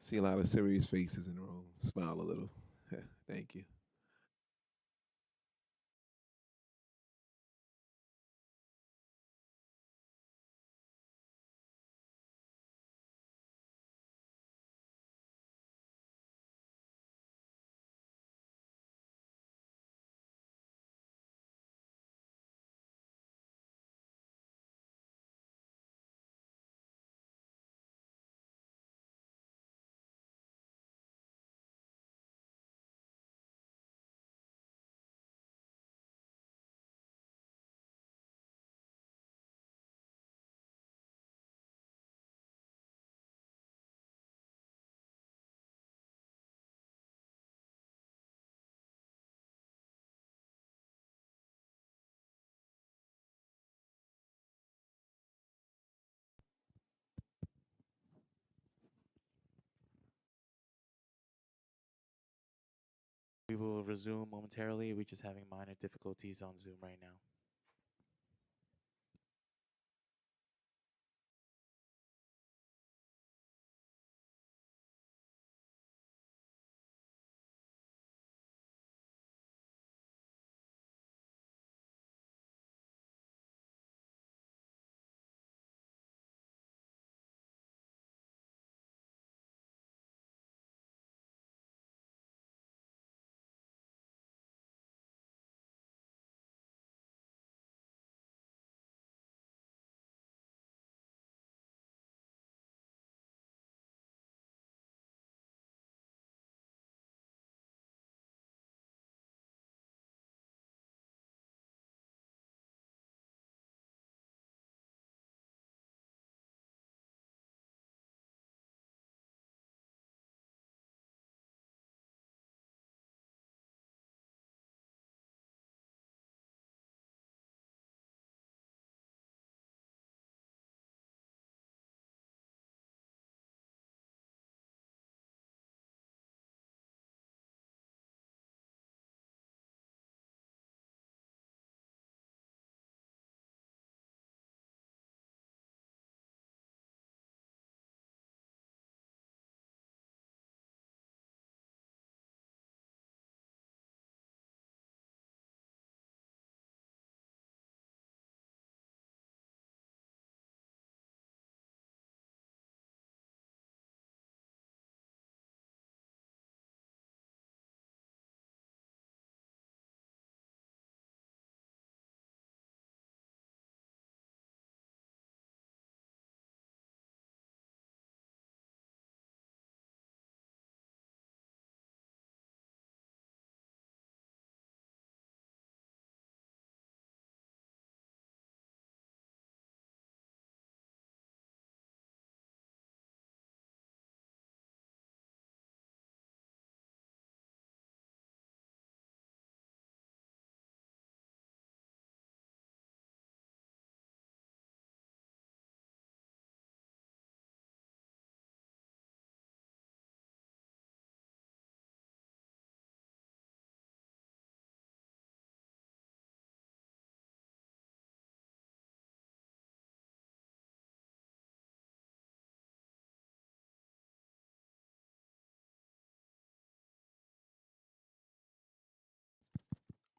See a lot of serious faces in the room. Smile a little. Thank you. We will resume momentarily. We're just having minor difficulties on Zoom right now.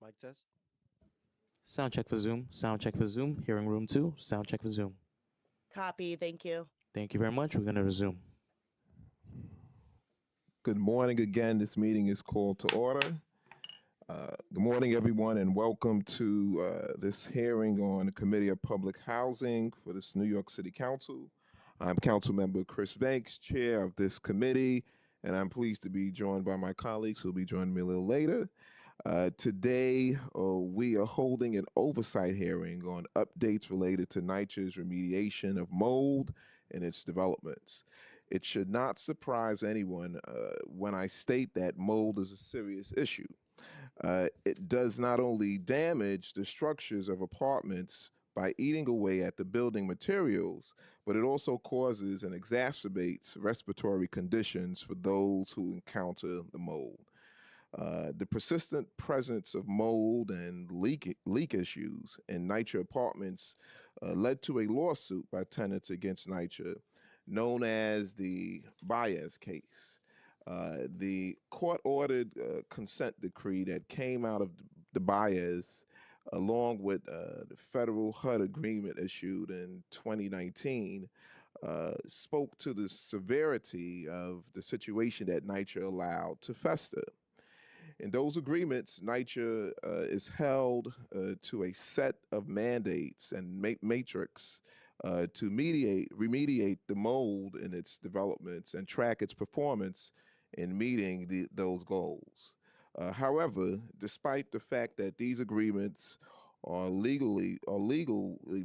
Mic test. Sound check for Zoom. Sound check for Zoom. Hearing room 2. Sound check for Zoom. Copy. Thank you. Thank you very much. We're going to resume. Good morning again. This meeting is called to order. Good morning, everyone, and welcome to this hearing on the Committee of Public Housing for this New York City Council. I'm Council Member Chris Banks, Chair of this committee, and I'm pleased to be joined by my colleagues who will be joining me a little later. Today, we are holding an oversight hearing on updates related to NYCHA's remediation of mold and its developments. It should not surprise anyone when I state that mold is a serious issue. It does not only damage the structures of apartments by eating away at the building materials, but it also causes and exacerbates respiratory conditions for those who encounter the mold. The persistent presence of mold and leak issues in NYCHA apartments led to a lawsuit by tenants against NYCHA. known as the Baez case. The court ordered consent decree that came out of the Baez, along with the federal HUD agreement issued in 2019, spoke to the severity of the situation that NYCHA allowed to fester. In those agreements, NYCHA is held to a set of mandates and matrix to remediate the mold in its developments and track its performance in meeting those goals. However, despite the fact that these agreements are legally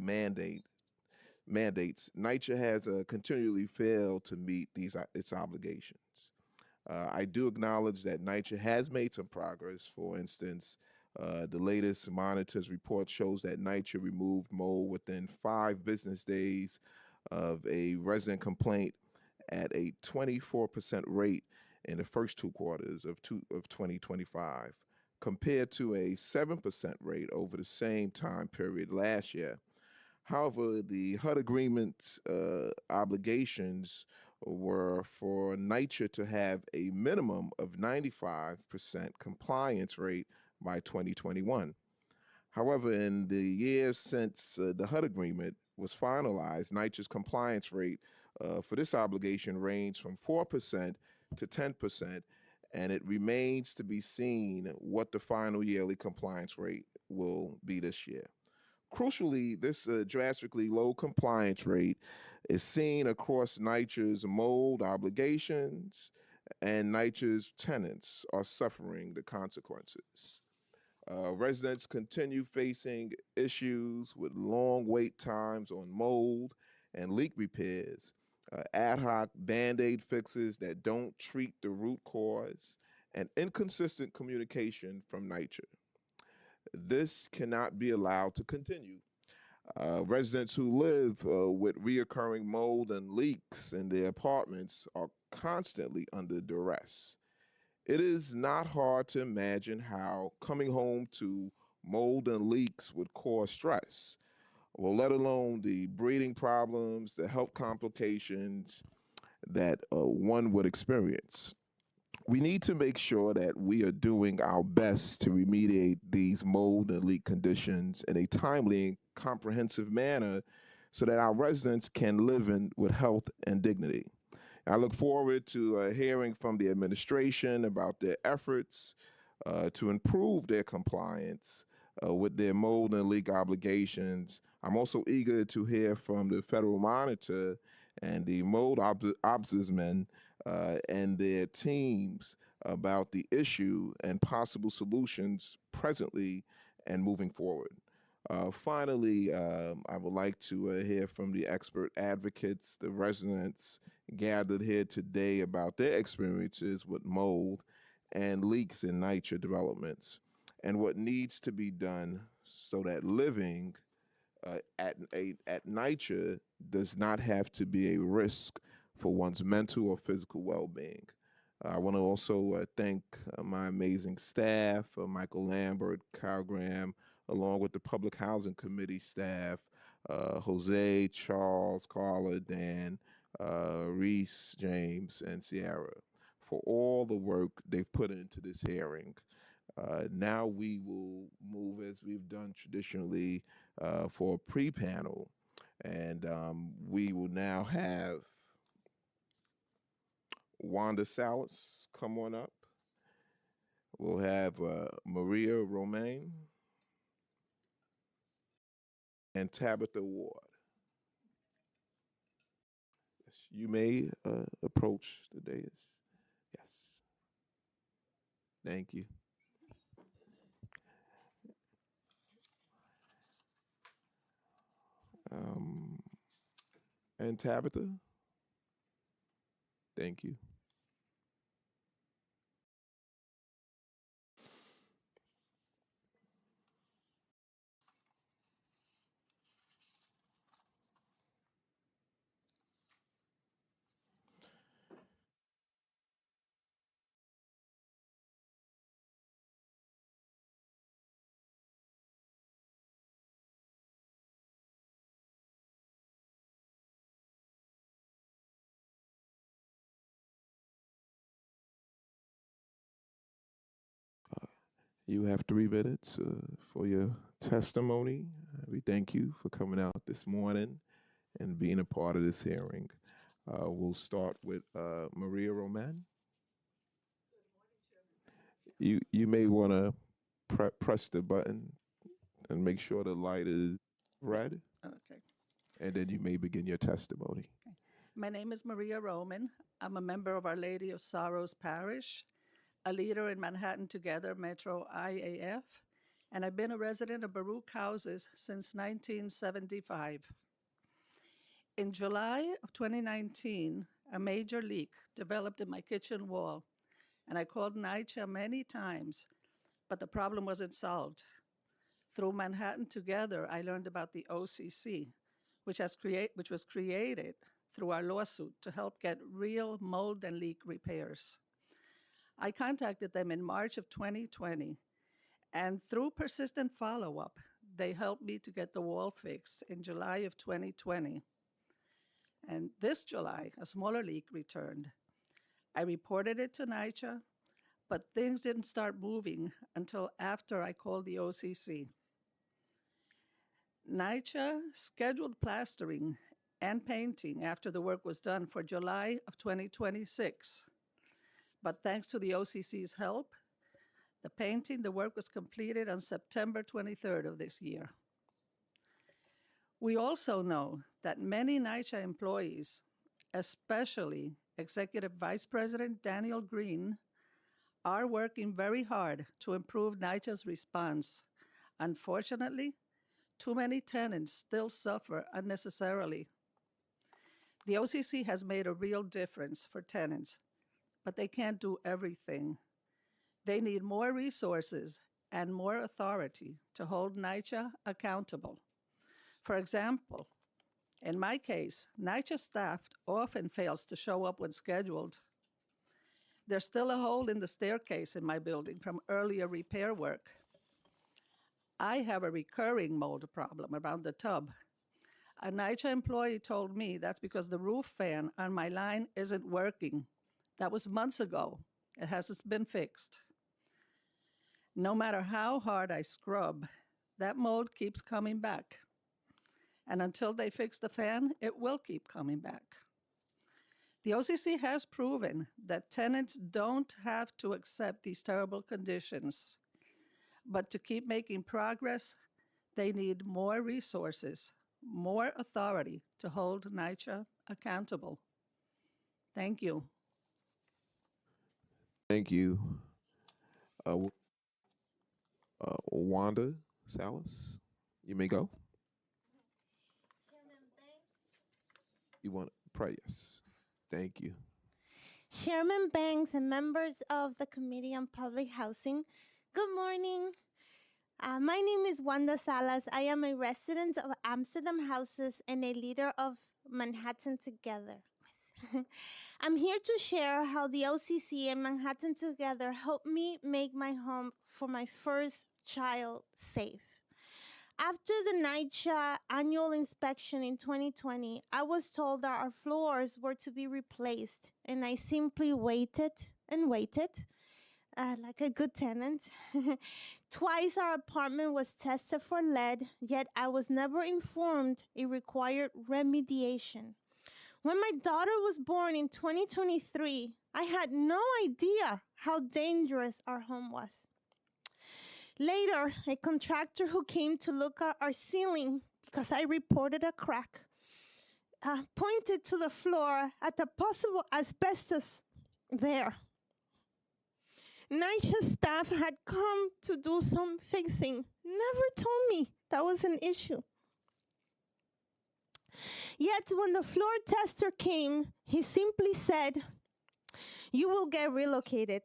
mandates, NYCHA has continually failed to meet its obligations. I do acknowledge that NYCHA has made some progress. For instance, the latest monitors report shows that NYCHA removed mold within 5 business days of a resident complaint at a 24% rate in the first 2 quarters of 2025, compared to a 7% rate over the same time period last year. However, the HUD agreement obligations were for NYCHA to have a minimum of 95% compliance rate by 2021. However, in the years since the HUD agreement was finalized, NYCHA's compliance rate for this obligation ranged from 4% to 10%, and it remains to be seen what the final yearly compliance rate will be this year. Crucially, this drastically low compliance rate is seen across NYCHA's mold obligations, and NYCHA's tenants are suffering the consequences. Residents continue facing issues with long wait times on mold and leak repairs, ad hoc Band-Aid fixes that don't treat the root cause, and inconsistent communication from NYCHA. This cannot be allowed to continue. Residents who live with reoccurring mold and leaks in their apartments are constantly under duress. It is not hard to imagine how coming home to mold and leaks would cause stress, well, let alone the breathing problems, the health complications that one would experience. We need to make sure that we are doing our best to remediate these mold and leak conditions in a timely and comprehensive manner so that our residents can live with health and dignity. I look forward to hearing from the administration about their efforts to improve their compliance with their mold and leak obligations. I'm also eager to hear from the federal monitor and the mold ombudsman and their teams about the issue and possible solutions presently and moving forward. Finally, I would like to hear from the expert advocates, the residents gathered here today about their experiences with mold and leaks in NYCHA developments and what needs to be done so that living at NYCHA does not have to be a risk for one's mental or physical well-being. I want to also thank my amazing staff, Michael Lambert, Kyle Graham, along with the Public Housing Committee staff, Jose, Charles, Carla, Dan, Reese, James, and Sierra, for all the work they've put into this hearing. Now we will move, as we've done traditionally, for a pre-panel, and we will now have Wanda Salas come on up. We'll have Maria Romaine and Tabitha Ward. Yes, you may approach the dais. Yes. Thank you. And Tabitha, thank you. You have 3 minutes for your testimony. We thank you for coming out this morning and being a part of this hearing. We'll start with Maria Roman. You may want to press the button and make sure the light is red, Okay. and then you may begin your testimony. My name is Maria Roman. I'm a member of Our Lady of Sorrows Parish, a leader in Manhattan Together Metro IAF, and I've been a resident of Baruch Houses since 1975. In July of 2019, a major leak developed in my kitchen wall, and I called NYCHA many times, but the problem wasn't solved. Through Manhattan Together, I learned about the OCC, which was created through our lawsuit to help get real mold and leak repairs. I contacted them in March of 2020, and through persistent follow-up, they helped me to get the wall fixed in July of 2020. And this July, a smaller leak returned. I reported it to NYCHA, but things didn't start moving until after I called the OCC. NYCHA scheduled plastering and painting after the work was done for July of 2026. But thanks to the OCC's help, the work was completed on September 23rd of this year. We also know that many NYCHA employees, especially Executive Vice President Daniel Green, are working very hard to improve NYCHA's response. Unfortunately, too many tenants still suffer unnecessarily. The OCC has made a real difference for tenants, but they can't do everything. They need more resources and more authority to hold NYCHA accountable. For example, in my case, NYCHA staff often fails to show up when scheduled. There's still a hole in the staircase in my building from earlier repair work. I have a recurring mold problem around the tub. A NYCHA employee told me that's because the roof fan on my line isn't working. That was months ago. It hasn't been fixed. No matter how hard I scrub, that mold keeps coming back. And until they fix the fan, it will keep coming back. The OCC has proven that tenants don't have to accept these terrible conditions. But to keep making progress, they need more resources, more authority to hold NYCHA accountable. Thank you. Thank you. Wanda Salas, you may go. You want to pray? Yes. Thank you. Chairman Banks and members of the Committee on Public Housing, good morning. My name is Wanda Salas. I am a resident of Amsterdam Houses and a leader of Manhattan Together. I'm here to share how the OCC and Manhattan Together helped me make my home for my first child safe. After the NYCHA annual inspection in 2020, I was told that our floors were to be replaced, and I simply waited and waited, like a good tenant. Twice our apartment was tested for lead, yet I was never informed it required remediation. When my daughter was born in 2023, I had no idea how dangerous our home was. Later, a contractor who came to look at our ceiling, because I reported a crack, pointed to the floor at the possible asbestos there. NYCHA staff had come to do some fixing, never told me that was an issue. Yet when the floor tester came, he simply said, "You will get relocated."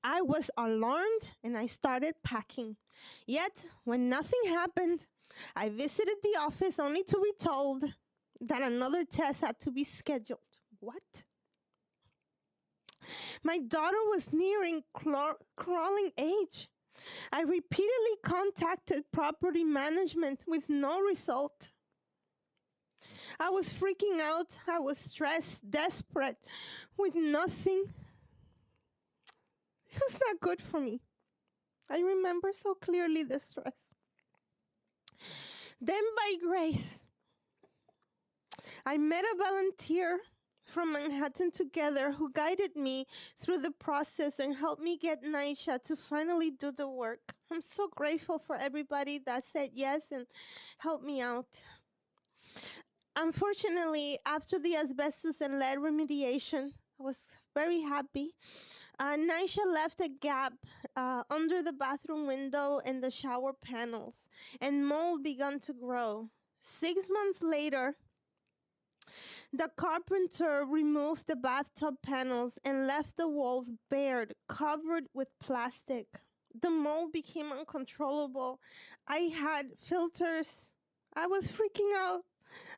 I was alarmed and I started packing. Yet when nothing happened, I visited the office only to be told that another test had to be scheduled. What? My daughter was nearing crawling age. I repeatedly contacted property management with no result. I was freaking out. I was stressed, desperate, with nothing. It was not good for me. I remember so clearly the stress. Then, by grace, I met a volunteer from Manhattan Together who guided me through the process and helped me get NYCHA to finally do the work. I'm so grateful for everybody that said yes and helped me out. Unfortunately, after the asbestos and lead remediation, I was very happy. NYCHA left a gap under the bathroom window and the shower panels, and mold began to grow. 6 months later, the carpenter removed the bathtub panels and left the walls bared, covered with plastic. The mold became uncontrollable. I had filters. I was freaking out.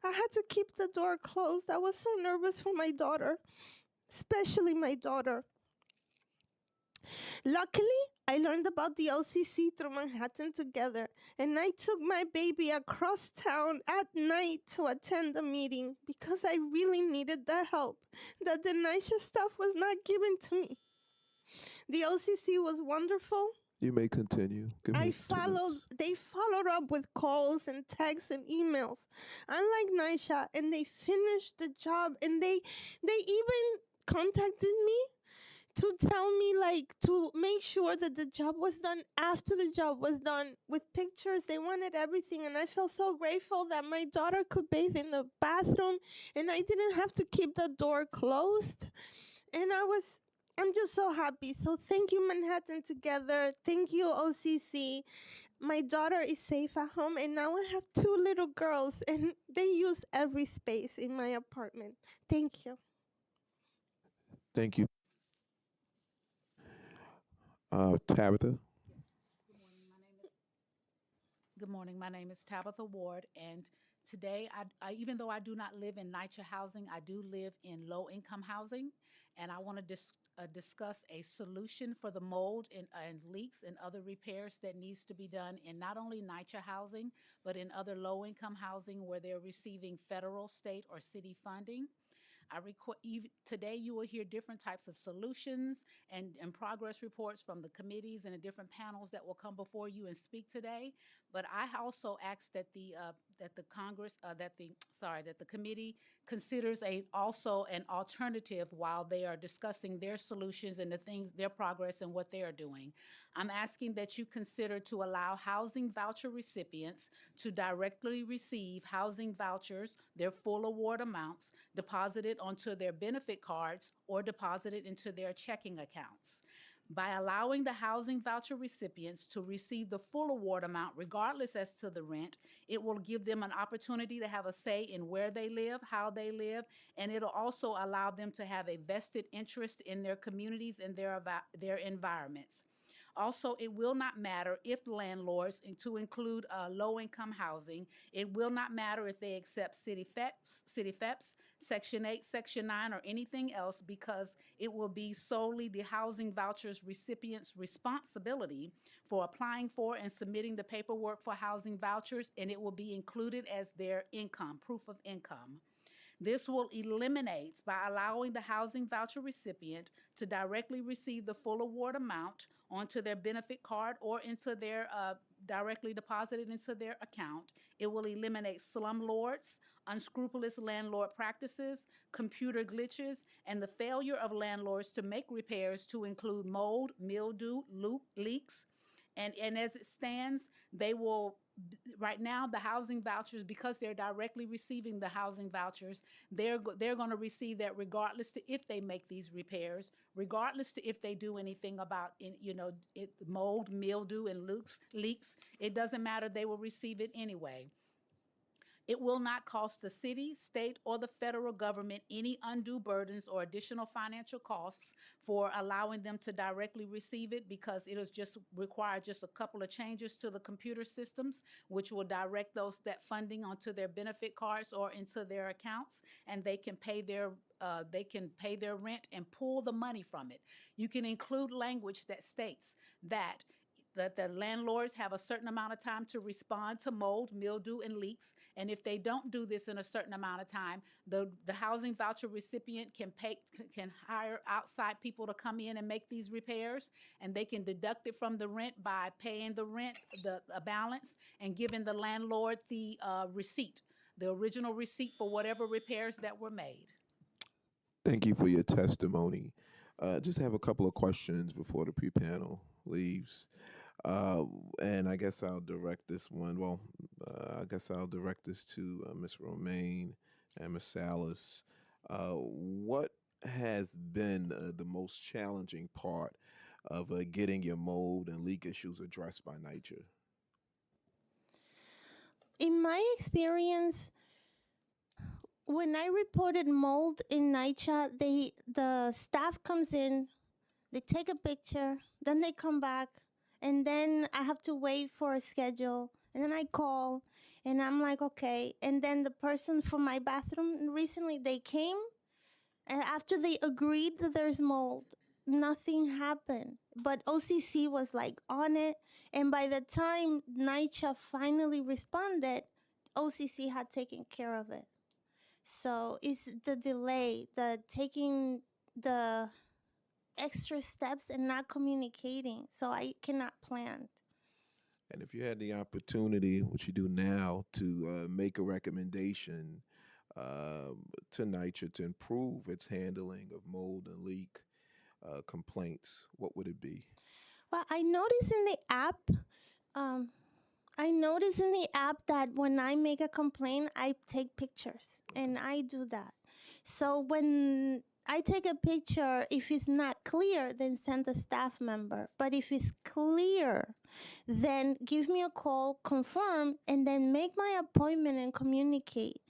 I had to keep the door closed. I was so nervous for my daughter, especially my daughter. Luckily, I learned about the OCC through Manhattan Together, and I took my baby across town at night to attend the meeting because I really needed the help that the NYCHA staff was not giving to me. The OCC was wonderful. You may continue. Give me 2 minutes. They followed up with calls and texts and emails, unlike NYCHA, and they finished the job, and they even contacted me to tell me, like, to make sure that the job was done after the job was done with pictures. They wanted everything, and I felt so grateful that my daughter could bathe in the bathroom, and I didn't have to keep the door closed. And I'm just so happy. So thank you, Manhattan Together. Thank you, OCC. My daughter is safe at home, and now I have 2 little girls, and they used every space in my apartment. Thank you. Thank you. Tabitha. Good morning. My name is Tabitha Ward, and today, even though I do not live in NYCHA housing, I do live in low-income housing, and I want to discuss a solution for the mold and leaks and other repairs that needs to be done in not only NYCHA housing, but in other low-income housing where they're receiving federal, state, or city funding. Today you will hear different types of solutions and progress reports from the committees and the different panels that will come before you and speak today. But I also ask that the committee considers also an alternative while they are discussing their solutions and their progress and what they are doing. I'm asking that you consider to allow housing voucher recipients to directly receive housing vouchers, their full award amounts, deposited onto their benefit cards or deposited into their checking accounts. By allowing the housing voucher recipients to receive the full award amount regardless as to the rent, it will give them an opportunity to have a say in where they live, how they live, and it'll also allow them to have a vested interest in their communities and their environments. Also, it will not matter if landlords, and to include low-income housing, it will not matter if they accept city FEPs, Section 8, Section 9, or anything else, because it will be solely the housing vouchers recipients' responsibility for applying for and submitting the paperwork for housing vouchers, and it will be included as their income, proof of income. This will eliminate, by allowing the housing voucher recipient to directly receive the full award amount onto their benefit card or into their directly deposited into their account. It will eliminate slumlords, unscrupulous landlord practices, computer glitches, and the failure of landlords to make repairs to include mold, mildew, leaks. And as it stands, they will, right now, the housing vouchers, because they're directly receiving the housing vouchers, they're going to receive that regardless to if they make these repairs, regardless to if they do anything about mold, mildew, and leaks. It doesn't matter. They will receive it anyway. It will not cost the city, state, or the federal government any undue burdens or additional financial costs for allowing them to directly receive it, because it is just require just a couple of changes to the computer systems, which will direct that funding onto their benefit cards or into their accounts, and they can pay their rent and pull the money from it. You can include language that states that that the landlords have a certain amount of time to respond to mold, mildew, and leaks. And if they don't do this in a certain amount of time, the housing voucher recipient can hire outside people to come in and make these repairs, and they can deduct it from the rent by paying the rent, the balance, and giving the landlord the receipt, the original receipt for whatever repairs that were made. Thank you for your testimony. Just have a couple of questions before the pre-panel leaves. And I guess I'll direct this one. Well, I guess I'll direct this to Ms. Romaine and Ms. Salas. What has been the most challenging part of getting your mold and leak issues addressed by NYCHA? In my experience, when I reported mold in NYCHA, the staff comes in, they take a picture, then they come back, and then I have to wait for a schedule, and then I call, and I'm like, okay. And then the person from my bathroom, recently they came, and after they agreed that there's mold, nothing happened. But OCC was like on it, and by the time NYCHA finally responded, OCC had taken care of it. So it's the delay, the taking the extra steps and not communicating. So I cannot plan. And if you had the opportunity, which you do now, to make a recommendation to NYCHA to improve its handling of mold and leak complaints, what would it be? Well, I noticed in the app, that when I make a complaint, I take pictures, and I do that. So when I take a picture, if it's not clear, then send a staff member. But if it's clear, then give me a call, confirm, and then make my appointment and communicate.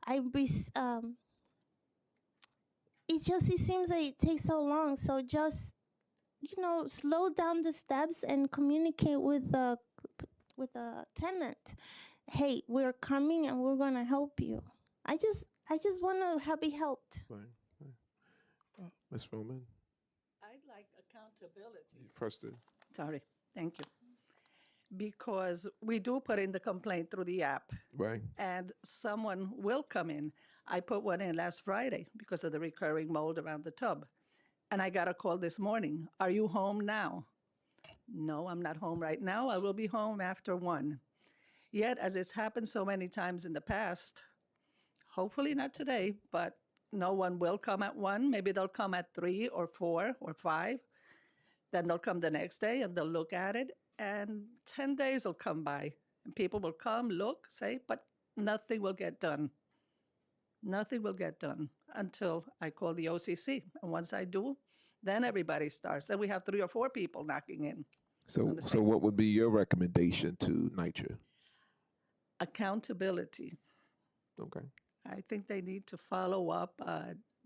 It seems like it takes so long. So just, slow down the steps and communicate with the tenant. Hey, we're coming and we're gonna help you. I just want to be helped. Right. Ms. Roman, I'd like accountability. you pressed it. Sorry, thank you. Because we do put in the complaint through the app, Right. and someone will come in. I put one in last Friday because of the recurring mold around the tub. And I got a call this morning. Are you home now? No, I'm not home right now. I will be home after 1. Yet, as it's happened so many times in the past, hopefully not today, but no one will come at 1. Maybe they'll come at 3 or 4 or 5. Then they'll come the next day and they'll look at it, and 10 days will come by. And people will come, look, say, but nothing will get done. Nothing will get done until I call the OCC. And once I do, then everybody starts. And we have 3 or 4 people knocking in. So Understand. what would be your recommendation to NYCHA? Accountability. Okay. I think they need to follow up,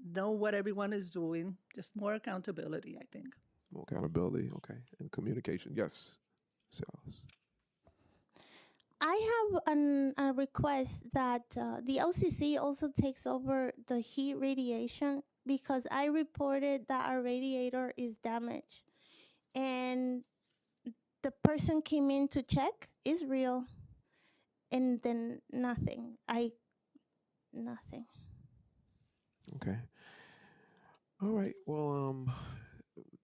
know what everyone is doing, just more accountability, I think. More accountability. Okay. And communication. Yes. Sales. I have a request that the OCC also takes over the heat radiation, because I reported that our radiator is damaged, and the person came in to check, is real, and then nothing. Nothing. Okay. All right. Well,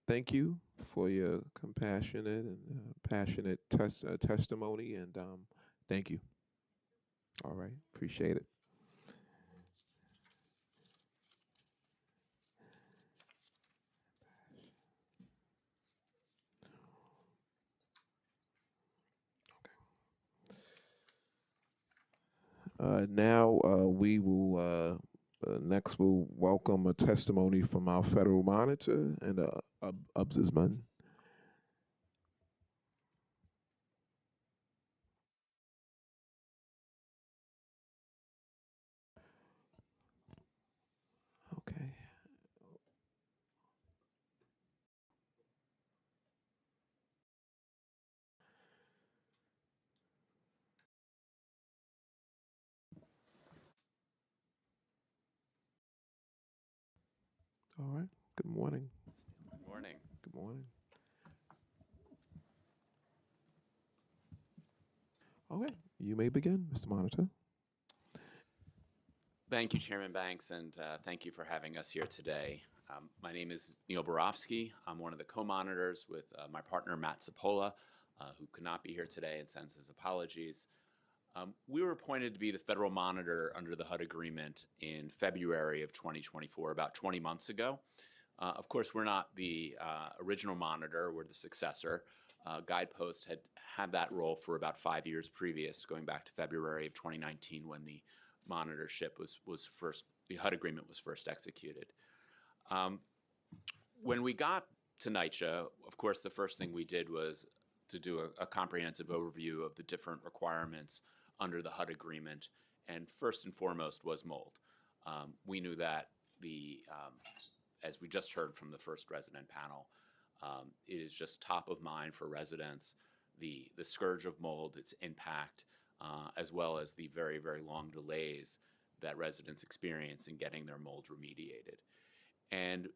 thank you for your compassionate and passionate testimony, and thank you. All right. Appreciate it. Now we will next we'll welcome a testimony from our federal monitor and ombudsman. Okay. All right. Good morning. Good morning. Good morning. Okay, you may begin, Mr. Monitor. Thank you, Chairman Banks, and thank you for having us here today. My name is Neil Borofsky. I'm one of the co-monitors with my partner, Matt Cipolla, who could not be here today and sends his apologies. We were appointed to be the federal monitor under the HUD agreement in February of 2024, about 20 months ago. Of course, we're not the original monitor, we're the successor. Guidepost had had that role for about 5 years previous, going back to February of 2019 when the monitorship was first, the HUD agreement was first executed. When we got to NYCHA, of course, the first thing we did was to do a comprehensive overview of the different requirements under the HUD agreement, and first and foremost was mold. We knew that as we just heard from the first resident panel, it is just top of mind for residents, the scourge of mold, its impact, as well as the very, very long delays that residents experience in getting their mold remediated. And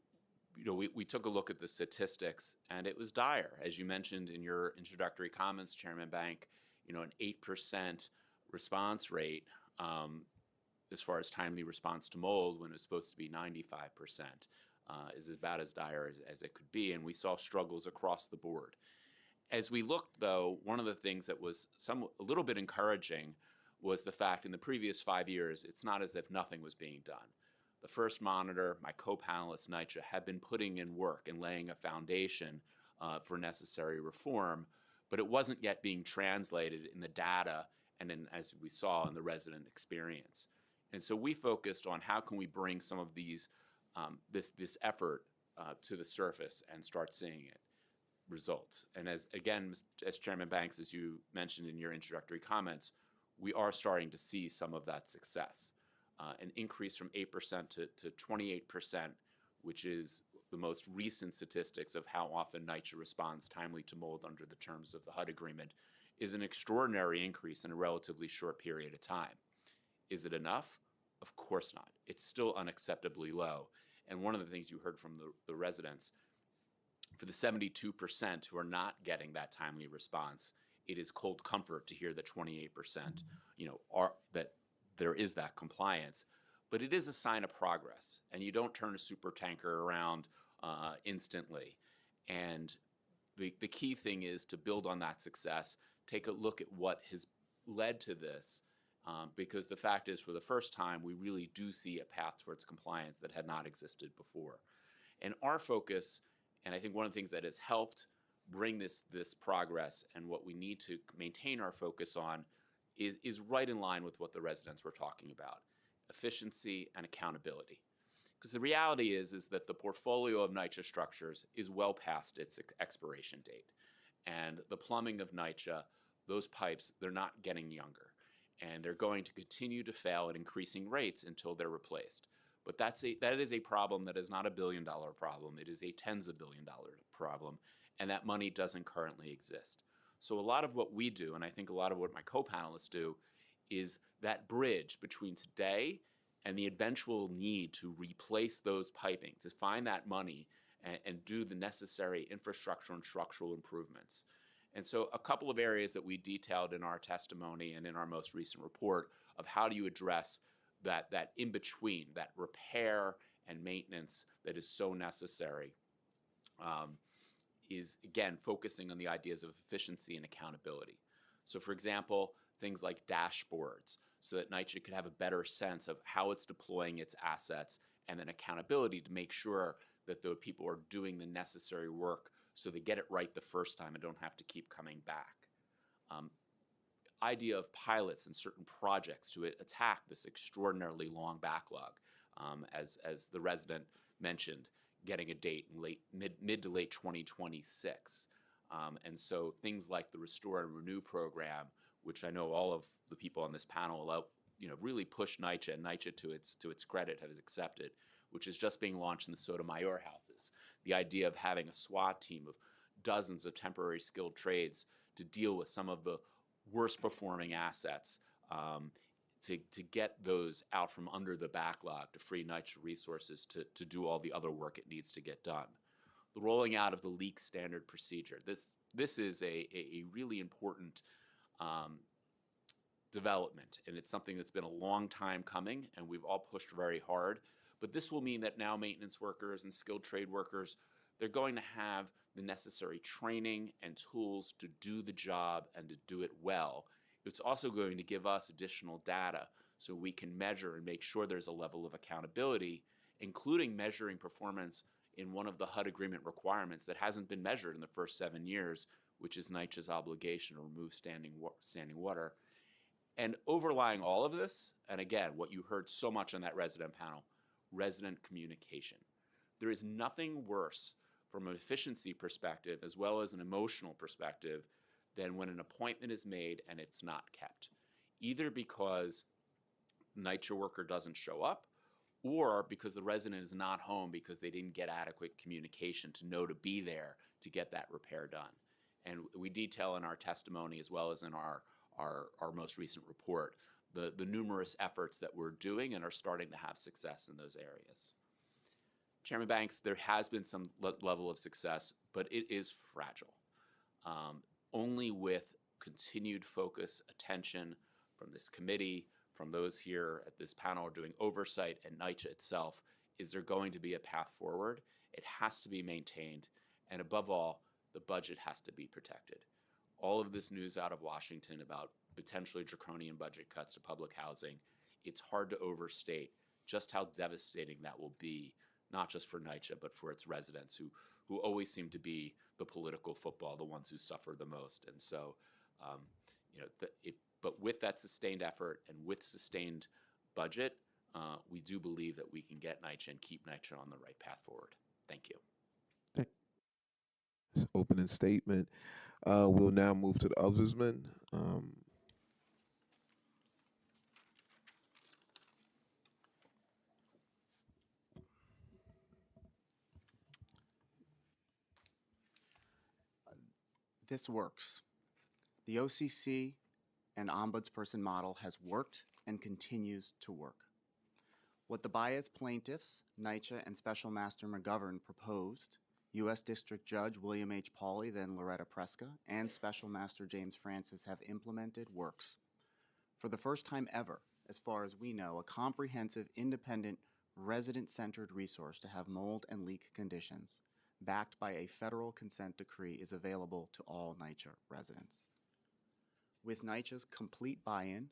we took a look at the statistics, and it was dire. As you mentioned in your introductory comments, Chairman Bank, an 8% response rate as far as timely response to mold when it's supposed to be 95% is about as dire as it could be, and we saw struggles across the board. As we looked, though, one of the things that was a little bit encouraging was the fact in the previous 5 years, it's not as if nothing was being done. The first monitor, my co-panelists, NYCHA, had been putting in work and laying a foundation for necessary reform, but it wasn't yet being translated in the data and as we saw, in the resident experience. And so we focused on how can we bring some of these, this effort to the surface and start seeing it results. And as Chairman Banks, as you mentioned in your introductory comments, we are starting to see some of that success. An increase from 8% to 28%, which is the most recent statistics of how often NYCHA responds timely to mold under the terms of the HUD agreement, is an extraordinary increase in a relatively short period of time. Is it enough? Of course not. It's still unacceptably low. And one of the things you heard from the residents, for the 72% who are not getting that timely response, it is cold comfort to hear that 28%, that there is that compliance. But it is a sign of progress, and you don't turn a super tanker around instantly. And the key thing is to build on that success, take a look at what has led to this, because the fact is, for the first time, we really do see a path towards compliance that had not existed before. And our focus, and I think one of the things that has helped bring this progress and what we need to maintain our focus on is right in line with what the residents were talking about: efficiency and accountability. Because the reality is that the portfolio of NYCHA structures is well past its expiration date. And the plumbing of NYCHA, those pipes, they're not getting younger. And they're going to continue to fail at increasing rates until they're replaced. But that is a problem that is not $1 billion problem. It is a tens of billion dollar problem. And that money doesn't currently exist. So a lot of what we do, and I think a lot of what my co-panelists do, is that bridge between today and the eventual need to replace those piping, to find that money and do the necessary infrastructure and structural improvements. And so a couple of areas that we detailed in our testimony and in our most recent report of how do you address that in-between, that repair and maintenance that is so necessary, is, again, focusing on the ideas of efficiency and accountability. So, for example, things like dashboards, so that NYCHA could have a better sense of how it's deploying its assets, and then accountability to make sure that the people are doing the necessary work so they get it right the first time and don't have to keep coming back. Idea of pilots and certain projects to attack this extraordinarily long backlog, as the resident mentioned, getting a date in mid to late 2026. And so things like the Restore and Renew program, which I know all of the people on this panel really push NYCHA, and NYCHA to its credit has accepted, which is just being launched in the Sotomayor houses. The idea of having a SWAT team of dozens of temporary skilled trades to deal with some of the worst performing assets, to get those out from under the backlog, to free NYCHA resources to do all the other work it needs to get done. The rolling out of the leak standard procedure. This is a really important development, and it's something that's been a long time coming, and we've all pushed very hard. But this will mean that now maintenance workers and skilled trade workers, they're going to have the necessary training and tools to do the job and to do it well. It's also going to give us additional data so we can measure and make sure there's a level of accountability, including measuring performance in one of the HUD agreement requirements that hasn't been measured in the first 7 years, which is NYCHA's obligation to remove standing water. And overlying all of this, and again, what you heard so much on that resident panel, resident communication. There is nothing worse from an efficiency perspective as well as an emotional perspective than when an appointment is made and it's not kept, either because NYCHA worker doesn't show up or because the resident is not home because they didn't get adequate communication to know to be there to get that repair done. And we detail in our testimony as well as in our most recent report the numerous efforts that we're doing and are starting to have success in those areas. Chairman Banks, there has been some level of success, but it is fragile. Only with continued focus, attention from this committee, from those here at this panel doing oversight, and NYCHA itself, is there going to be a path forward. It has to be maintained, and above all, the budget has to be protected. All of this news out of Washington about potentially draconian budget cuts to public housing, it's hard to overstate just how devastating that will be, not just for NYCHA, but for its residents who always seem to be the political football, the ones who suffer the most. And so, but with that sustained effort and with sustained budget, we do believe that we can get NYCHA and keep NYCHA on the right path forward. Thank you. Opening statement. We'll now move to the othersman. This works. The OCC and ombudsperson model has worked and continues to work. What the biased plaintiffs, NYCHA and Special Master McGovern proposed, U.S. District Judge William H. Pauley, then Loretta Preska, and Special Master James Francis have implemented works. For the first time ever, as far as we know, a comprehensive, independent, resident-centered resource to have mold and leak conditions, backed by a federal consent decree, is available to all NYCHA residents. With NYCHA's complete buy-in,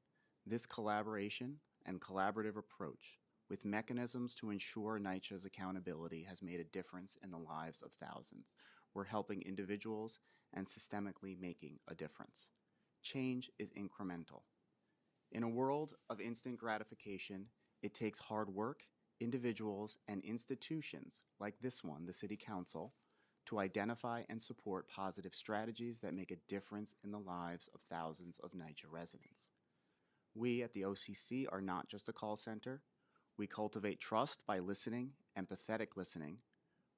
this collaboration and collaborative approach with mechanisms to ensure NYCHA's accountability has made a difference in the lives of thousands. We're helping individuals and systemically making a difference. Change is incremental. In a world of instant gratification, it takes hard work, individuals, and institutions like this one, the City Council, to identify and support positive strategies that make a difference in the lives of thousands of NYCHA residents. We at the OCC are not just a call center. We cultivate trust by listening, empathetic listening,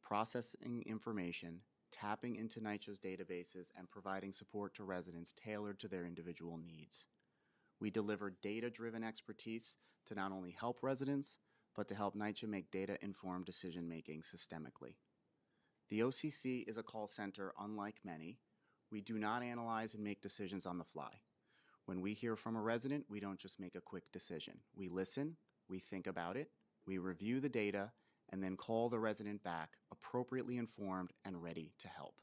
processing information, tapping into NYCHA's databases, and providing support to residents tailored to their individual needs. We deliver data-driven expertise to not only help residents, but to help NYCHA make data-informed decision-making systemically. The OCC is a call center unlike many. We do not analyze and make decisions on the fly. When we hear from a resident, we don't just make a quick decision. We listen, we think about it, we review the data, and then call the resident back appropriately informed and ready to help.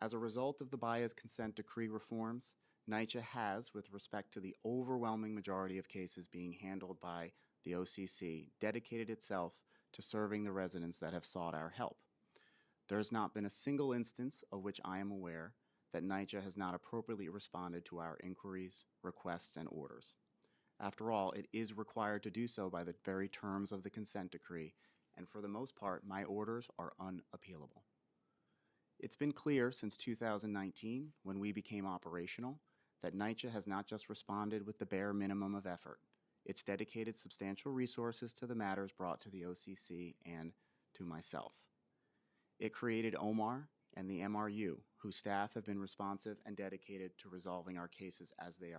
As a result of the bias consent decree reforms, NYCHA has, with respect to the overwhelming majority of cases being handled by the OCC, dedicated itself to serving the residents that have sought our help. There has not been a single instance of which I am aware that NYCHA has not appropriately responded to our inquiries, requests, and orders. After all, it is required to do so by the very terms of the consent decree, and for the most part, my orders are unappealable. It's been clear since 2019, when we became operational, that NYCHA has not just responded with the bare minimum of effort. It's dedicated substantial resources to the matters brought to the OCC and to myself. It created OMAR and the MRU, whose staff have been responsive and dedicated to resolving our cases as they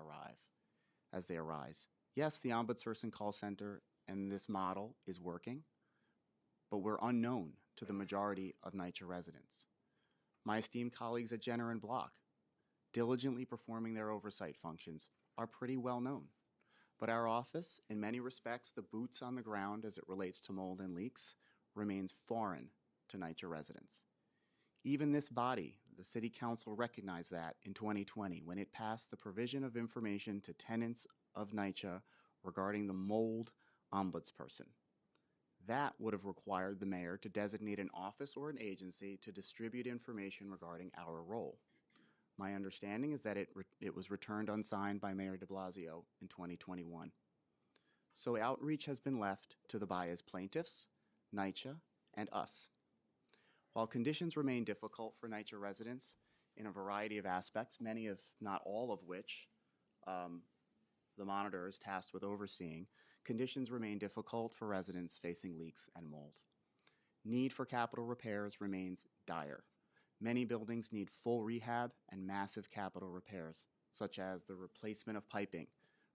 arise. Yes, the Ombudsperson call center and this model is working, but we're unknown to the majority of NYCHA residents. My esteemed colleagues at Jenner and Block, diligently performing their oversight functions, are pretty well known. But our office, in many respects, the boots on the ground as it relates to mold and leaks, remains foreign to NYCHA residents. Even this body, the City Council, recognized that in 2020 when it passed the provision of information to tenants of NYCHA regarding the mold ombudsperson. That would have required the mayor to designate an office or an agency to distribute information regarding our role. My understanding is that it was returned unsigned by Mayor de Blasio in 2021. So outreach has been left to the Baez plaintiffs, NYCHA, and us. While conditions remain difficult for NYCHA residents in a variety of aspects, many if not all of which the monitor is tasked with overseeing, conditions remain difficult for residents facing leaks and mold. Need for capital repairs remains dire. Many buildings need full rehab and massive capital repairs, such as the replacement of piping,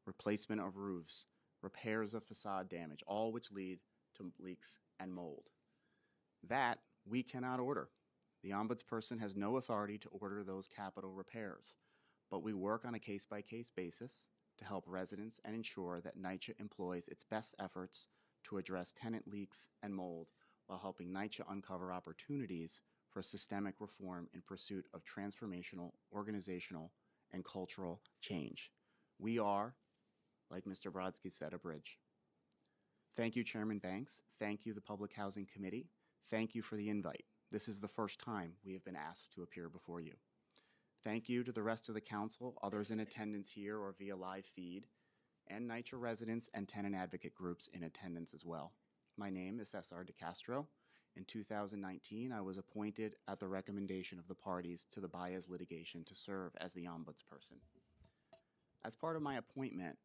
replacement of roofs, repairs of facade damage, all which lead to leaks and mold. That we cannot order. The ombudsperson has no authority to order those capital repairs, but we work on a case-by-case basis to help residents and ensure that NYCHA employs its best efforts to address tenant leaks and mold while helping NYCHA uncover opportunities for systemic reform in pursuit of transformational, organizational, and cultural change. We are, like Mr. Brodsky said, a bridge. Thank you, Chairman Banks. Thank you, the Public Housing Committee. Thank you for the invite. This is the first time we have been asked to appear before you. Thank you to the rest of the council, others in attendance here or via live feed, and NYCHA residents and tenant advocate groups in attendance as well. My name is Cesar de Castro. In 2019, I was appointed at the recommendation of the parties to the Baez litigation to serve as the ombudsperson. As part of my appointment,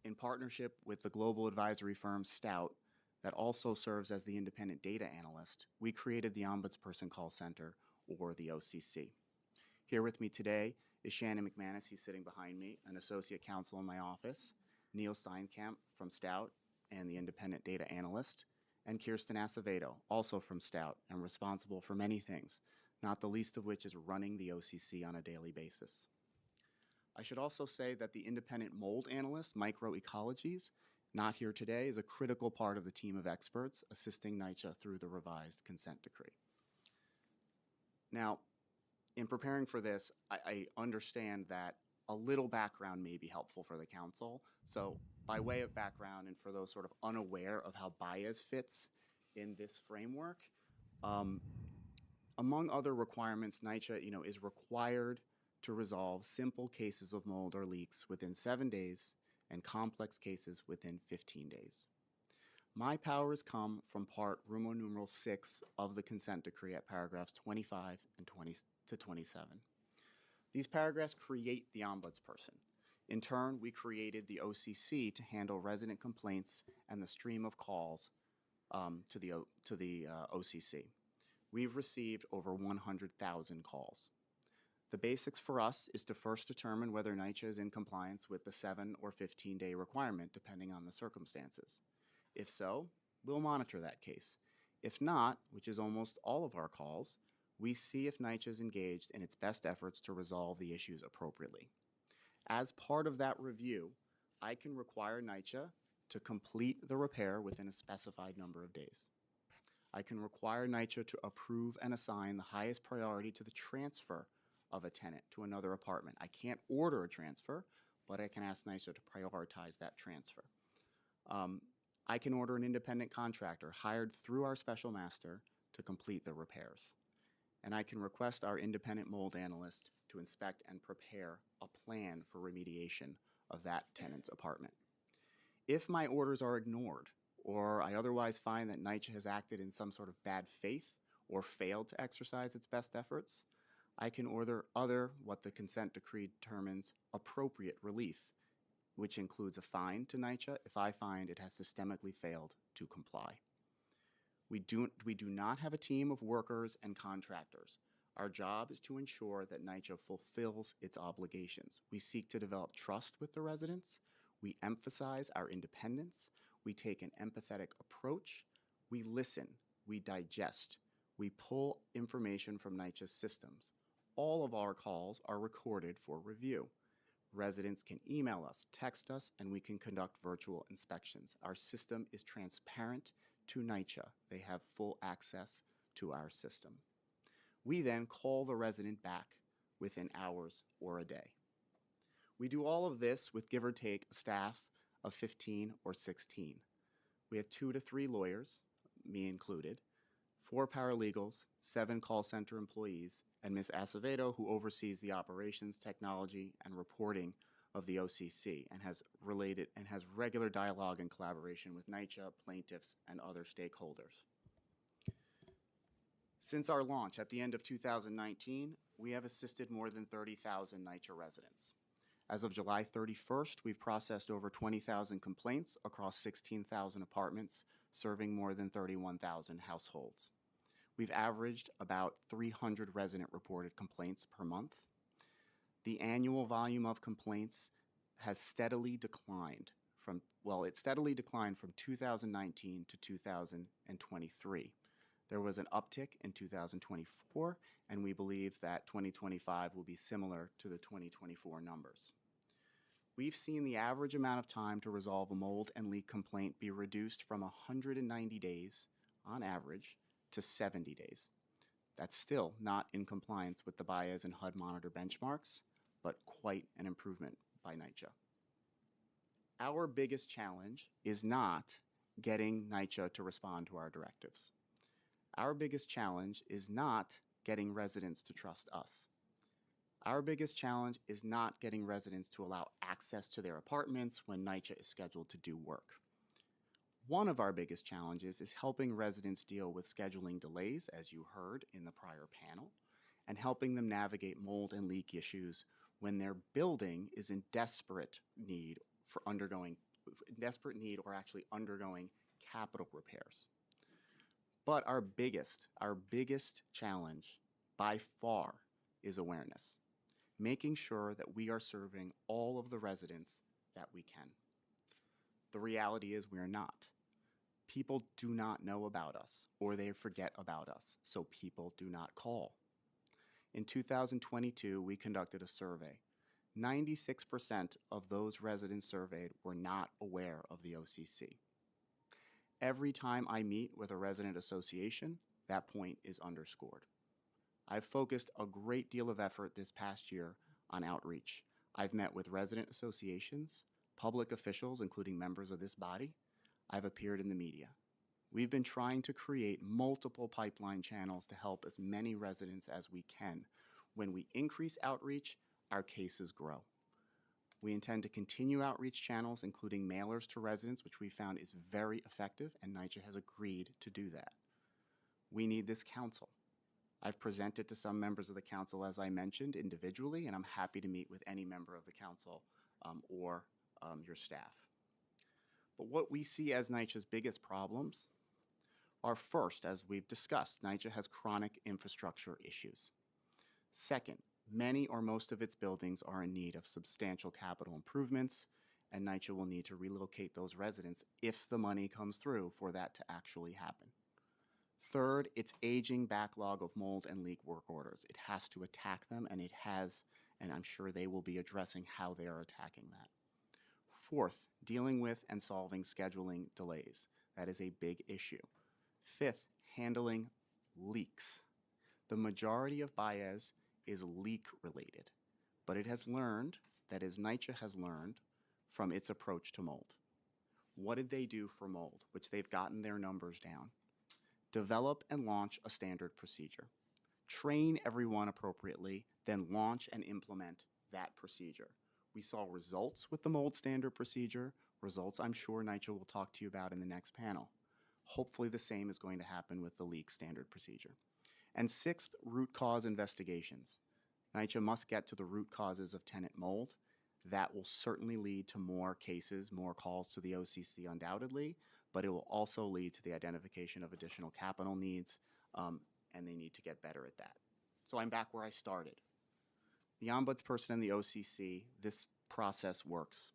in partnership with the global advisory firm Stout, that also serves as the independent data analyst, we created the Ombudsperson Call Center, or the OCC. Here with me today is Shannon McManus, he's sitting behind me, an associate counsel in my office, Neil Steinkamp from Stout and the independent data analyst, and Kirsten Acevedo, also from Stout and responsible for many things, not the least of which is running the OCC on a daily basis. I should also say that the independent mold analyst, Microecologies, not here today, is a critical part of the team of experts assisting NYCHA through the revised consent decree. Now, in preparing for this, I understand that a little background may be helpful for the council. So by way of background and for those sort of unaware of how Baez fits in this framework, among other requirements, NYCHA is required to resolve simple cases of mold or leaks within 7 days and complex cases within 15 days. My powers come from part Roman numeral 6 of the consent decree at paragraphs 25 and 20 to 27. These paragraphs create the ombudsperson. In turn, we created the OCC to handle resident complaints and the stream of calls to the OCC. We've received over 100,000 calls. The basics for us is to first determine whether NYCHA is in compliance with the 7 or 15-day requirement, depending on the circumstances. If so, we'll monitor that case. If not, which is almost all of our calls, we see if NYCHA is engaged in its best efforts to resolve the issues appropriately. As part of that review, I can require NYCHA to complete the repair within a specified number of days. I can require NYCHA to approve and assign the highest priority to the transfer of a tenant to another apartment. I can't order a transfer, but I can ask NYCHA to prioritize that transfer. I can order an independent contractor hired through our special master to complete the repairs. And I can request our independent mold analyst to inspect and prepare a plan for remediation of that tenant's apartment. If my orders are ignored, or I otherwise find that NYCHA has acted in some sort of bad faith or failed to exercise its best efforts, I can order what the consent decree determines appropriate relief, which includes a fine to NYCHA if I find it has systemically failed to comply. We do not have a team of workers and contractors. Our job is to ensure that NYCHA fulfills its obligations. We seek to develop trust with the residents. We emphasize our independence. We take an empathetic approach. We listen. We digest. We pull information from NYCHA's systems. All of our calls are recorded for review. Residents can email us, text us, and we can conduct virtual inspections. Our system is transparent to NYCHA. They have full access to our system. We then call the resident back within hours or a day. We do all of this with give or take a staff of 15 or 16. We have 2 to 3 lawyers, me included, 4 paralegals, 7 call center employees, and Ms. Acevedo, who oversees the operations, technology, and reporting of the OCC and has regular dialogue and collaboration with NYCHA, plaintiffs, and other stakeholders. Since our launch at the end of 2019, we have assisted more than 30,000 NYCHA residents. As of July 31st, we've processed over 20,000 complaints across 16,000 apartments, serving more than 31,000 households. We've averaged about 300 resident reported complaints per month. The annual volume of complaints has steadily declined from 2019 to 2023. There was an uptick in 2024, and we believe that 2025 will be similar to the 2024 numbers. We've seen the average amount of time to resolve a mold and leak complaint be reduced from 190 days on average to 70 days. That's still not in compliance with the Baez and HUD monitor benchmarks, but quite an improvement by NYCHA. Our biggest challenge is not getting NYCHA to respond to our directives. Our biggest challenge is not getting residents to trust us. Our biggest challenge is not getting residents to allow access to their apartments when NYCHA is scheduled to do work. One of our biggest challenges is helping residents deal with scheduling delays, as you heard in the prior panel, and helping them navigate mold and leak issues when their building is in desperate need or actually undergoing capital repairs. But our biggest challenge by far is awareness, making sure that we are serving all of the residents that we can. The reality is we are not. People do not know about us, or they forget about us, so people do not call. In 2022, we conducted a survey. 96% of those residents surveyed were not aware of the OCC. Every time I meet with a resident association, that point is underscored. I've focused a great deal of effort this past year on outreach. I've met with resident associations, public officials, including members of this body. I've appeared in the media. We've been trying to create multiple pipeline channels to help as many residents as we can. When we increase outreach, our cases grow. We intend to continue outreach channels, including mailers to residents, which we found is very effective, and NYCHA has agreed to do that. We need this council. I've presented to some members of the council, as I mentioned, individually, and I'm happy to meet with any member of the council or your staff. But what we see as NYCHA's biggest problems are, first, as we've discussed, NYCHA has chronic infrastructure issues. Second, many or most of its buildings are in need of substantial capital improvements, and NYCHA will need to relocate those residents if the money comes through for that to actually happen. Third, its aging backlog of mold and leak work orders. It has to attack them, and it has, and I'm sure they will be addressing how they are attacking that. Fourth, dealing with and solving scheduling delays. That is a big issue. Fifth, handling leaks. The majority of Baez is leak related, but it has learned, that is NYCHA has learned from its approach to mold. What did they do for mold, which they've gotten their numbers down? Develop and launch a standard procedure. Train everyone appropriately, then launch and implement that procedure. We saw results with the mold standard procedure, results I'm sure NYCHA will talk to you about in the next panel. Hopefully the same is going to happen with the leak standard procedure. And sixth, root cause investigations. NYCHA must get to the root causes of tenant mold. That will certainly lead to more cases, more calls to the OCC undoubtedly, but it will also lead to the identification of additional capital needs, and they need to get better at that. So I'm back where I started. The ombudsperson and the OCC, this process works.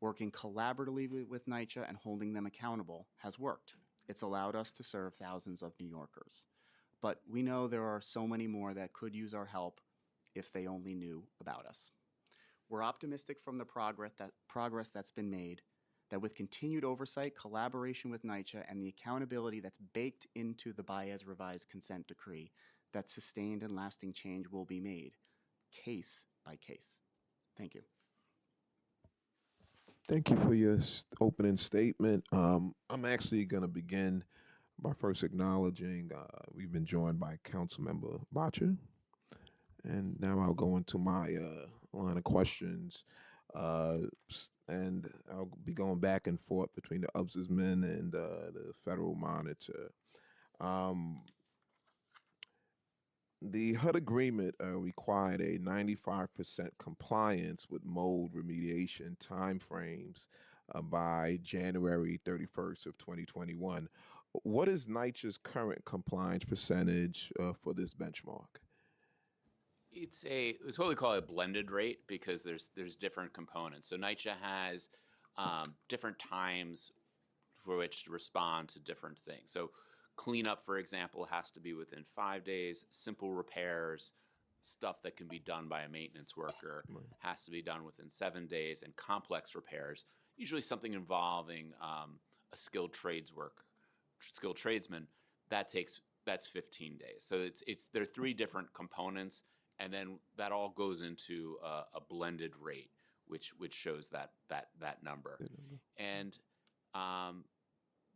Working collaboratively with NYCHA and holding them accountable has worked. It's allowed us to serve thousands of New Yorkers. But we know there are so many more that could use our help if they only knew about us. We're optimistic from the progress that's been made, that with continued oversight, collaboration with NYCHA, and the accountability that's baked into the Baez revised consent decree, that sustained and lasting change will be made, case by case. Thank you. Thank you for your opening statement. I'm actually going to begin by first acknowledging we've been joined by Councilmember Bacha. And now I'll go into my line of questions. And I'll be going back and forth between the ombudsman and the federal monitor. The HUD agreement required a 95% compliance with mold remediation timeframes by January 31st of 2021. What is NYCHA's current compliance percentage for this benchmark? It's what we call a blended rate because there's different components. So NYCHA has different times for which to respond to different things. So cleanup, for example, has to be within 5 days. Simple repairs, stuff that can be done by a maintenance worker, has to be done within 7 days. And complex repairs, usually something involving a skilled tradesman, that's 15 days. So there are three different components, and then that all goes into a blended rate, which shows that number. And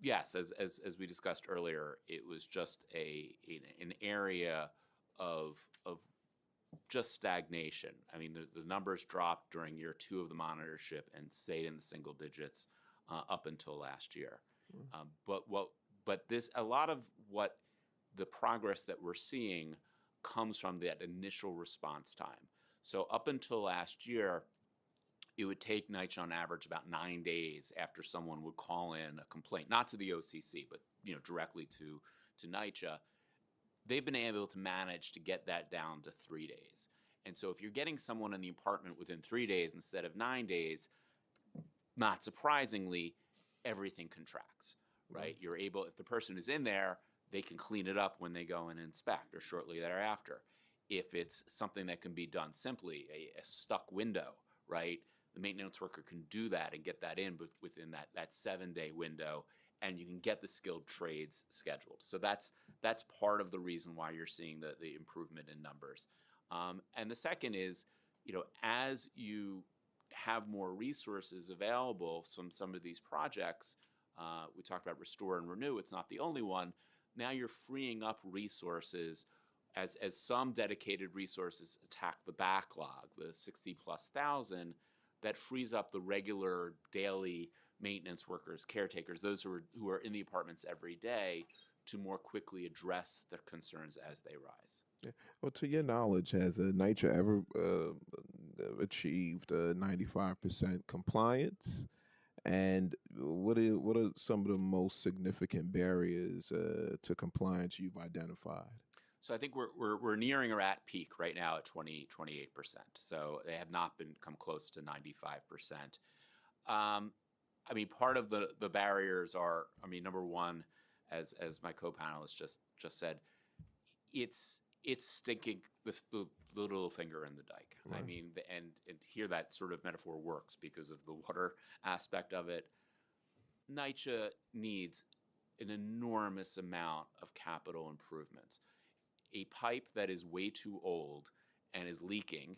yes, as we discussed earlier, it was just an area of just stagnation. I mean, the numbers dropped during year 2 of the monitorship and stayed in the single digits up until last year. But a lot of what the progress that we're seeing comes from that initial response time. So up until last year, it would take NYCHA on average about 9 days after someone would call in a complaint, not to the OCC, but directly to NYCHA. They've been able to manage to get that down to 3 days. And so if you're getting someone in the apartment within 3 days instead of 9 days, not surprisingly, everything contracts, right? You're able, if the person is in there, they can clean it up when they go and inspect or shortly thereafter. If it's something that can be done simply, a stuck window, right? The maintenance worker can do that and get that in within that 7-day window, and you can get the skilled trades scheduled. So that's part of the reason why you're seeing the improvement in numbers. And the second is, as you have more resources available from some of these projects, we talked about Restore and Renew, it's not the only one. Now you're freeing up resources as some dedicated resources attack the backlog, the 60,000+, that frees up the regular daily maintenance workers, caretakers, those who are in the apartments every day, to more quickly address their concerns as they rise. Yeah. Well, to your knowledge, has NYCHA ever achieved 95% compliance? And what are some of the most significant barriers to compliance you've identified? So I think we're nearing or at peak right now at 28%. So they have not come close to 95%. I mean, part of the barriers are, number one, as my co-panelist just said, it's sticking the little finger in the dike. Right. I mean, and here that sort of metaphor works because of the water aspect of it. NYCHA needs an enormous amount of capital improvements. A pipe that is way too old and is leaking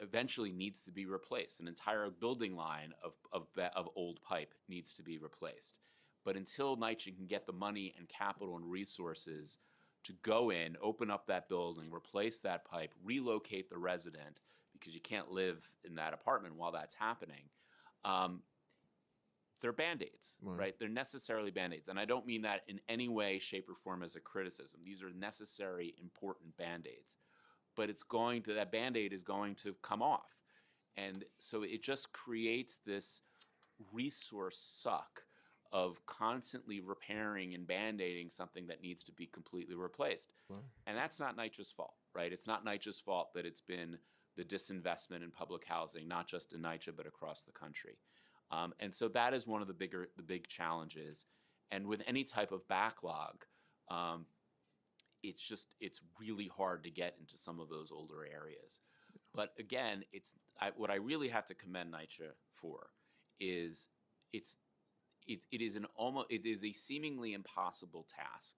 eventually needs to be replaced. An entire building line of old pipe needs to be replaced. But until NYCHA can get the money and capital and resources to go in, open up that building, replace that pipe, relocate the resident, because you can't live in that apartment while that's happening, they're Band-Aids, right? They're necessarily Band-Aids. And I don't mean that in any way, shape, or form as a criticism. These are necessary, important Band-Aids. But that Band-Aid is going to come off. And so it just creates this resource suck of constantly repairing and Band-Aiding something that needs to be completely replaced. Right. And that's not NYCHA's fault, right? It's not NYCHA's fault that it's been the disinvestment in public housing, not just in NYCHA, but across the country. And so that is one of the big challenges. And with any type of backlog, it's really hard to get into some of those older areas. But again, what I really have to commend NYCHA for is it is a seemingly impossible task,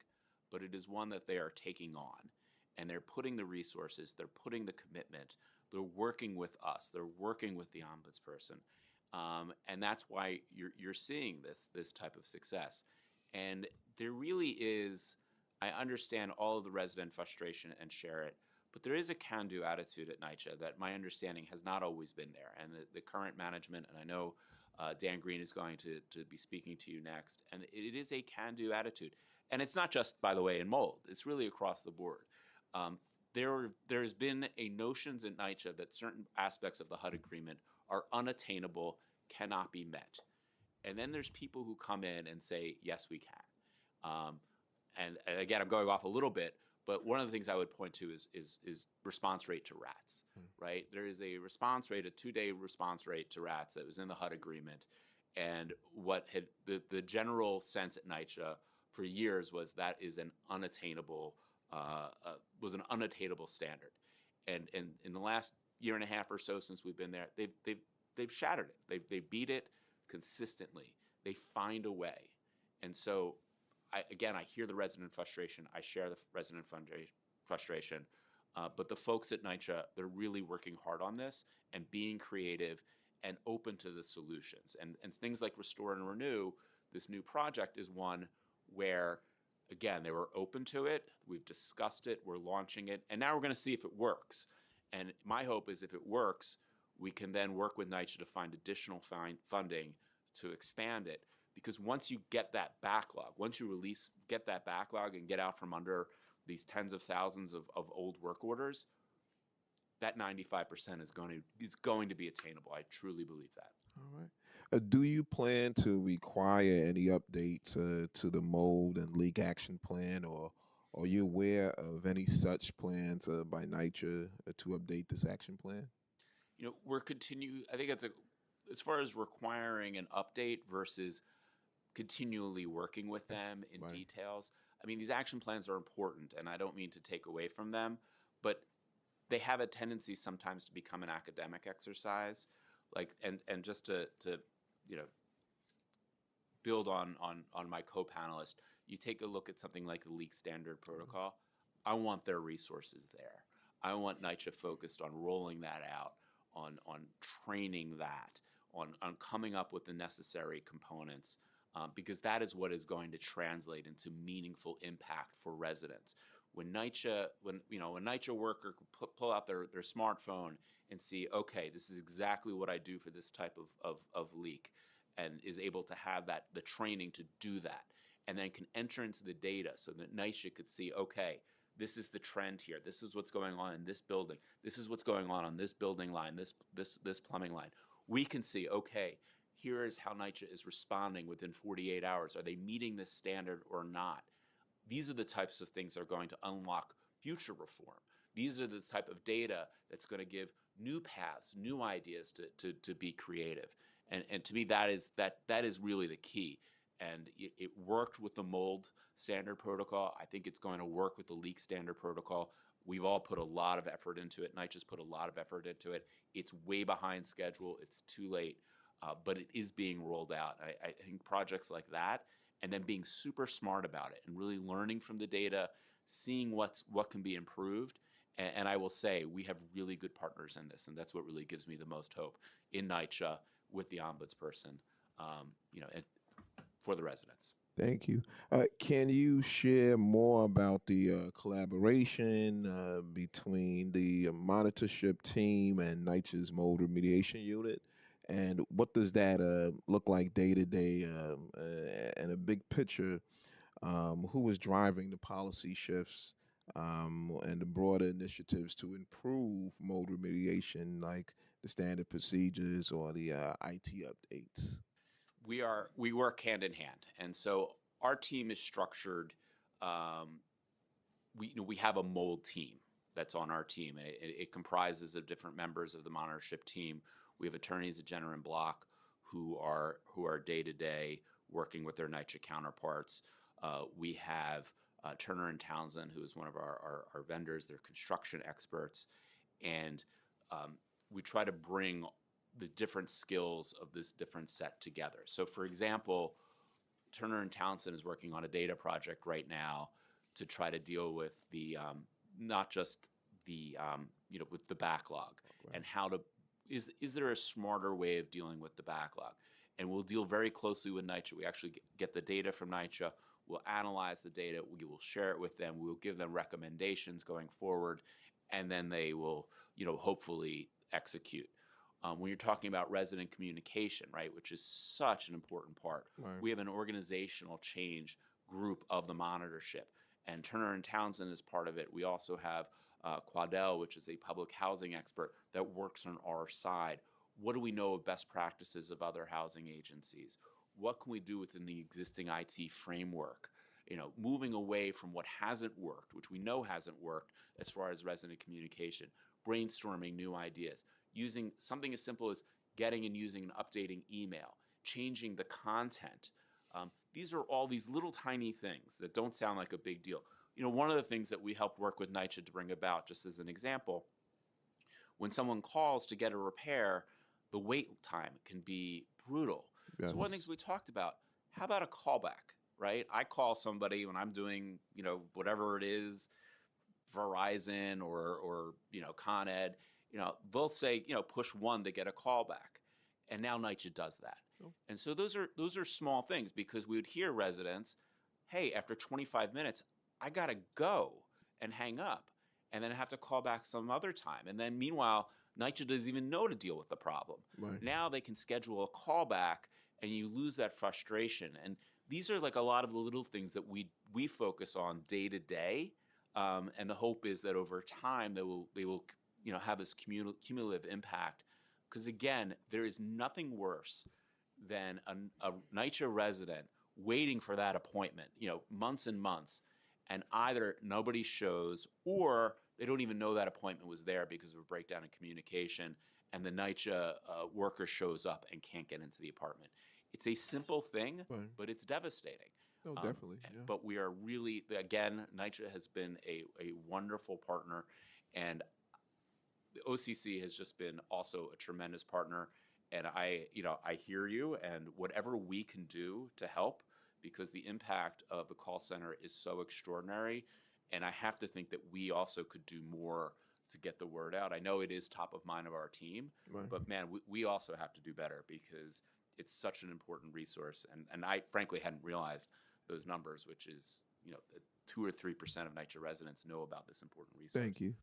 but it is one that they are taking on, and they're putting the resources, they're putting the commitment, they're working with us, they're working with the ombudsperson, and that's why you're seeing this type of success. And there really is, I understand all of the resident frustration and share it, but there is a can-do attitude at NYCHA that my understanding has not always been there. And the current management, and I know Dan Green is going to be speaking to you next, and it is a can-do attitude. And it's not just, by the way, in mold. It's really across the board. There's been a notions in NYCHA that certain aspects of the HUD agreement are unattainable, cannot be met. And then there's people who come in and say, yes, we can. And again, I'm going off a little bit, but one of the things I would point to is response rate to rats, right? There is a response rate, a 2-day response rate to rats that was in the HUD agreement. And what had the general sense at NYCHA for years was that is an unattainable standard. And in the last year and a half or so since we've been there, they've shattered it. They beat it consistently. They find a way. And so I hear the resident frustration. I share the resident frustration. But the folks at NYCHA, they're really working hard on this and being creative and open to the solutions. And things like Restore and Renew, this new project, is one where, again, they were open to it. We've discussed it. We're launching it. And now we're going to see if it works. And my hope is if it works, we can then work with NYCHA to find additional funding to expand it. Because once you get that backlog, once you get that backlog and get out from under these tens of thousands of old work orders, that 95% is going to be attainable. I truly believe that. All right. Do you plan to require any updates to the mold and leak action plan, or are you aware of any such plans by NYCHA to update this action plan? You know, I think as far as requiring an update versus continually working with them in Right. details. I mean, these action plans are important, and I don't mean to take away from them, but they have a tendency sometimes to become an academic exercise. And just to build on my co-panelist, you take a look at something like the leak standard protocol. I want their resources there. I want NYCHA focused on rolling that out, on training that, on coming up with the necessary components. Because that is what is going to translate into meaningful impact for residents. When NYCHA worker pull out their smartphone and see, okay, this is exactly what I do for this type of leak, and is able to have the training to do that, and then can enter into the data so that NYCHA could see, okay, this is the trend here. This is what's going on in this building. This is what's going on this building line, this plumbing line. We can see, okay, here is how NYCHA is responding within 48 hours. Are they meeting this standard or not? These are the types of things that are going to unlock future reform. These are the type of data that's going to give new paths, new ideas to be creative. And to me, that is really the key. And it worked with the mold standard protocol. I think it's going to work with the leak standard protocol. We've all put a lot of effort into it. NYCHA's put a lot of effort into it. It's way behind schedule. It's too late. But it is being rolled out. I think projects like that, and then being super smart about it and really learning from the data, seeing what can be improved. And I will say we have really good partners in this, and that's what really gives me the most hope in NYCHA with the ombudsperson, for the residents. Thank you. Can you share more about the collaboration between the monitorship team and NYCHA's mold remediation unit? And what does that look like day to day? And a big picture, who is driving the policy shifts and the broader initiatives to improve mold remediation, like the standard procedures or the IT updates? We work hand in hand, and so our team is structured. We have a mold team that's on our team, and it comprises of different members of the monitorship team. We have attorneys at Jenner and Block who are day to day working with their NYCHA counterparts. We have Turner and Townsend, who is one of our vendors. They're construction experts, and we try to bring the different skills of this different set together. So for example, Turner and Townsend is working on a data project right now to try to deal with the, not just the, with the backlog and how to, is there a smarter way of dealing with the backlog? And we'll deal very closely with NYCHA. We actually get the data from NYCHA. We'll analyze the data. We will share it with them. We'll give them recommendations going forward, and then they will, hopefully execute. When you're talking about resident communication, right, which is such an important part, Right. we have an organizational change group of the monitorship, and Turner and Townsend is part of it. We also have Quadell, which is a public housing expert that works on our side. What do we know of best practices of other housing agencies? What can we do within the existing IT framework? Moving away from what hasn't worked, which we know hasn't worked as far as resident communication, brainstorming new ideas, using something as simple as getting and using and updating email, changing the content. These are all these little tiny things that don't sound like a big deal. One of the things that we helped work with NYCHA to bring about, just as an example, when someone calls to get a repair, the wait time can be brutal. Yes. So one of the things we talked about, how about a callback, right? I call somebody when I'm doing, whatever it is, Verizon or Con Ed, they'll say, push 1 to get a callback. And now NYCHA does that. Oh. And so those are small things, because we would hear residents, hey, after 25 minutes, I got to go and hang up and then have to call back some other time. And then meanwhile, NYCHA doesn't even know to deal with the problem. Right. Now they can schedule a callback and you lose that frustration. And these are like a lot of the little things that we focus on day to day. And the hope is that over time they will have this cumulative impact. Because again, there is nothing worse than a NYCHA resident waiting for that appointment, months and months, and either nobody shows or they don't even know that appointment was there because of a breakdown in communication, and the NYCHA worker shows up and can't get into the apartment. It's a simple thing, Right. but it's devastating. Oh, definitely. Yeah. But we are really, again, NYCHA has been a wonderful partner, and the OCC has just been also a tremendous partner. And I hear you, and whatever we can do to help, because the impact of the call center is so extraordinary, and I have to think that we also could do more to get the word out. I know it is top of mind of our team, Right. but man, we also have to do better, because it's such an important resource. And I frankly hadn't realized those numbers, which is, 2 or 3% of NYCHA residents know about this important resource. Thank you.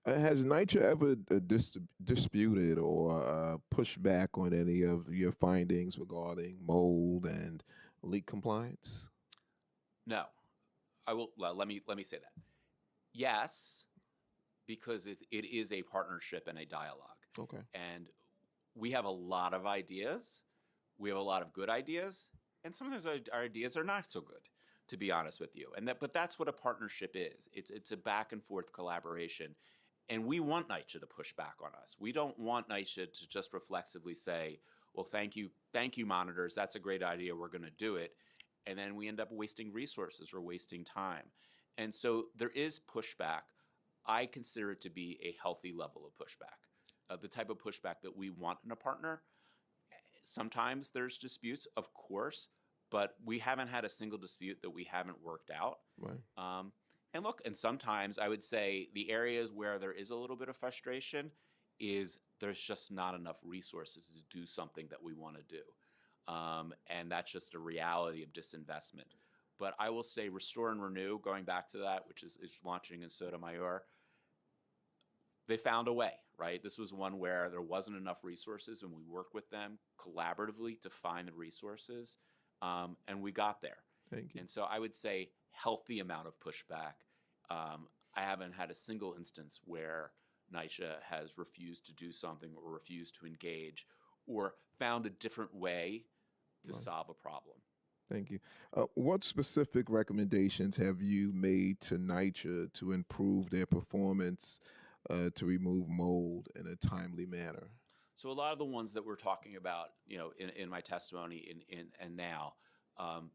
Has NYCHA ever disputed or pushed back on any of your findings regarding mold and leak compliance? No, I will. Well, let me say that. Yes, because it is a partnership and a dialogue. Okay. And we have a lot of ideas. We have a lot of good ideas, and sometimes our ideas are not so good, to be honest with you. But that's what a partnership is. It's a back and forth collaboration. And we want NYCHA to push back on us. We don't want NYCHA to just reflexively say, well, thank you, monitors, that's a great idea, we're going to do it. And then we end up wasting resources or wasting time. And so there is pushback. I consider it to be a healthy level of pushback, the type of pushback that we want in a partner. Sometimes there's disputes, of course, but we haven't had a single dispute that we haven't worked out. Right. And look, and sometimes I would say the areas where there is a little bit of frustration is there's just not enough resources to do something that we want to do. And that's just a reality of disinvestment. But I will say Restore and Renew, going back to that, which is launching in Sotomayor, they found a way, right? This was one where there wasn't enough resources, and we worked with them collaboratively to find the resources, and we got there. Thank you. And so I would say healthy amount of pushback. I haven't had a single instance where NYCHA has refused to do something or refused to engage or found a different way to Right. solve a problem. Thank you. What specific recommendations have you made to NYCHA to improve their performance to remove mold in a timely manner? So a lot of the ones that we're talking about, in my testimony and now,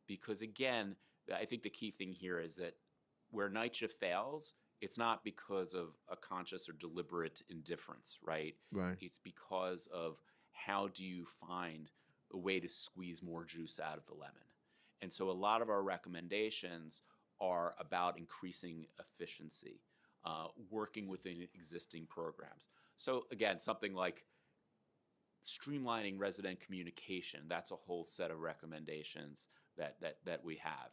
because again, I think the key thing here is that where NYCHA fails it's not because of a conscious or deliberate indifference, right? Right. It's because of how do you find a way to squeeze more juice out of the lemon. And so a lot of our recommendations are about increasing efficiency, working within existing programs. So again, something like streamlining resident communication, that's a whole set of recommendations that we have.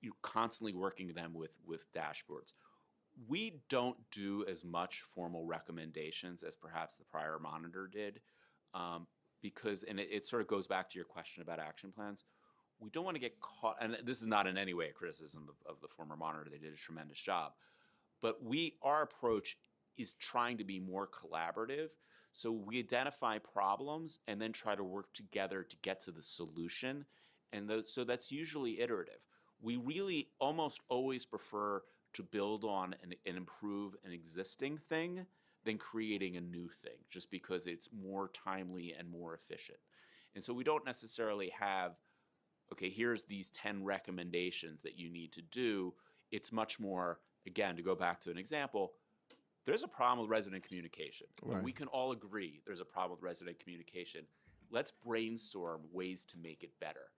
You're constantly working them with dashboards. We don't do as much formal recommendations as perhaps the prior monitor did, because, and it sort of goes back to your question about action plans. We don't want to get caught, and this is not in any way a criticism of the former monitor. They did a tremendous job. But our approach is trying to be more collaborative. So we identify problems and then try to work together to get to the solution. And so that's usually iterative. We really almost always prefer to build on and improve an existing thing than creating a new thing, just because it's more timely and more efficient. And so we don't necessarily have, okay, here's these 10 recommendations that you need to do. It's much more, again, to go back to an example, there's a problem with resident communication. Right. And we can all agree there's a problem with resident communication. Let's brainstorm ways to make it better.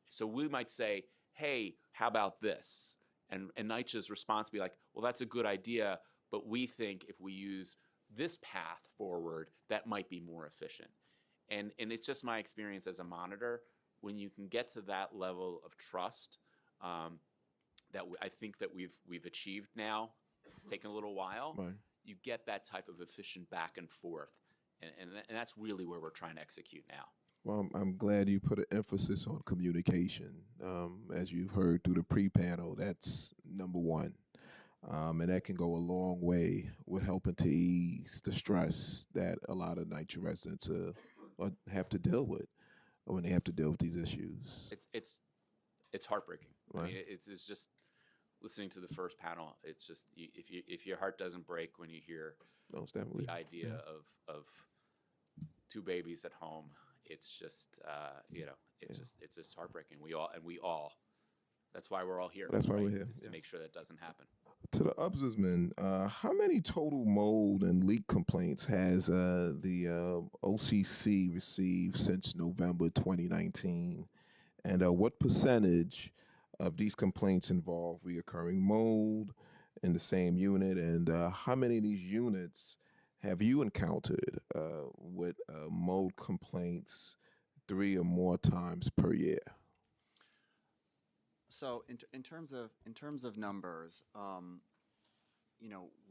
So we might say, hey, how about this? And NYCHA's response would be like, well, that's a good idea, but we think if we use this path forward, that might be more efficient. And it's just my experience as a monitor, when you can get to that level of trust, that I think that we've achieved now. It's taken a little while. Right. You get that type of efficient back and forth, and that's really where we're trying to execute now. Well, I'm glad you put an emphasis on communication. As you've heard through the pre-panel, that's number one. And that can go a long way with helping to ease the stress that a lot of NYCHA residents have to deal with when they have to deal with these issues. It's heartbreaking. Right. I mean, it's just listening to the first panel. It's just if your heart doesn't break when you hear Most definitely. the idea of two babies at home, it's just it's just heartbreaking. We all. That's why we're all here. That's why we're right? here, Is to make sure that doesn't happen. To the ombudsman, how many total mold and leak complaints has the OCC received since November 2019? And what percentage of these complaints involve reoccurring mold in the same unit? And how many of these units have you encountered with mold complaints 3 or more times per year? So in terms of numbers,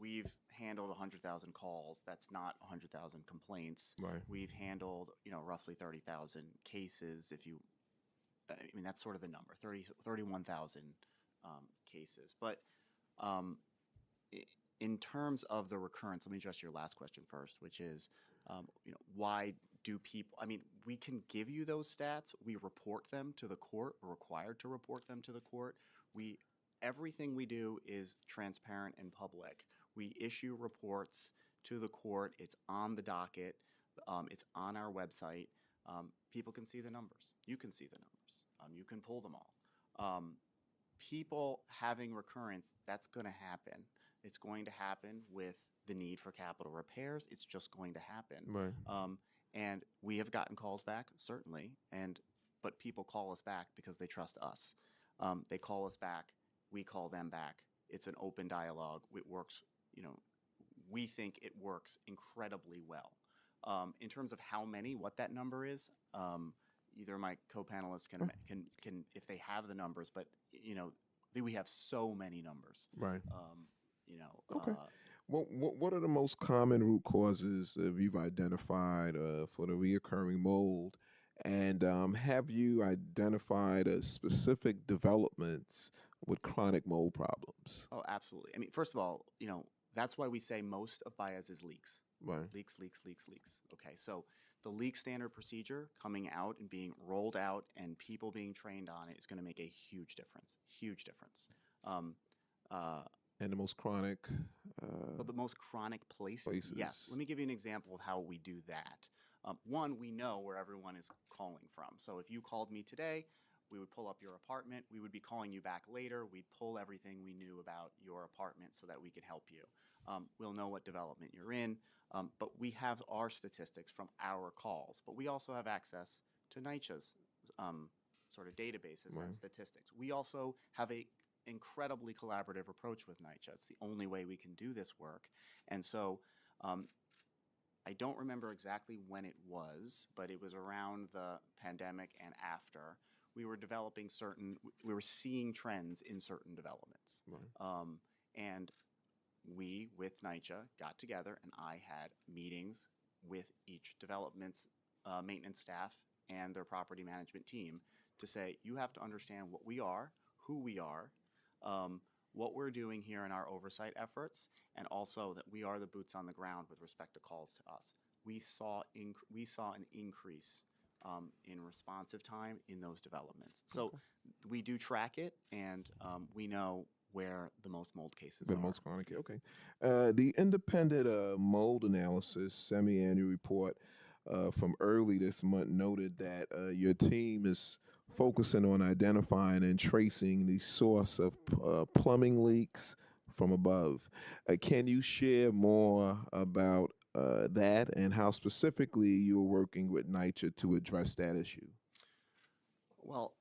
we've handled 100,000 calls. That's not 100,000 complaints. Right. We've handled roughly 30,000 cases. That's sort of the number, 31,000 cases. But in terms of the recurrence, let me address your last question first, which is, why do people, we can give you those stats. We report them to the court. We're required to report them to the court. Everything we do is transparent and public. We issue reports to the court. It's on the docket. It's on our website. People can see the numbers. You can see the numbers. You can pull them all. People having recurrence, that's going to happen. It's going to happen with the need for capital repairs. It's just going to happen. Right. And we have gotten calls back, certainly, but people call us back because they trust us. They call us back. We call them back. It's an open dialogue. It works, we think it works incredibly well. In terms of how many, what that number is, either of my co-panelists can if they have the numbers, but we have so many numbers. Right. Okay. What are the most common root causes that you've identified for the reoccurring mold? And have you identified specific developments with chronic mold problems? Oh, absolutely. First of all, that's why we say most of BIAS is leaks. Right. Leaks. Okay, so the leak standard procedure coming out and being rolled out and people being trained on it is going to make a huge difference. Huge difference. And the most chronic? The most chronic places. Yes. Let me give you an example of how we do that. One, we know where everyone is calling from. So if you called me today, we would pull up your apartment. We would be calling you back later. We'd pull everything we knew about your apartment so that we could help you. We'll know what development you're in, but we have our statistics from our calls. But we also have access to NYCHA's sort of databases and statistics. We also have a incredibly collaborative approach with NYCHA. It's the only way we can do this work. And so I don't remember exactly when it was, but it was around the pandemic and after. We were developing we were seeing trends in certain developments. And we, with NYCHA, got together and I had meetings with each development's maintenance staff and their property management team to say, you have to understand what we are, who we are, what we're doing here in our oversight efforts, and also that we are the boots on the ground with respect to calls to us. We saw an increase in responsive time in those developments. So we do track it, and we know where the most mold cases The are. most chronic, okay. The independent mold analysis semi-annual report from early this month noted that your team is focusing on identifying and tracing the source of plumbing leaks from above. Can you share more about that and how specifically you're working with NYCHA to address that issue? Well,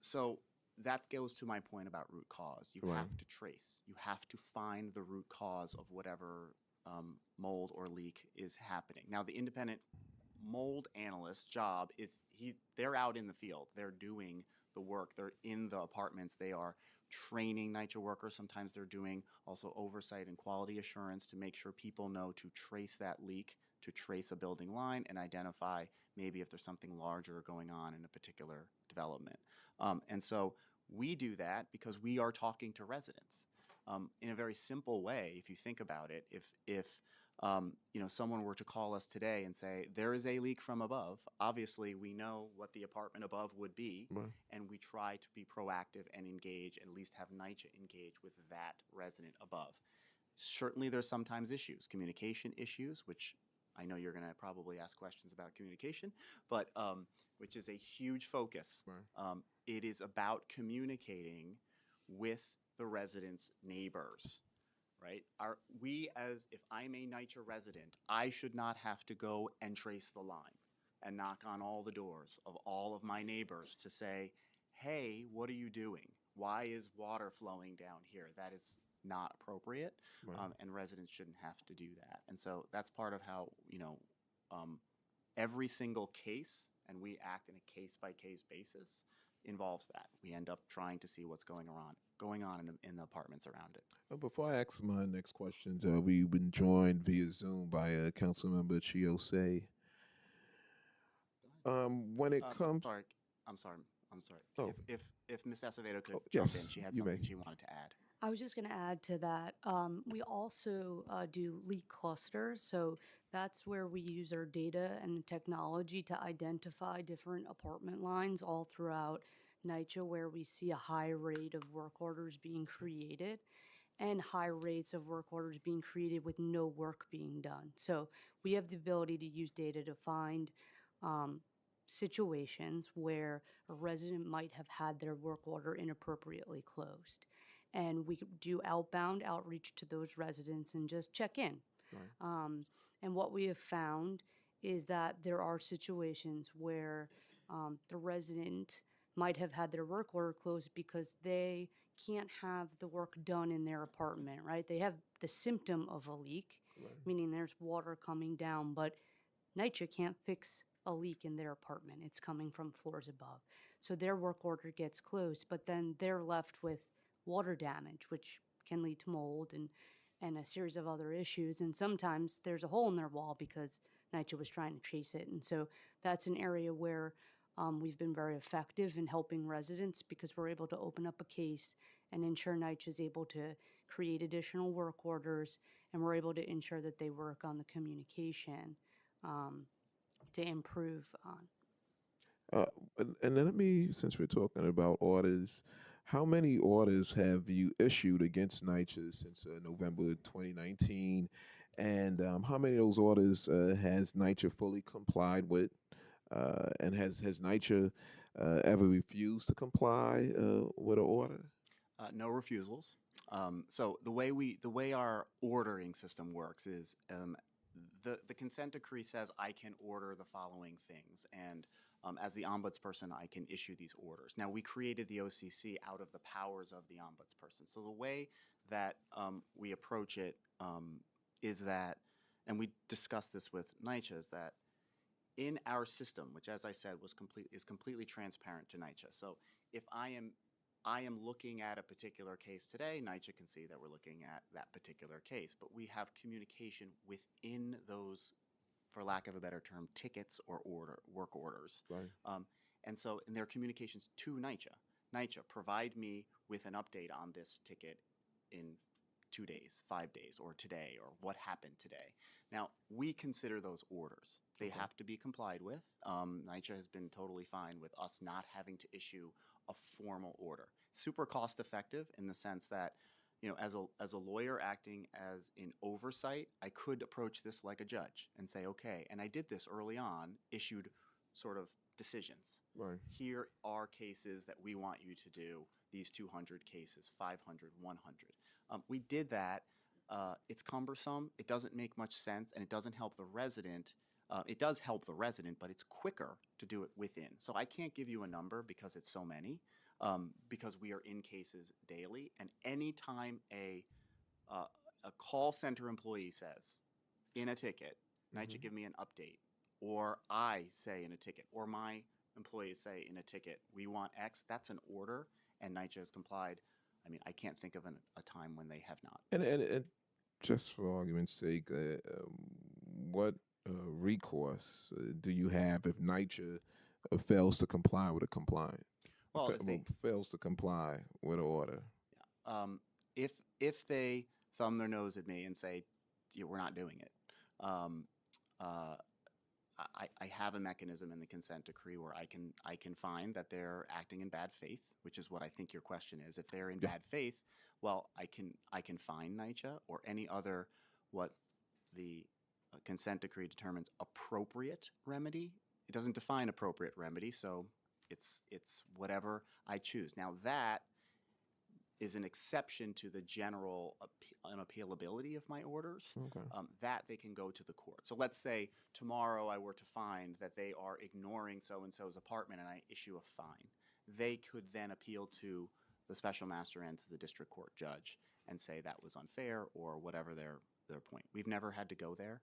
so that goes to my point about root cause. You Right. have to trace. You have to find the root cause of whatever mold or leak is happening. Now, the independent mold analyst's job is they're out in the field. They're doing the work. They're in the apartments. They are training NYCHA workers. Sometimes they're doing also oversight and quality assurance to make sure people know to trace that leak, to trace a building line and identify maybe if there's something larger going on in a particular development. And so we do that because we are talking to residents. In a very simple way, if you think about it, if someone were to call us today and say, there is a leak from above, obviously we know what the apartment above would be, Right. and we try to be proactive and engage, and at least have NYCHA engage with that resident above. Certainly there's sometimes issues, communication issues, which I know you're going to probably ask questions about communication, but which is a huge focus. Right. It is about communicating with the residents' neighbors, right? If I'm a NYCHA resident, I should not have to go and trace the line and knock on all the doors of all of my neighbors to say, hey, what are you doing? Why is water flowing down here? That is not appropriate, Right. and residents shouldn't have to do that. And so that's part of how, every single case, and we act in a case-by-case basis, involves that. We end up trying to see what's going on in the apartments around it. Before I ask my next questions, we've been joined via Zoom by Councilmember Chiose. When it comes, I'm sorry. Oh. If Ms. Acevedo could Oh, jump in, yes, she had you may. something she wanted to add. I was just going to add to that. We also do leak clusters. So that's where we use our data and the technology to identify different apartment lines all throughout NYCHA where we see a high rate of work orders being created and high rates of work orders being created with no work being done. So we have the ability to use data to find situations where a resident might have had their work order inappropriately closed. And we do outbound outreach to those residents and just check in. Right. And what we have found is that there are situations where the resident might have had their work order closed because they can't have the work done in their apartment, right? They have the symptom of a leak, Right. meaning there's water coming down, but NYCHA can't fix a leak in their apartment. It's coming from floors above. So their work order gets closed, but then they're left with water damage, which can lead to mold and a series of other issues. And sometimes there's a hole in their wall because NYCHA was trying to chase it. And so that's an area where we've been very effective in helping residents because we're able to open up a case and ensure NYCHA is able to create additional work orders, and we're able to ensure that they work on the communication to improve on. And then let me, since we're talking about orders, how many orders have you issued against NYCHA since November 2019? And how many of those orders has NYCHA fully complied with? And has NYCHA ever refused to comply with an order? No refusals. So the way our ordering system works is the consent decree says I can order the following things, and as the ombudsperson, I can issue these orders. Now, we created the OCC out of the powers of the ombudsperson. So the way that we approach it is that, and we discussed this with NYCHA, is that in our system, which, as I said, is completely transparent to NYCHA. So if I am looking at a particular case today, NYCHA can see that we're looking at that particular case, but we have communication within those, for lack of a better term, tickets or work orders. Right. And so in their communications to NYCHA, NYCHA, provide me with an update on this ticket in 2 days, 5 days, or today, or what happened today. Now, we consider those orders. They have to be complied with. NYCHA has been totally fine with us not having to issue a formal order. Super cost effective in the sense that, you know, as a lawyer acting as in oversight, I could approach this like a judge and say, okay, and I did this early on, issued sort of decisions. Right. Here are cases that we want you to do, these 200 cases, 500, 100. We did that. It's cumbersome. It doesn't make much sense, and it doesn't help the resident. It does help the resident, but it's quicker to do it within. So I can't give you a number because it's so many, because we are in cases daily. And anytime a call center employee says in a ticket, NYCHA, give me an update, or I say in a ticket, or my employees say in a ticket, we want X, that's an order, and NYCHA has complied. I mean, I can't think of a time when they have not. And just for argument's sake, what recourse do you have if NYCHA fails to comply with a compliant? Well, Fails to comply with an order. If they thumb their nose at me and say, we're not doing it, I have a mechanism in the consent decree where I can find that they're acting in bad faith, which is what I think your question is. If they're in bad faith, well, I can fine NYCHA or any other what the consent decree determines appropriate remedy. It doesn't define appropriate remedy, so it's whatever I choose. Now that is an exception to the general unappealability of my orders, that they can go to the court. So let's say tomorrow I were to find that they are ignoring so-and-so's apartment and I issue a fine. They could then appeal to the special master and to the district court judge and say that was unfair or whatever their point. We've never had to go there.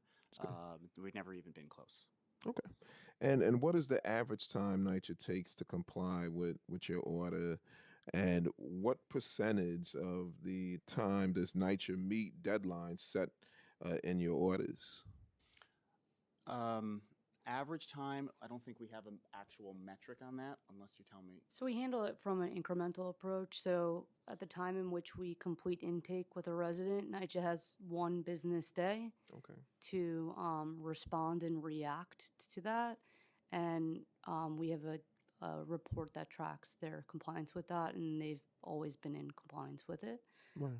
We've never even been close. Okay. And what is the average time NYCHA takes to comply with your order? And what percentage of the time does NYCHA meet deadlines set in your orders? Average time, I don't think we have an actual metric on that, unless you tell me. So we handle it from an incremental approach. So at the time in which we complete intake with a resident, NYCHA has 1 business day to respond and react to that. And we have a report that tracks their compliance with that, and they've always been in compliance with it. Right.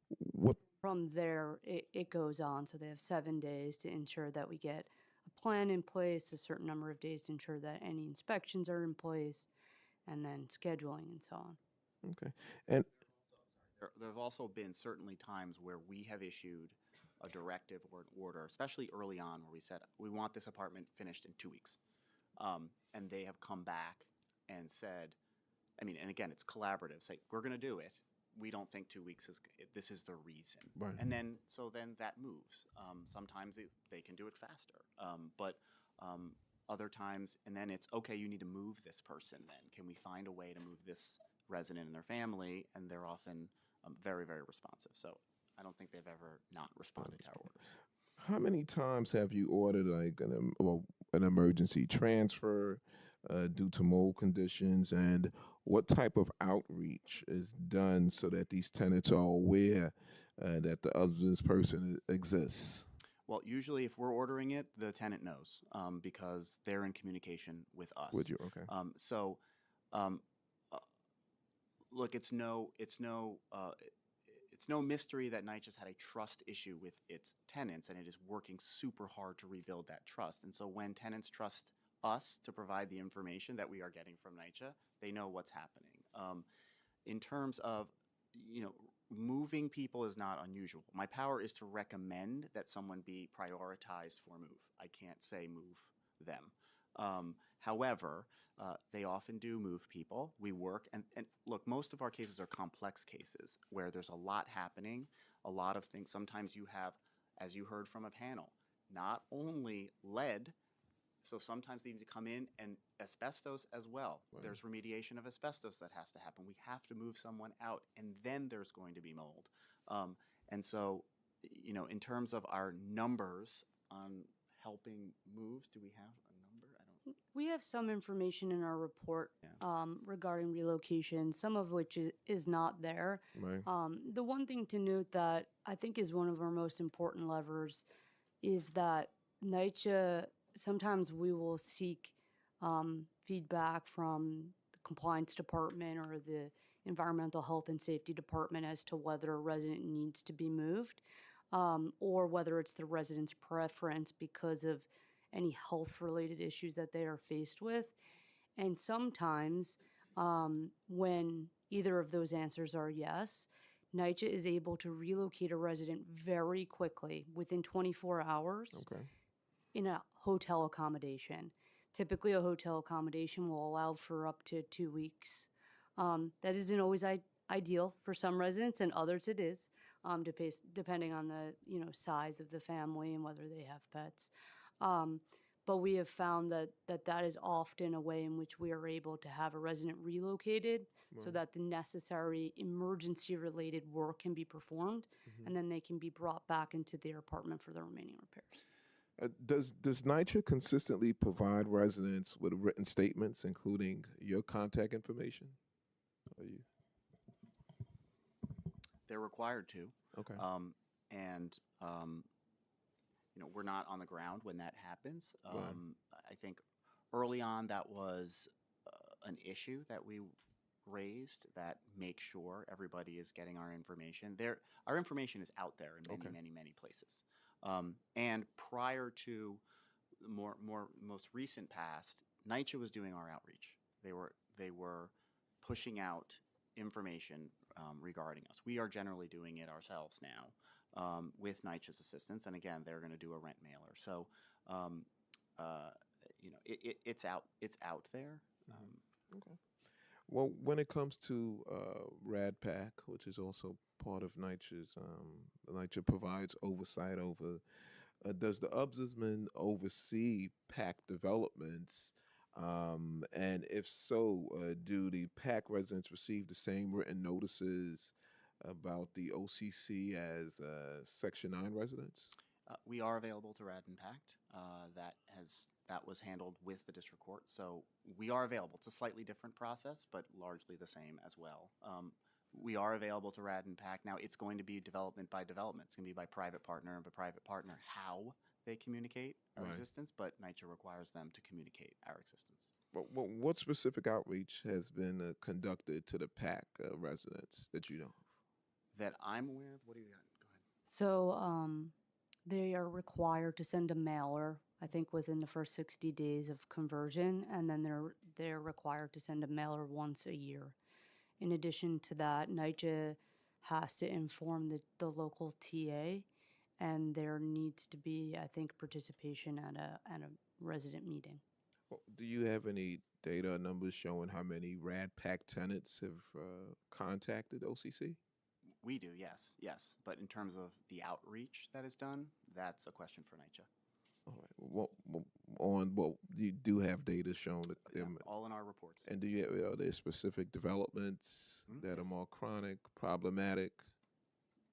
What? From there, it goes on. So they have 7 days to ensure that we get a plan in place, a certain number of days to ensure that any inspections are in place, and then scheduling and so on. Okay. And there have also been certainly times where we have issued a directive or an order, especially early on, where we said, we want this apartment finished in 2 weeks. And they have come back and said, I mean, and again, it's collaborative. Say, we're going to do it. We don't think 2 weeks this is the reason. Right. And then that moves. Sometimes they can do it faster. But other times, and then it's, okay, you need to move this person then. Can we find a way to move this resident and their family? And they're often very, very responsive. So I don't think they've ever not responded to our orders. How many times have you ordered like an emergency transfer due to mold conditions, and what type of outreach is done so that these tenants are aware that the other person exists? Well, usually if we're ordering it, the tenant knows because they're in communication with us. With you, okay. Look, it's no mystery that NYCHA's had a trust issue with its tenants, and it is working super hard to rebuild that trust. And so when tenants trust us to provide the information that we are getting from NYCHA. They know what's happening. In terms of, moving people is not unusual. My power is to recommend that someone be prioritized for move. I can't say move them. However, they often do move people. We work, and look, most of our cases are complex cases where there's a lot happening, a lot of things. Sometimes you have, as you heard from a panel, not only lead, so sometimes they need to come in, and asbestos as well. Right. There's remediation of asbestos that has to happen. We have to move someone out, and then there's going to be mold. And so, in terms of our numbers on helping moves, do we have a number? I don't. We have some information in our report regarding relocation, some of which is not there. Right. The one thing to note that I think is one of our most important levers is that NYCHA, sometimes we will seek feedback from the compliance department or the environmental health and safety department as to whether a resident needs to be moved or whether it's the resident's preference because of any health-related issues that they are faced with. And sometimes when either of those answers are yes, NYCHA is able to relocate a resident very quickly, within 24 hours, Okay. in a hotel accommodation. Typically, a hotel accommodation will allow for up to 2 weeks. That isn't always ideal for some residents, and others it is, depending on the size of the family and whether they have pets. But we have found that is often a way in which we are able to have a resident relocated so that the necessary emergency-related work can be performed, and then they can be brought back into their apartment for the remaining repairs. Does NYCHA consistently provide residents with written statements, including your contact information? Are you They're required to. okay? And we're not on the ground when that happens. Right. I think early on that was an issue that we raised, that make sure everybody is getting our information. Our information is out there in many places. And prior to the most recent past, NYCHA was doing our outreach. They were pushing out information regarding us. We are generally doing it ourselves now with NYCHA's assistance, and again, they're going to do a rent mailer. So, it's out there. Okay. Well, when it comes to RADPAC, which is also part of NYCHA's, NYCHA provides oversight over. Does the ombudsman oversee PAC developments? And if so, do the PAC residents receive the same written notices about the OCC as Section 9 residents? We are available to RAD Impact. That was handled with the district court, so we are available. It's a slightly different process, but largely the same as well. We are available to RAD Impact. Now, it's going to be development by development. It's going to be by private partner and by private partner how they communicate our Right. existence, but NYCHA requires them to communicate our existence. But what specific outreach has been conducted to the PAC residents that you know? That I'm aware of? What do you got? Go ahead. So they are required to send a mailer, I think, within the first 60 days of conversion, and then they're required to send a mailer once a year. In addition to that, NYCHA has to inform the local TA, and there needs to be, I think, participation at a resident meeting. Well, do you have any data or numbers showing how many RADPAC tenants have contacted OCC? We do, yes. But in terms of the outreach that is done, that's a question for NYCHA. All right. You do have data showing that them, All in our reports. and are there specific developments that are yes. more chronic, problematic?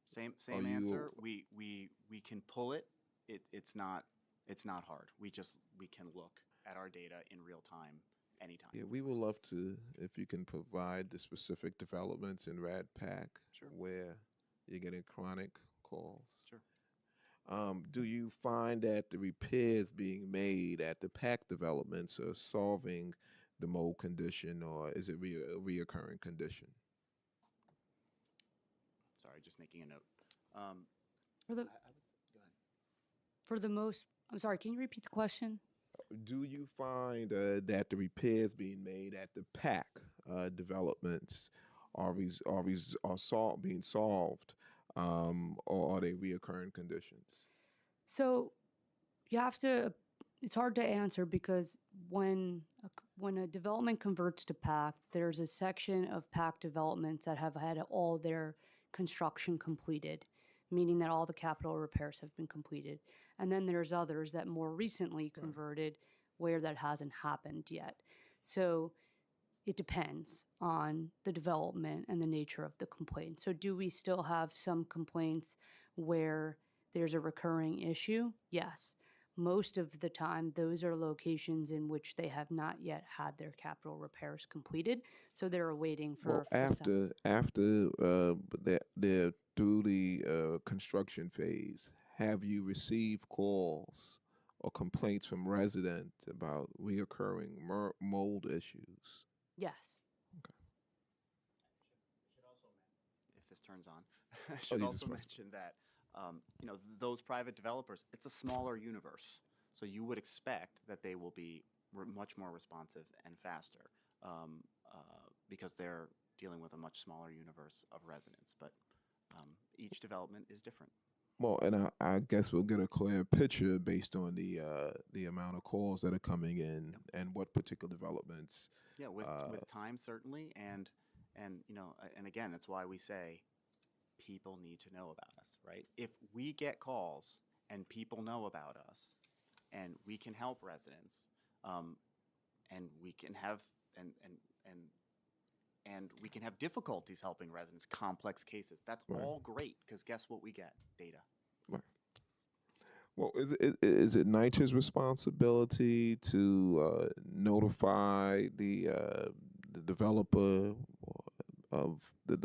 Same Are you- answer. We can pull it. It's not hard. We can look at our data in real time anytime. Yeah, we would love to, if you can provide the specific developments in RADPAC Sure. where you're getting chronic calls. Sure. Do you find that the repairs being made at the PAC developments are solving the mold condition, or is it a reoccurring condition? Sorry, just making a note. For the Go ahead. for the most, I'm sorry, can you repeat the question? Do you find that the repairs being made at the PAC developments being solved, or are they reoccurring conditions? So you have to, it's hard to answer because when a development converts to PAC, there's a section of PAC developments that have had all their construction completed, meaning that all the capital repairs have been completed. And then there's others that more recently converted where that hasn't happened yet. So it depends on the development and the nature of the complaint. So do we still have some complaints where there's a recurring issue? Yes. Most of the time, those are locations in which they have not yet had their capital repairs completed, so they're waiting for. Well, after they're through the construction phase, have you received calls or complaints from residents about reoccurring mold issues? Yes. If this turns on, I should also mention that those private developers, it's a smaller universe, so you would expect that they will be much more responsive and faster because they're dealing with a much smaller universe of residents. But each development is different. Well, and I guess we'll get a clear picture based on the amount of calls that are coming in and what particular developments. Yeah, with time certainly, and again, that's why we say people need to know about us, right? If we get calls and people know about us, and we can help residents, and we can have and we can have difficulties helping residents, complex cases. That's all great because guess what we get? Data. Right. Well, is it NYCHA's responsibility to notify the developer of the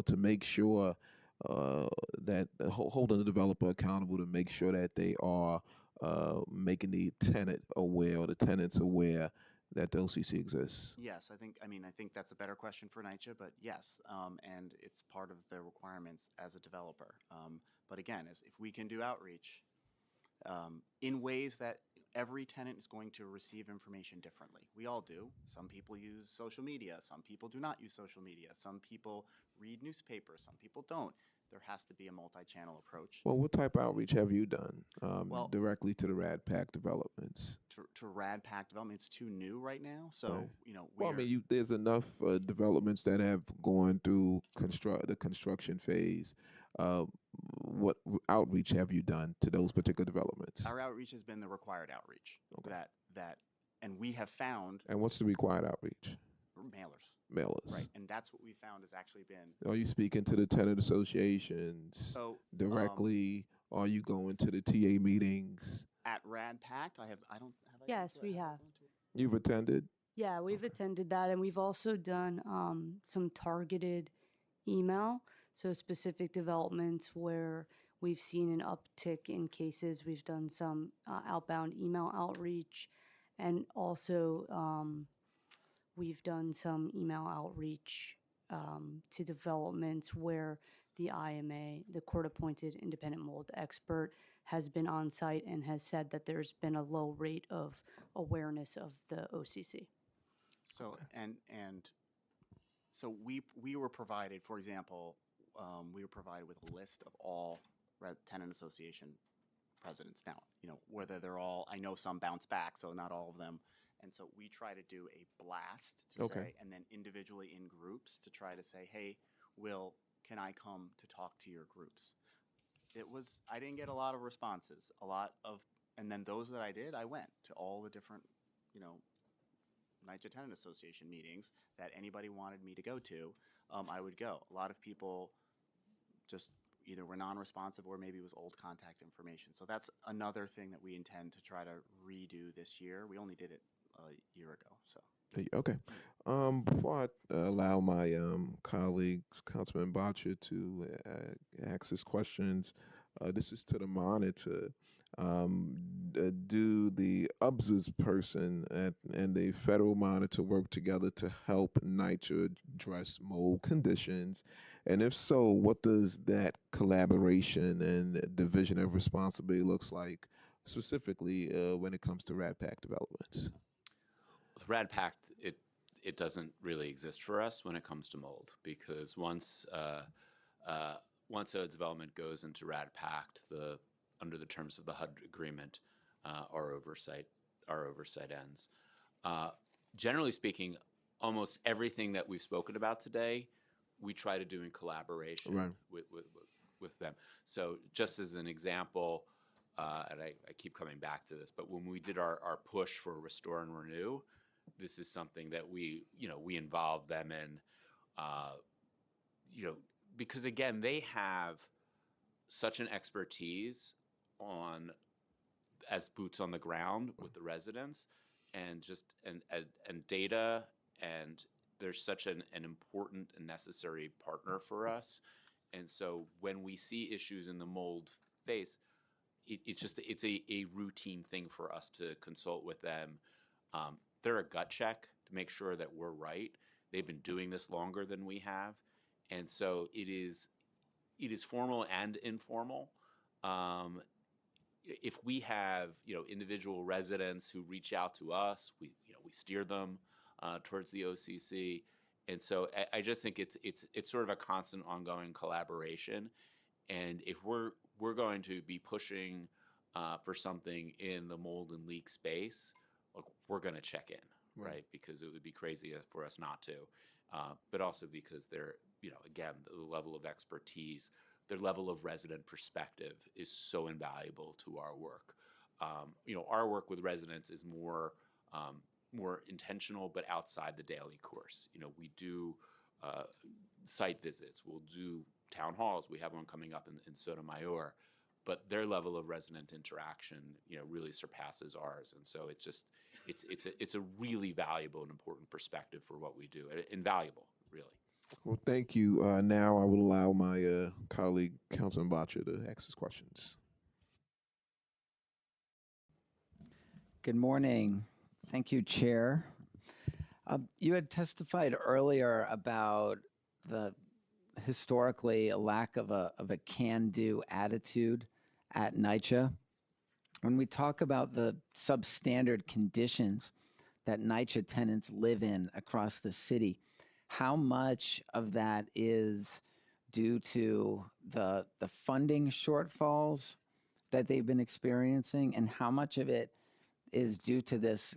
to make sure that holding the developer accountable to make sure that they are making the tenant aware or the tenants aware that the OCC exists? Yes, I think that's a better question for NYCHA, but yes, and it's part of the requirements as a developer. But again, if we can do outreach in ways that every tenant is going to receive information differently. We all do. Some people use social media. Some people do not use social media. Some people read newspapers. Some people don't. There has to be a multi-channel approach. Well, what type of outreach have you done directly to the Rad Pack developments? To Rad Pack development, it's too new right now. So, right. Well, I mean, there's enough developments that have gone through the construction phase. What outreach have you done to those particular developments? Our outreach has been the required outreach. Okay. And we have found. And what's the required outreach? Mailers. Right, and that's what we found has actually been. Are you speaking to the tenant associations directly? Are you going to the TA meetings? At Rad Pact, Yes, we have. You've attended? Yeah, we've attended that, and we've also done some targeted email, so specific developments where we've seen an uptick in cases. We've done some outbound email outreach, and also we've done some email outreach to developments where the IMA, the court-appointed independent mold expert, has been on site and has said that there's been a low rate of awareness of the OCC. So so we were provided, for example, we were provided with a list of all tenant association presidents. Now, whether they're all, I know some bounce back, so not all of them. And so we try to do a blast to say, and then individually in groups to try to say, hey, Will, can I come to talk to your groups? I didn't get a lot of responses, and then those that I did, I went to all the different, NYCHA Tenant Association meetings that anybody wanted me to go to, I would go. A lot of people just either were non-responsive or maybe it was old contact information. So that's another thing that we intend to try to redo this year. We only did it a year ago, so. Okay. Before I allow my colleagues, Councilman Botcher, to ask his questions, this is to the monitor. Do the UBS's person and the federal monitor work together to help NYCHA address mold conditions? And if so, what does that collaboration and division of responsibility looks like specifically when it comes to Rat Pack developments? With Rad Pact, it doesn't really exist for us when it comes to mold, because once a development goes into Rad Pact, under the terms of the HUD agreement, our oversight ends. Generally speaking, almost everything that we've spoken about today, we try to do in collaboration Right. with them. So just as an example, and I keep coming back to this, but when we did our push for Restore and Renew, this is something that we involved them in, because again, they have such an expertise as boots on the ground with the residents, and data, and they're such an important and necessary partner for us. And so when we see issues in the mold space, it's a routine thing for us to consult with them. They're a gut check to make sure that we're right. They've been doing this longer than we have, and so it is formal and informal. If we have individual residents who reach out to us, we steer them towards the OCC, and so I just think it's sort of a constant, ongoing collaboration. And if we're going to be pushing for something in the mold and leak space, look, we're going to check in, right? Because it would be crazy for us not to, but also because they're again, the level of expertise, their level of resident perspective is so invaluable to our work. Our work with residents is more intentional, but outside the daily course. We do site visits, we'll do town halls. We have one coming up in Sotomayor, but their level of resident interaction, really surpasses ours. And so it's a really valuable and important perspective for what we do. Invaluable, really. Well, thank you. Now I will allow my colleague, Councilman Botcher, to ask his questions. Good morning. Thank you, Chair. You had testified earlier about the historically a lack of a can-do attitude at NYCHA. When we talk about the substandard conditions that NYCHA tenants live in across the city, how much of that is due to the funding shortfalls that they've been experiencing, and how much of it is due to this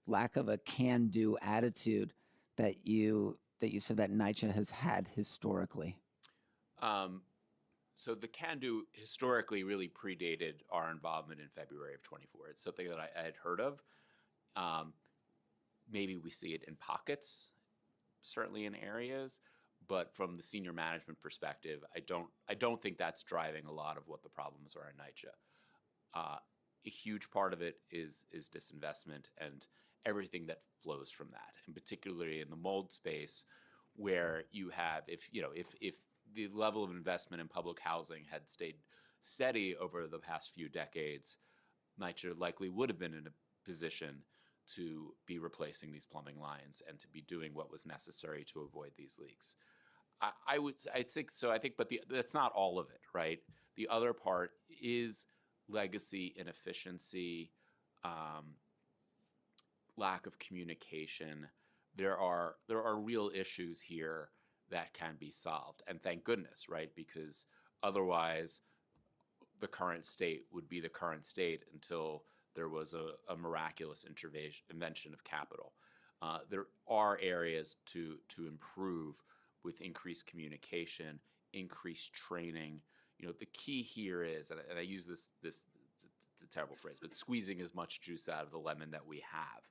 lack of a can-do attitude that you said that NYCHA has had historically? So the can-do historically really predated our involvement in February of 24. It's something that I had heard of. Maybe we see it in pockets, certainly in areas, but from the senior management perspective, I don't think that's driving a lot of what the problems are in NYCHA. A huge part of it is disinvestment and everything that flows from that, and particularly in the mold space, where you have, if the level of investment in public housing had stayed steady over the past few decades, NYCHA likely would have been in a position to be replacing these plumbing lines and to be doing what was necessary to avoid these leaks. I think so. But that's not all of it, right? The other part is legacy inefficiency, lack of communication. There are real issues here that can be solved, and thank goodness, right? Because otherwise, the current state would be the current state until there was a miraculous invention of capital. There are areas to improve with increased communication, increased training. The key here is, and I use this it's a terrible phrase, but squeezing as much juice out of the lemon that we have,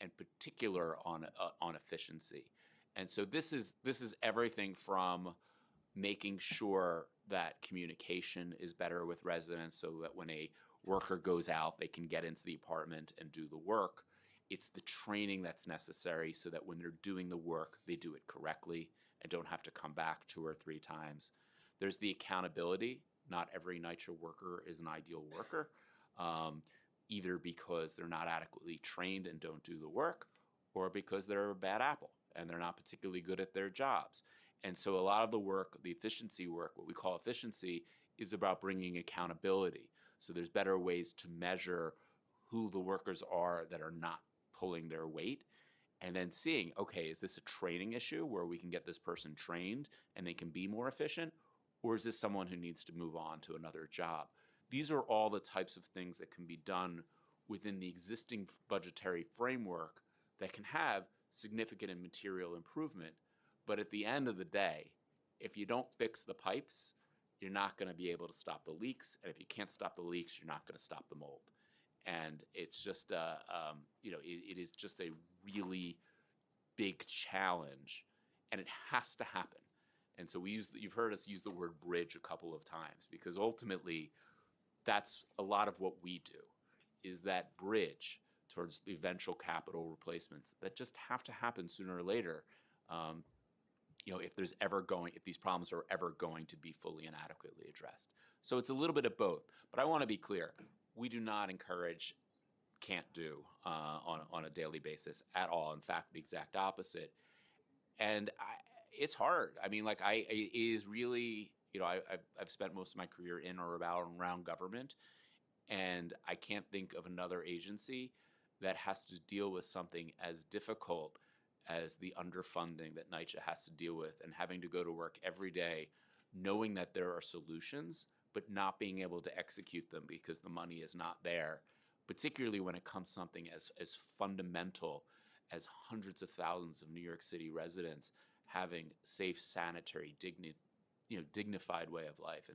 and particular on efficiency. And so this is everything from making sure that communication is better with residents, so that when a worker goes out, they can get into the apartment and do the work. It's the training that's necessary so that when they're doing the work, they do it correctly and don't have to come back 2 or 3 times. There's the accountability. Not every NYCHA worker is an ideal worker, either because they're not adequately trained and don't do the work, or because they're a bad apple and they're not particularly good at their jobs. And so a lot of the work, the efficiency work, what we call efficiency, is about bringing accountability. So there's better ways to measure who the workers are that are not pulling their weight, and then seeing, okay, is this a training issue where we can get this person trained and they can be more efficient? Or is this someone who needs to move on to another job? These are all the types of things that can be done within the existing budgetary framework that can have significant and material improvement. But at the end of the day, if you don't fix the pipes, you're not going to be able to stop the leaks. And if you can't stop the leaks, you're not going to stop the mold. And it's just, it is just a really big challenge, and it has to happen. And so you've heard us use the word bridge a couple of times, because ultimately that's a lot of what we do, is that bridge towards the eventual capital replacements that just have to happen sooner or later. If these problems are ever going to be fully and adequately addressed. So it's a little bit of both. But I want to be clear, we do not encourage can't do on a daily basis at all. In fact, the exact opposite. And it's hard. I mean, it is really, I've spent most of my career in or around government, and I can't think of another agency that has to deal with something as difficult as the underfunding that NYCHA has to deal with, and having to go to work every day knowing that there are solutions, but not being able to execute them because the money is not there, particularly when it comes to something as fundamental as hundreds of thousands of New York City residents having safe, sanitary, dignified way of life,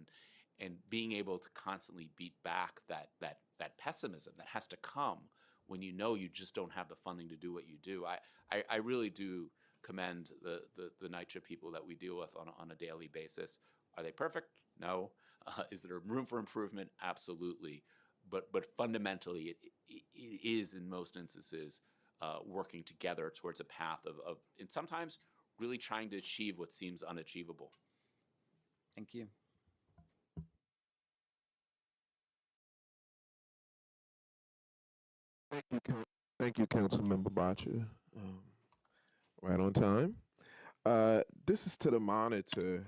and being able to constantly beat back that pessimism that has to come when you know you just don't have the funding to do what you do. I really do commend the NYCHA people that we deal with on a daily basis. Are they perfect? No. Is there room for improvement? Absolutely. But fundamentally, it is in most instances working together towards a path of and sometimes really trying to achieve what seems unachievable. Thank you. Thank you, Councilmember Boccia. Right on time. This is to the monitor.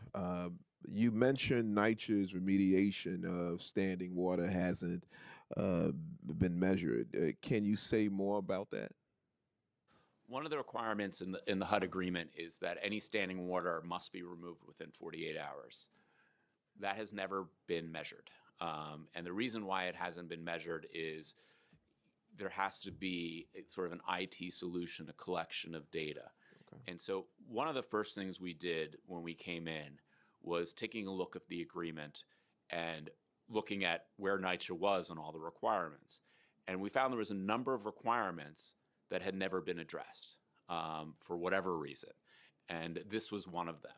You mentioned NYCHA's remediation of standing water hasn't been measured. Can you say more about that? One of the requirements in the HUD agreement is that any standing water must be removed within 48 hours. That has never been measured. And the reason why it hasn't been measured is there has to be sort of an IT solution, a collection of data. Okay. And so one of the first things we did when we came in was taking a look at the agreement and looking at where NYCHA was on all the requirements. And we found there was a number of requirements that had never been addressed for whatever reason. And this was one of them.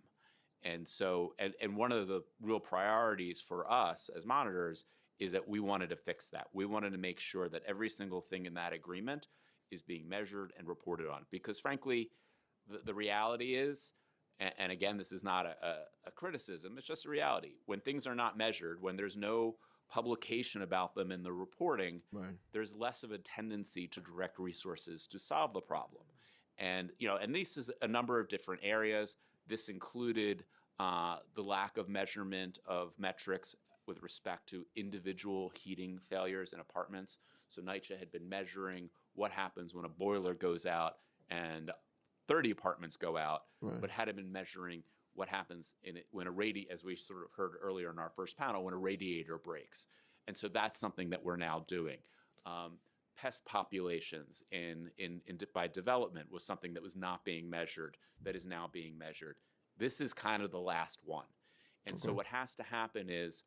And so, and one of the real priorities for us as monitors is that we wanted to fix that. We wanted to make sure that every single thing in that agreement is being measured and reported on. Because frankly, the reality is, and again, this is not a criticism, it's just a reality. When things are not measured, when there's no publication about them in the reporting, right, there's less of a tendency to direct resources to solve the problem. And, and this is a number of different areas. This included the lack of measurement of metrics with respect to individual heating failures in apartments. So NYCHA had been measuring what happens when a boiler goes out and 30 apartments go out, right, but hadn't been measuring what happens when as we sort of heard earlier in our first panel, when a radiator breaks. And so that's something that we're now doing. Pest populations by development was something that was not being measured, that is now being measured. This is kind of the last one. And so what has to happen is,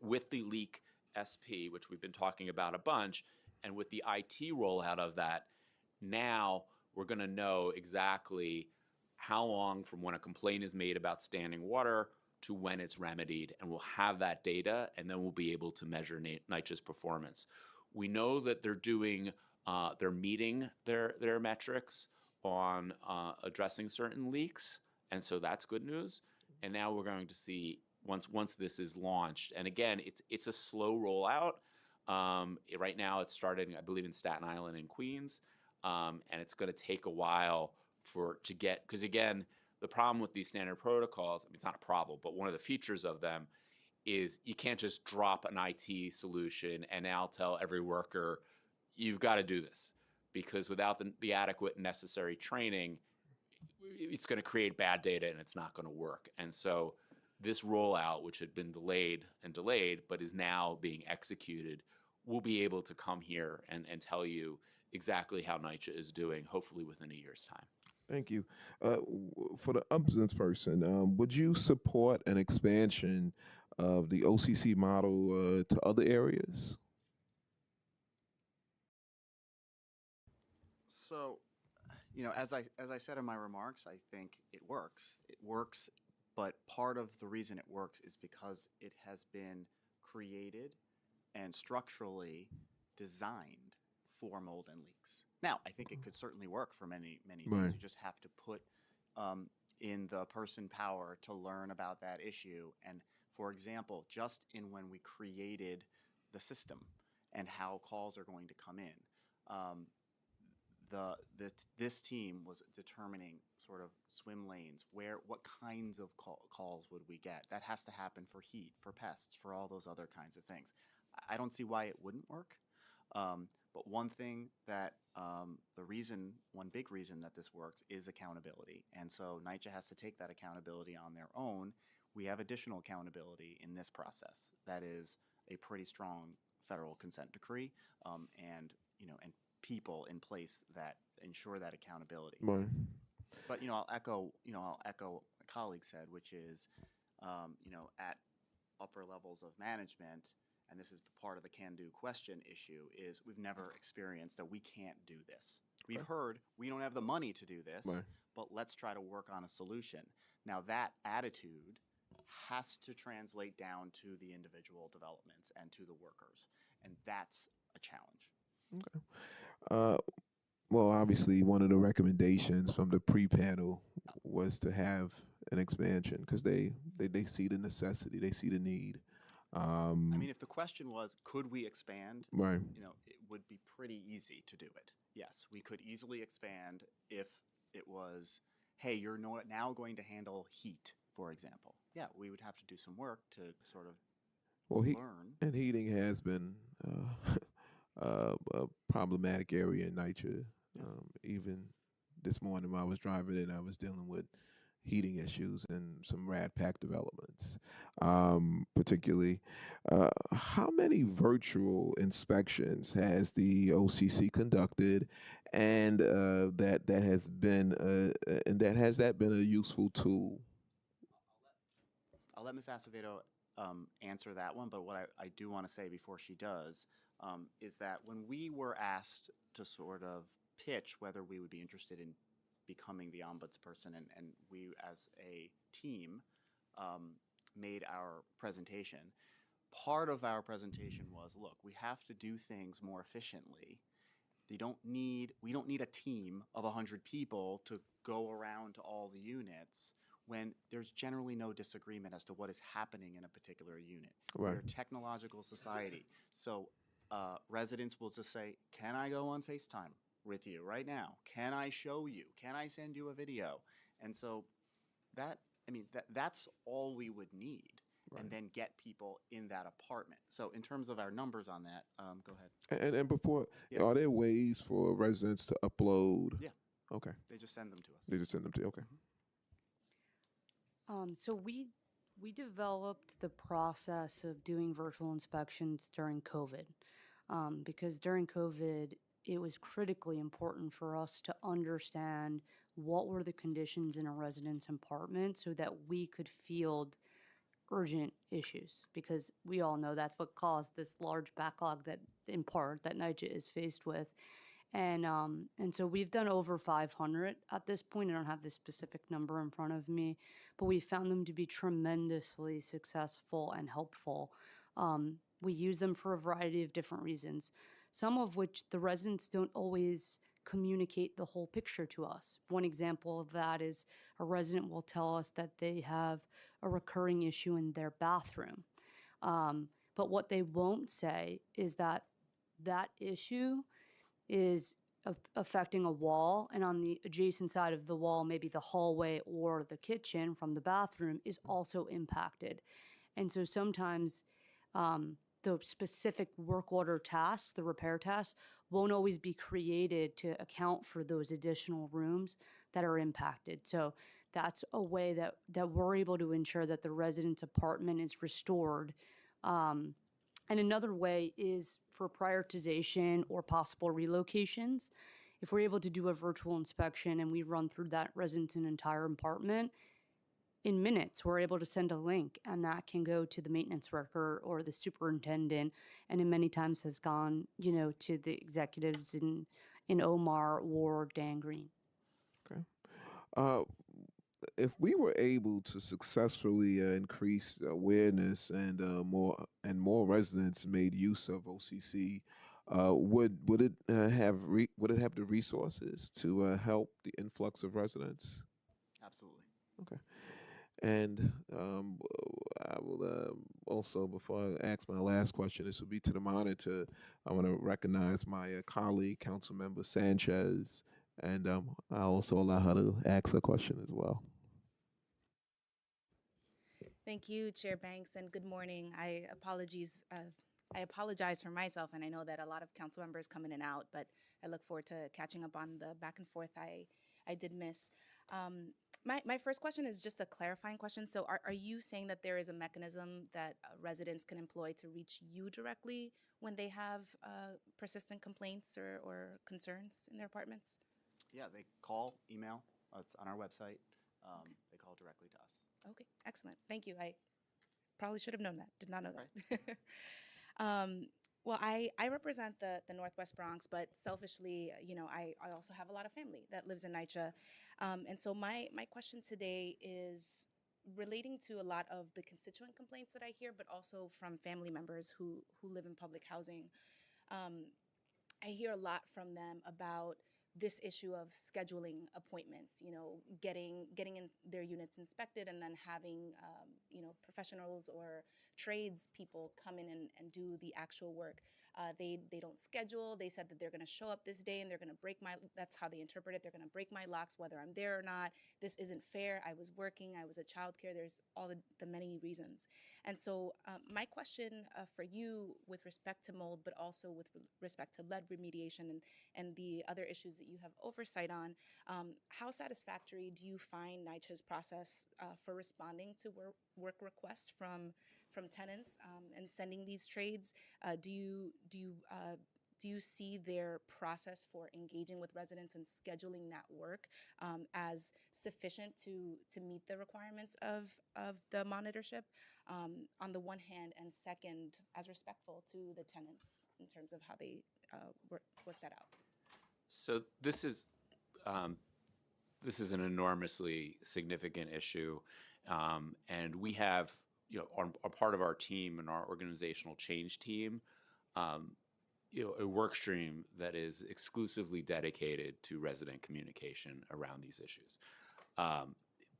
with the leak SP, which we've been talking about a bunch, and with the IT rollout of that, now we're going to know exactly how long from when a complaint is made about standing water to when it's remedied, and we'll have that data, and then we'll be able to measure NYCHA's performance. We know that they're meeting their metrics on addressing certain leaks, and so that's good news. And now we're going to see once this is launched, and again, it's a slow rollout. Right now, it's starting, I believe, in Staten Island and Queens, and it's going to take a while to get, because again, the problem with these standard protocols, I mean, it's not a problem, but one of the features of them is you can't just drop an IT solution and now tell every worker, you've got to do this, because without the adequate and necessary training, it's going to create bad data and it's not going to work. And so this rollout, which had been delayed and delayed, but is now being executed, we'll be able to come here and tell you exactly how NYCHA is doing, hopefully within a year's time. Thank you. For the ombudsman person, would you support an expansion of the OCC model to other areas? So, as I said in my remarks, I think it works. It works, but part of the reason it works is because it has been created and structurally designed for mold and leaks. Now, I think it could certainly work for many Right. things. You just have to put in the person power to learn about that issue. And for example, just in when we created the system and how calls are going to come in, this team was determining sort of swim lanes, what kinds of calls would we get. That has to happen for heat, for pests, for all those other kinds of things. I don't see why it wouldn't work. But one thing that one big reason that this works is accountability. And so NYCHA has to take that accountability on their own. We have additional accountability in this process. That is a pretty strong federal consent decree, and people in place that ensure that accountability. Right. But I'll echo what a colleague said, which is at upper levels of management, and this is part of the can-do question issue, is we've never experienced that we can't do this. We've heard we don't have the money to do this, Right. but let's try to work on a solution. Now that attitude has to translate down to the individual developments and to the workers, and that's a challenge. Well, obviously, one of the recommendations from the pre-panel was to have an expansion because they see the necessity, they see the need. I mean, if the question was, could we expand? Right. It would be pretty easy to do it. Yes, we could easily expand if it was, hey, you're now going to handle heat, for example. Yeah, we would have to do some work to sort of learn. And heating has been a problematic area in NYCHA. Even this morning while I was driving in, I was dealing with heating issues and some rad pack developments. Particularly, how many virtual inspections has the OCC conducted, and that has been has that been a useful tool? I'll let Ms. Acevedo answer that one, but what I do want to say before she does is that when we were asked to sort of pitch whether we would be interested in becoming the ombudsperson, and we as a team made our presentation, part of our presentation was, look, we have to do things more efficiently. We don't need a team of 100 people to go around to all the units when there's generally no disagreement as to what is happening in a particular unit. Right. We're a technological society. So residents will just say, can I go on FaceTime with you right now? Can I show you? Can I send you a video? And so that's all we would need. Right. And then get people in that apartment. So in terms of our numbers on that, go ahead. And before, are there ways for residents to upload? Yeah. Okay. They just send them to us. They just send them to you. Okay. So we developed the process of doing virtual inspections during COVID, because during COVID, it was critically important for us to understand what were the conditions in a resident's apartment so that we could field urgent issues, because we all know that's what caused this large backlog that, in part, that NYCHA is faced with. And so we've done over 500 at this point. I don't have the specific number in front of me, but we found them to be tremendously successful and helpful. We use them for a variety of different reasons, some of which the residents don't always communicate the whole picture to us. One example of that is a resident will tell us that they have a recurring issue in their bathroom. But what they won't say is that that issue is affecting a wall, and on the adjacent side of the wall, maybe the hallway or the kitchen from the bathroom is also impacted. And so sometimes the specific work order tasks, the repair tasks, won't always be created to account for those additional rooms that are impacted. So that's a way that we're able to ensure that the resident's apartment is restored. And another way is for prioritization or possible relocations. If we're able to do a virtual inspection and we run through that resident's entire apartment, in minutes, we're able to send a link, and that can go to the maintenance worker or the superintendent, and it many times has gone, to the executives in Omar or Dan Green. Okay. If we were able to successfully increase awareness and more residents made use of OCC, would it have the resources to help the influx of residents? Absolutely. Okay. And I will also, before I ask my last question, this will be to the monitor. I want to recognize my colleague, Councilmember Sanchez, and I'll also allow her to ask a question as well. Thank you, Chair Banks, and good morning. I apologize for myself, and I know that a lot of council members come in and out, but I look forward to catching up on the back and forth I did miss. My first question is just a clarifying question. So are you saying that there is a mechanism that residents can employ to reach you directly when they have persistent complaints or concerns in their apartments? Yeah, they call, email. It's on our website. They call directly to us. Okay, excellent. Thank you. I probably should have known that. Did not know that. Well, I represent the Northwest Bronx, but selfishly, I also have a lot of family that lives in NYCHA. And so my question today is relating to a lot of the constituent complaints that I hear, but also from family members who live in public housing. I hear a lot from them about this issue of scheduling appointments, getting in their units inspected and then having, professionals or trades people come in and do the actual work. They don't schedule. They said that they're going to show up this day and they're going to that's how they interpret it. They're going to break my locks whether I'm there or not. This isn't fair. I was working. I was at childcare. There's all the many reasons. And so my question for you with respect to mold, but also with respect to lead remediation and the other issues that you have oversight on, how satisfactory do you find NYCHA's process for responding to work requests from tenants and sending these trades? Do you see their process for engaging with residents and scheduling that work as sufficient to meet the requirements of the monitorship on the one hand, and second, as respectful to the tenants in terms of how they work that out? So this is an enormously significant issue, and we have, a part of our team and our organizational change team, a work stream that is exclusively dedicated to resident communication around these issues,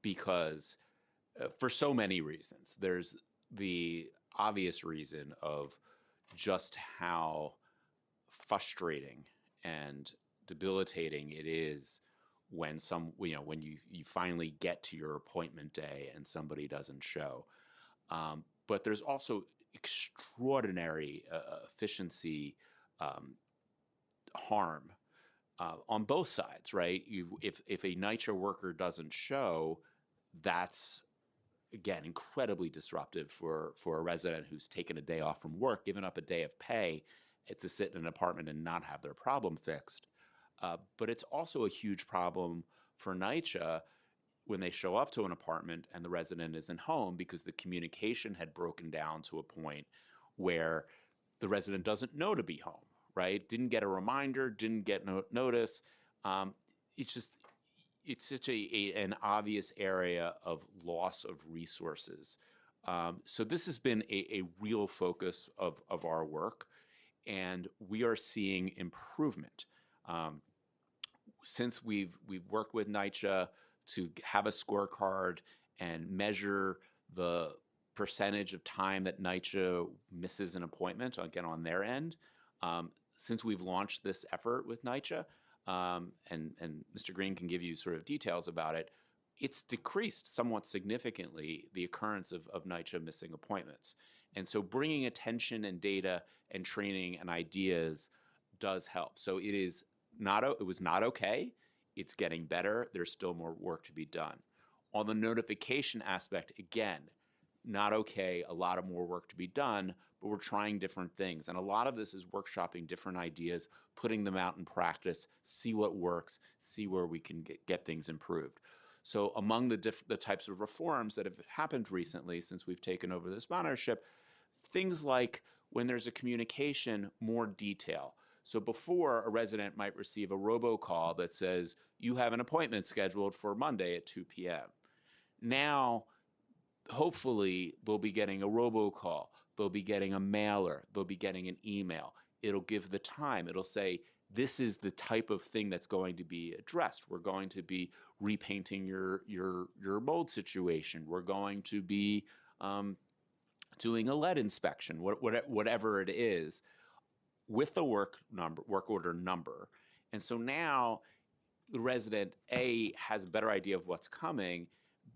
because for so many reasons. There's the obvious reason of just how frustrating and debilitating it is when when you finally get to your appointment day and somebody doesn't show. But there's also extraordinary efficiency harm on both sides, right? If a NYCHA worker doesn't show, that's again incredibly disruptive for a resident who's taken a day off from work, given up a day of pay to sit in an apartment and not have their problem fixed. But it's also a huge problem for NYCHA when they show up to an apartment and the resident isn't home, because the communication had broken down to a point where the resident doesn't know to be home, right? Didn't get a reminder, didn't get notice. It's such an obvious area of loss of resources. So this has been a real focus of our work, and we are seeing improvement. Since we've worked with NYCHA to have a scorecard and measure the percentage of time that NYCHA misses an appointment, again, on their end, since we've launched this effort with NYCHA, and Mr. Green can give you sort of details about it, it's decreased somewhat significantly the occurrence of NYCHA missing appointments. And so bringing attention and data and training and ideas does help. So it was not okay. It's getting better. There's still more work to be done. On the notification aspect, again, not okay, a lot of more work to be done, but we're trying different things. And a lot of this is workshopping different ideas, putting them out in practice, see what works, see where we can get things improved. So among the types of reforms that have happened recently since we've taken over this monitorship, things like when there's a communication, more detail. So before, a resident might receive a robocall that says, you have an appointment scheduled for Monday at 2 p.m. Now, hopefully, they'll be getting a robocall, they'll be getting a mailer, they'll be getting an email. It'll give the time. It'll say, this is the type of thing that's going to be addressed. We're going to be repainting your mold situation. We're going to be doing a lead inspection, whatever it is, with the work order number. And so now the resident, A, has a better idea of what's coming.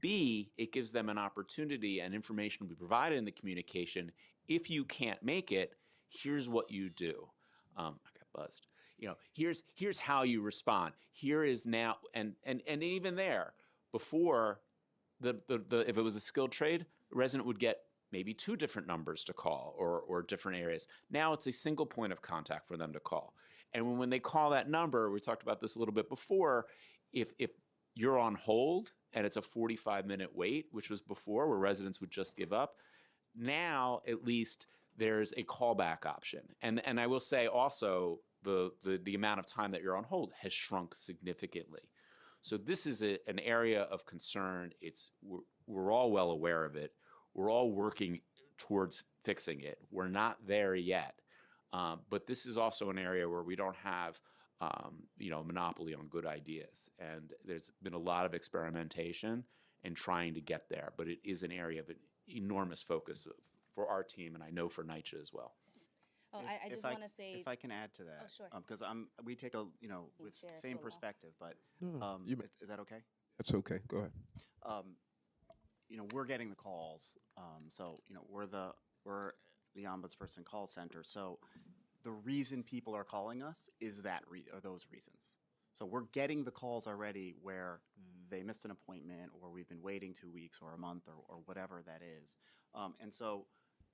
B, it gives them an opportunity and information will be provided in the communication. If you can't make it, here's what you do. I got buzzed. Here's how you respond. Here is now, and even there, before if it was a skilled trade, the resident would get maybe 2 different numbers to call or different areas. Now it's a single point of contact for them to call. And when they call that number, we talked about this a little bit before, if you're on hold and it's a 45-minute wait, which was before where residents would just give up, now at least there's a callback option. And I will say also the amount of time that you're on hold has shrunk significantly. So this is an area of concern. We're all well aware of it. We're all working towards fixing it. We're not there yet. But this is also an area where we don't have a monopoly on good ideas. And there's been a lot of experimentation in trying to get there. But it is an area of an enormous focus for our team, and I know for NYCHA as well. Oh, I just want to say. If I can add to that. Oh, sure. Because we take with share same for a while. perspective, but No, is that okay? that's okay. Go ahead. We're getting the calls. So we're the ombudsperson call center. So the reason people are calling us is are those reasons. So we're getting the calls already where they missed an appointment, or we've been waiting 2 weeks or a month or whatever that is. And so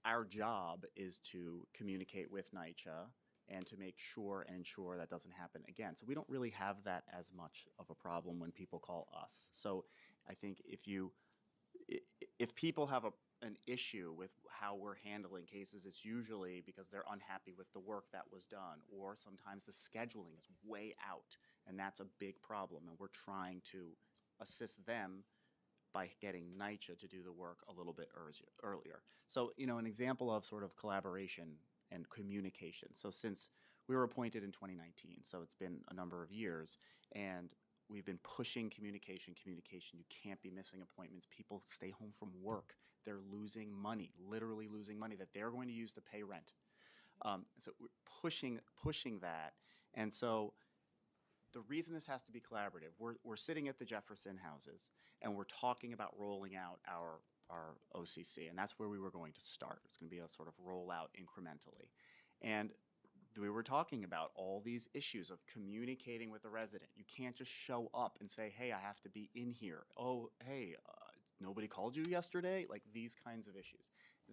our job is to communicate with NYCHA and to make sure and ensure that doesn't happen again. So we don't really have that as much of a problem when people call us. So I think if people have an issue with how we're handling cases, it's usually because they're unhappy with the work that was done, or sometimes the scheduling is way out, and that's a big problem. And we're trying to assist them by getting NYCHA to do the work a little bit earlier. So, an example of sort of collaboration and communication. So since we were appointed in 2019, so it's been a number of years, and we've been pushing communication. You can't be missing appointments. People stay home from work. They're losing money, literally losing money that they're going to use to pay rent. So we're pushing that. And so the reason this has to be collaborative, we're sitting at the Jefferson houses and we're talking about rolling out our OCC, and that's where we were going to start. It's going to be a sort of rollout incrementally. And we were talking about all these issues of communicating with the resident. You can't just show up and say, hey, I have to be in here. Oh, hey, nobody called you yesterday? Like these kinds of issues.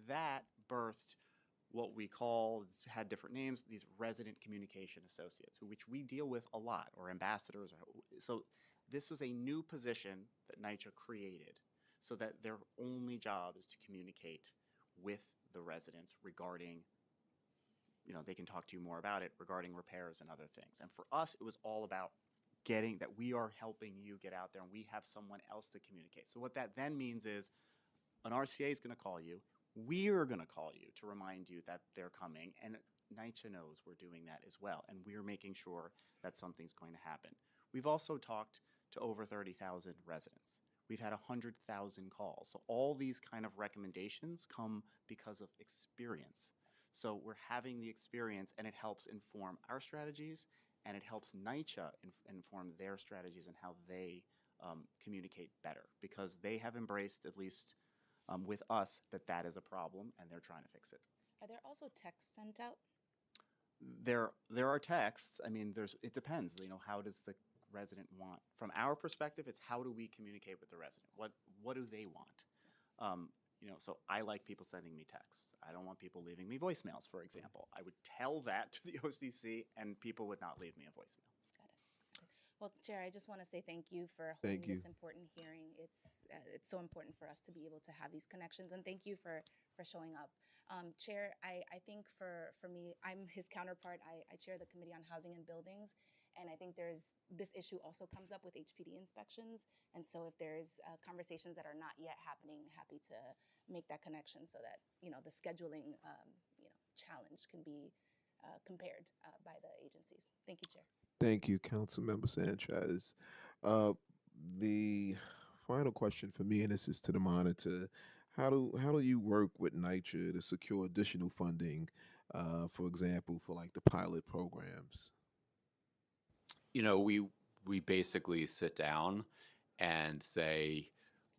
That birthed what we call, it's had different names, these resident communication associates, which we deal with a lot, or ambassadors. So this was a new position that NYCHA created so that their only job is to communicate with the residents regarding, they can talk to you more about it, regarding repairs and other things. And for us, it was all about getting that we are helping you get out there and we have someone else to communicate. So what that then means is an RCA is going to call you. We're going to call you to remind you that they're coming, and NYCHA knows we're doing that as well, and we're making sure that something's going to happen. We've also talked to over 30,000 residents. We've had 100,000 calls. So all these kind of recommendations come because of experience. So we're having the experience, and it helps inform our strategies, and it helps NYCHA inform their strategies and how they communicate better, because they have embraced, at least with us, that that is a problem and they're trying to fix it. Are there also texts sent out? There are texts. I mean, it depends. You know, how does the resident want? From our perspective, it's how do we communicate with the resident? What do they want? You know, so I like people sending me texts. I don't want people leaving me voicemails, for example. I would tell that to the OCC, and people would not leave me a voicemail. Got it. Well, Chair, I just want to say thank you for holding Thank you. this important hearing. It's so important for us to be able to have these connections, and thank you for showing up. Chair, I think for me, I'm his counterpart. I chair the Committee on Housing and Buildings, and I think this issue also comes up with HPD inspections. And so if there's conversations that are not yet happening, happy to make that connection so that, you know, the scheduling, challenge can be compared by the agencies. Thank you, Chair. Thank you, Councilmember Sanchez. The final question for me, and this is to the monitor, how do you work with NYCHA to secure additional funding, for example, for like the pilot programs? You know, we basically sit down and say,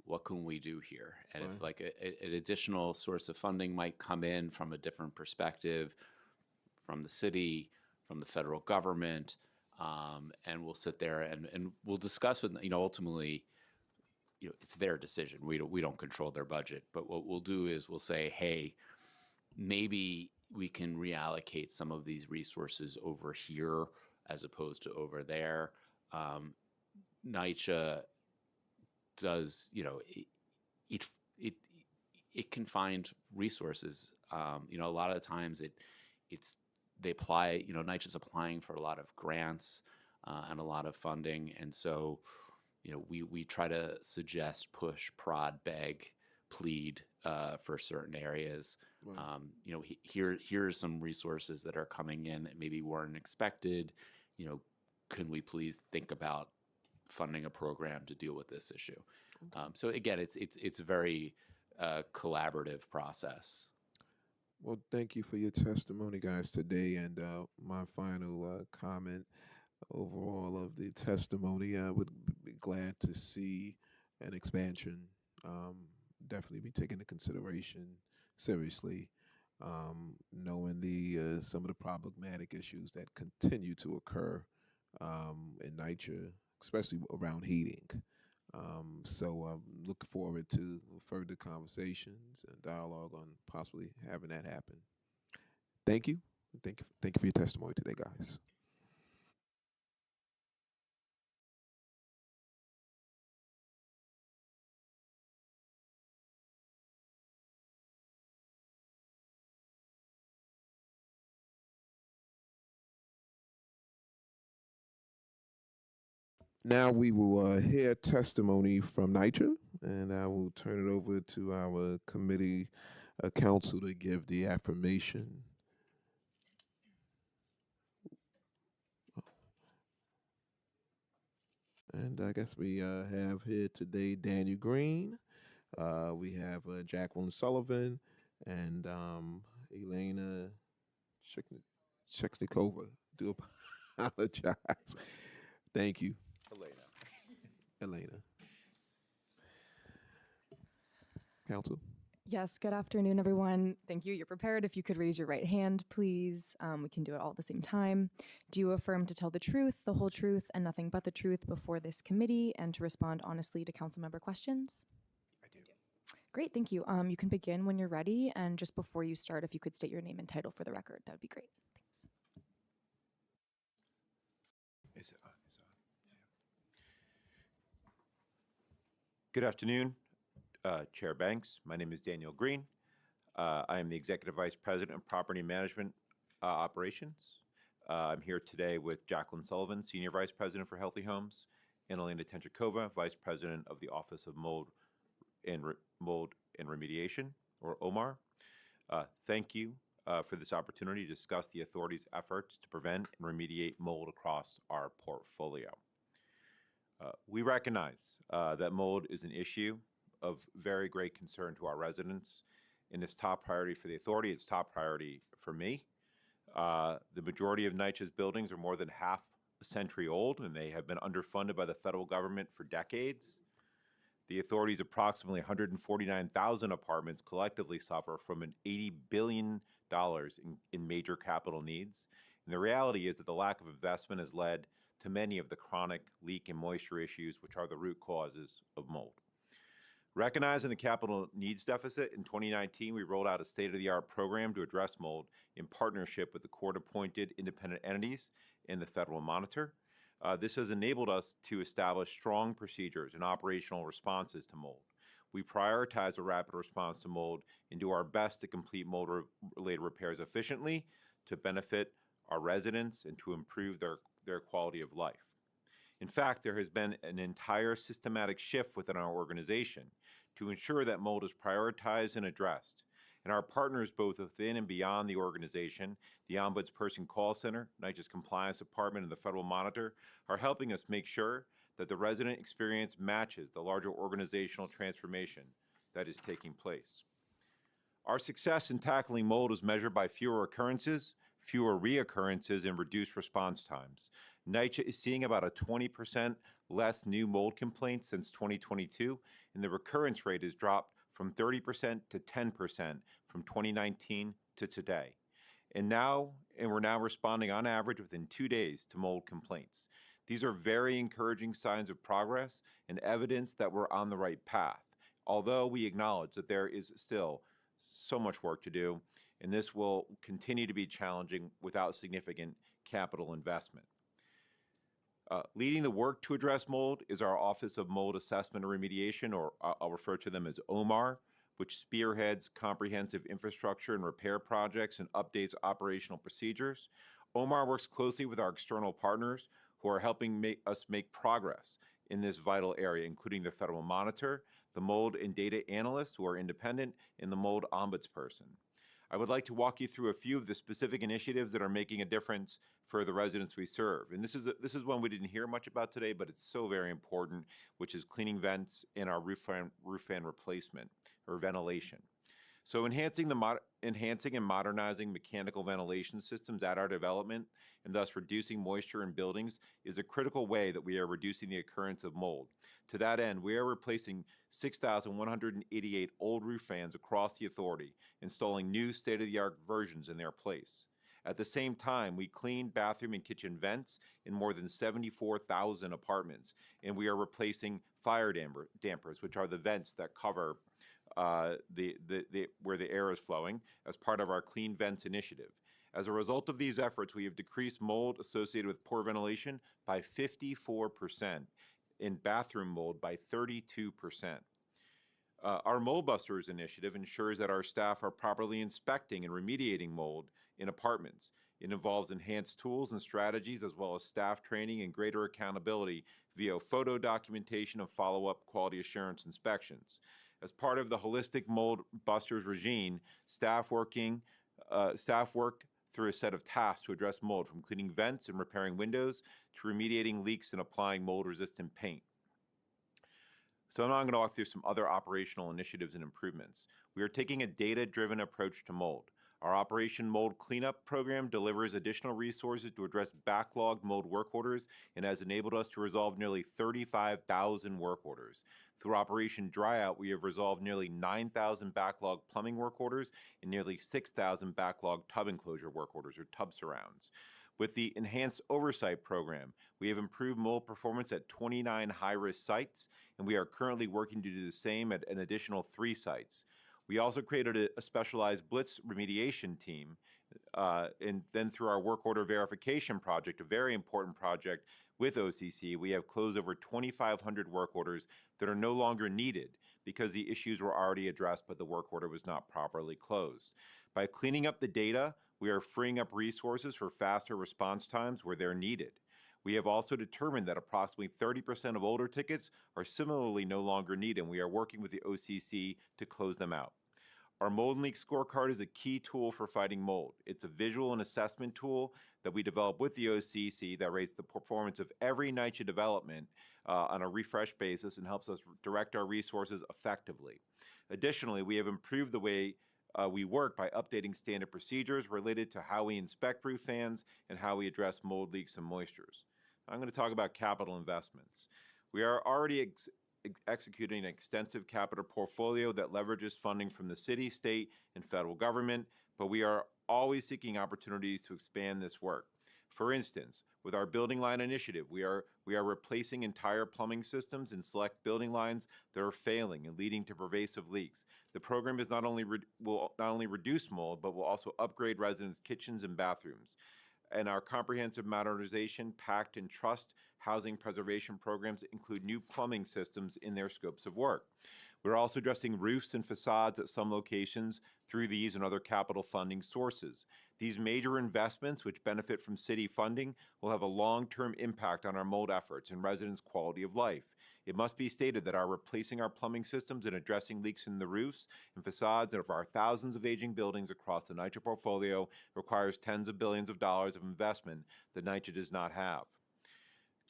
what can we do here? And if like an additional source of funding might come in from a different perspective, from the city, from the federal government, and we'll sit there and we'll discuss with, you know, ultimately, you know, it's their decision. We don't control their budget, but what we'll do is we'll say, hey, maybe we can reallocate some of these resources over here as opposed to over there. NYCHA does, you know, it can find resources. You know, a lot of the times they apply, you know, NYCHA's applying for a lot of grants and a lot of funding. And so, you know, we try to suggest, push, prod, beg, plead for certain areas. Right. You know, here's some resources that are coming in that maybe weren't expected. You know, can we please think about funding a program to deal with this issue? So again, it's a very collaborative process. Well, thank you for your testimony, guys, today. And my final comment overall of the testimony, I would be glad to see an expansion. Definitely be taken into consideration seriously, knowing the some of the problematic issues that continue to occur in NYCHA, especially around heating. So look forward to further conversations and dialogue on possibly having that happen. Thank you. Thank you for your testimony today, guys. Now we will hear testimony from NYCHA, and I will turn it over to our committee council to give the affirmation. And I guess we have here today Daniel Green. We have Jacqueline Sullivan and Elena Sheknikova. Do apologize. Thank you. Elena. Council. Yes, good afternoon, everyone. Thank you. You're prepared. If you could raise your right hand, please. We can do it all at the same time. Do you affirm to tell the truth, the whole truth, and nothing but the truth before this committee, and to respond honestly to council member questions? I do. Great, thank you. You can begin when you're ready, and just before you start, if you could state your name and title for the record, that would be great. Thanks. Good afternoon, Chair Banks. My name is Daniel Green. I am the Executive Vice President of Property Management Operations. I'm here today with Jacqueline Sullivan, Senior Vice President for Healthy Homes, and Elena Tenchikova, Vice President of the Office of Mold and Remediation, or OMAR. Thank you for this opportunity to discuss the authority's efforts to prevent and remediate mold across our portfolio. We recognize that mold is an issue of very great concern to our residents, and it's top priority for the authority. It's top priority for me. The majority of NYCHA's buildings, or more than half a century old, and they have been underfunded by the federal government for decades. The authority's approximately 149,000 apartments collectively suffer from an $80 billion in major capital needs. And the reality is that the lack of investment has led to many of the chronic leak and moisture issues, which are the root causes of mold. Recognizing the capital needs deficit, in 2019, we rolled out a state-of-the-art program to address mold in partnership with the court-appointed independent entities and the Federal Monitor. This has enabled us to establish strong procedures and operational responses to mold. We prioritize a rapid response to mold and do our best to complete mold-related repairs efficiently to benefit our residents and to improve their quality of life. In fact, there has been an entire systematic shift within our organization to ensure that mold is prioritized and addressed. And our partners both within and beyond the organization, the Ombudsperson Call Center, NYCHA's Compliance Department, and the Federal Monitor are helping us make sure that the resident experience matches the larger organizational transformation that is taking place. Our success in tackling mold is measured by fewer occurrences, fewer reoccurrences, and reduced response times. NYCHA is seeing about a 20% less new mold complaints since 2022, and the recurrence rate has dropped from 30% to 10% from 2019 to today. And we're now responding on average within 2 days to mold complaints. These are very encouraging signs of progress and evidence that we're on the right path, although we acknowledge that there is still so much work to do, and this will continue to be challenging without significant capital investment. Leading the work to address mold is our Office of Mold Assessment and Remediation, or I'll refer to them as OMAR, which spearheads comprehensive infrastructure and repair projects and updates operational procedures. OMAR works closely with our external partners who are helping us make progress in this vital area, including the Federal Monitor, the mold and data analysts who are independent, and the mold ombudsperson. I would like to walk you through a few of the specific initiatives that are making a difference for the residents we serve. And this is one we didn't hear much about today, but it's so very important, which is cleaning vents in our roof fan replacement or ventilation. So enhancing and modernizing mechanical ventilation systems at our development and thus reducing moisture in buildings is a critical way that we are reducing the occurrence of mold. To that end, we are replacing 6,188 old roof fans across the authority, installing new state-of-the-art versions in their place. At the same time, we clean bathroom and kitchen vents in more than 74,000 apartments, and we are replacing fire dampers, which are the vents that cover where the air is flowing, as part of our Clean Vents initiative. As a result of these efforts, we have decreased mold associated with poor ventilation by 54%, and bathroom mold by 32%. Our Mold Busters initiative ensures that our staff are properly inspecting and remediating mold in apartments. It involves enhanced tools and strategies, as well as staff training and greater accountability via photo documentation of follow-up quality assurance inspections. As part of the holistic Mold Busters regime, staff work through a set of tasks to address mold, from cleaning vents and repairing windows to remediating leaks and applying mold-resistant paint. So now I'm going to walk through some other operational initiatives and improvements. We are taking a data-driven approach to mold. Our Operation Mold Cleanup program delivers additional resources to address backlogged mold work orders and has enabled us to resolve nearly 35,000 work orders. Through Operation Dryout, we have resolved nearly 9,000 backlogged plumbing work orders and nearly 6,000 backlogged tub enclosure work orders, or tub surrounds. With the Enhanced Oversight program, we have improved mold performance at 29 high-risk sites, and we are currently working to do the same at an additional 3 sites. We also created a specialized blitz remediation team, and then through our work order verification project, a very important project with OCC, we have closed over 2,500 work orders that are no longer needed because the issues were already addressed, but the work order was not properly closed. By cleaning up the data, we are freeing up resources for faster response times where they're needed. We have also determined that approximately 30% of older tickets are similarly no longer needed, and we are working with the OCC to close them out. Our Mold and Leak Scorecard is a key tool for fighting mold. It's a visual and assessment tool that we developed with the OCC that rates the performance of every NYCHA development on a refresh basis and helps us direct our resources effectively. Additionally, we have improved the way we work by updating standard procedures related to how we inspect roof fans and how we address mold leaks and moistures. I'm going to talk about capital investments. We are already executing an extensive capital portfolio that leverages funding from the city, state, and federal government, but we are always seeking opportunities to expand this work. For instance, with our building line initiative, we are replacing entire plumbing systems in select building lines that are failing and leading to pervasive leaks. The program is will not only reduce mold, but will also upgrade residents' kitchens and bathrooms. And our comprehensive modernization, PACT, and trust housing preservation programs include new plumbing systems in their scopes of work. We're also addressing roofs and facades at some locations through these and other capital funding sources. These major investments, which benefit from city funding, will have a long-term impact on our mold efforts and residents' quality of life. It must be stated that our replacing our plumbing systems and addressing leaks in the roofs and facades of our thousands of aging buildings across the NYCHA portfolio requires tens of billions of dollars of investment that NYCHA does not have.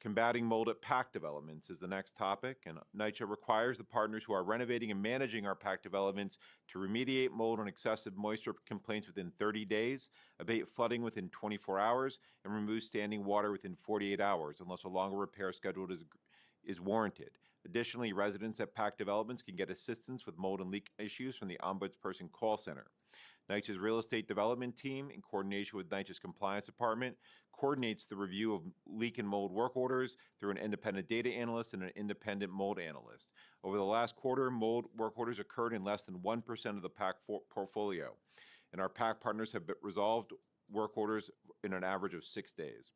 Combating mold at PAC developments is the next topic, and NYCHA requires the partners who are renovating and managing our PAC developments to remediate mold and excessive moisture complaints within 30 days, abate flooding within 24 hours, and remove standing water within 48 hours, unless a longer repair schedule is warranted. Additionally, residents at PAC developments can get assistance with mold and leak issues from the Ombudsperson call center. NYCHA's real estate development team, in coordination with NYCHA's compliance department, coordinates the review of leak and mold work orders through an independent data analyst and an independent mold analyst. Over the last quarter, mold work orders occurred in less than 1% of the PAC portfolio, and our PAC partners have resolved work orders in an average of 6 days.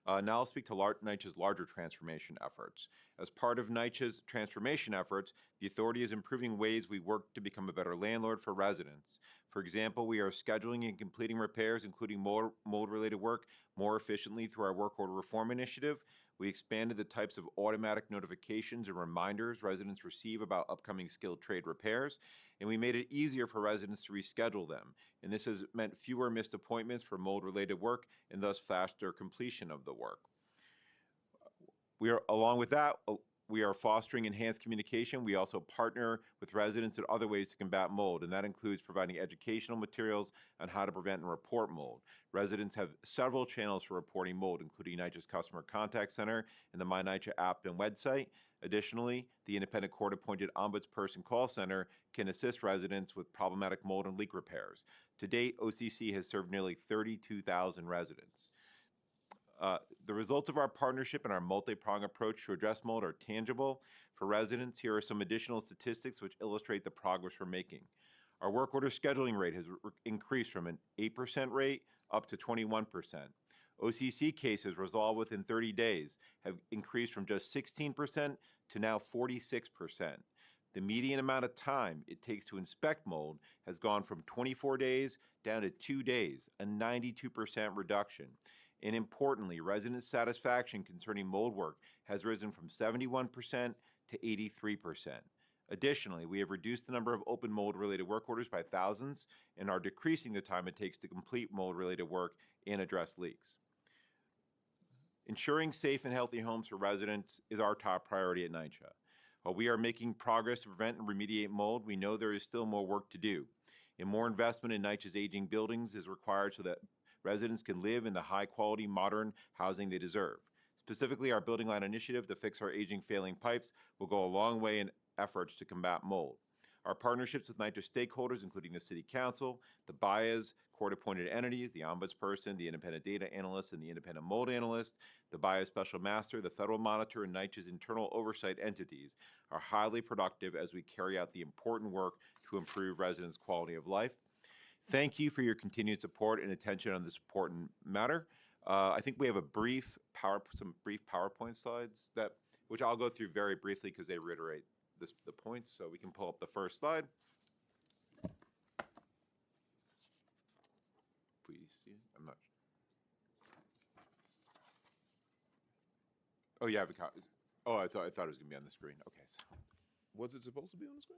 Now I'll speak to NYCHA's larger transformation efforts. As part of NYCHA's transformation efforts, the authority is improving ways we work to become a better landlord for residents. For example, we are scheduling and completing repairs, including mold-related work, more efficiently through our work order reform initiative. We expanded the types of automatic notifications and reminders residents receive about upcoming skilled trade repairs, and we made it easier for residents to reschedule them. And this has meant fewer missed appointments for mold-related work and thus faster completion of the work. Along with that, we are fostering enhanced communication. We also partner with residents in other ways to combat mold, and that includes providing educational materials on how to prevent and report mold. Residents have several channels for reporting mold, including NYCHA's Customer Contact Center and the My NYCHA app and website. Additionally, the independent court-appointed Ombudsperson call center can assist residents with problematic mold and leak repairs. To date, OCC has served nearly 32,000 residents. The results of our partnership and our multi-pronged approach to address mold are tangible for residents. Here are some additional statistics which illustrate the progress we're making. Our work order scheduling rate has increased from an 8% rate up to 21%. OCC cases resolved within 30 days have increased from just 16% to now 46%. The median amount of time it takes to inspect mold has gone from 24 days down to 2 days, a 92% reduction. And importantly, resident satisfaction concerning mold work has risen from 71% to 83%. Additionally, we have reduced the number of open mold-related work orders by thousands and are decreasing the time it takes to complete mold-related work and address leaks. Ensuring safe and healthy homes for residents is our top priority at NYCHA. While we are making progress to prevent and remediate mold, we know there is still more work to do. And more investment in NYCHA's aging buildings is required so that residents can live in the high-quality, modern housing they deserve. Specifically, our building line initiative to fix our aging, failing pipes will go a long way in efforts to combat mold. Our partnerships with NYCHA stakeholders, including the City Council, the BIAs, court-appointed entities, the Ombudsperson, the Independent Data Analyst, and the Independent Mold Analyst, the BIAS Special Master, the Federal Monitor, and NYCHA's internal oversight entities, are highly productive as we carry out the important work to improve residents' quality of life. Thank you for your continued support and attention on this important matter. I think we have some brief PowerPoint slides which I'll go through very briefly because they reiterate the points. So we can pull up the first slide. Please see it. I'm not. Oh, you have a copy. Oh, I thought it was going to be on the screen. Okay, so Was it supposed to be on the screen?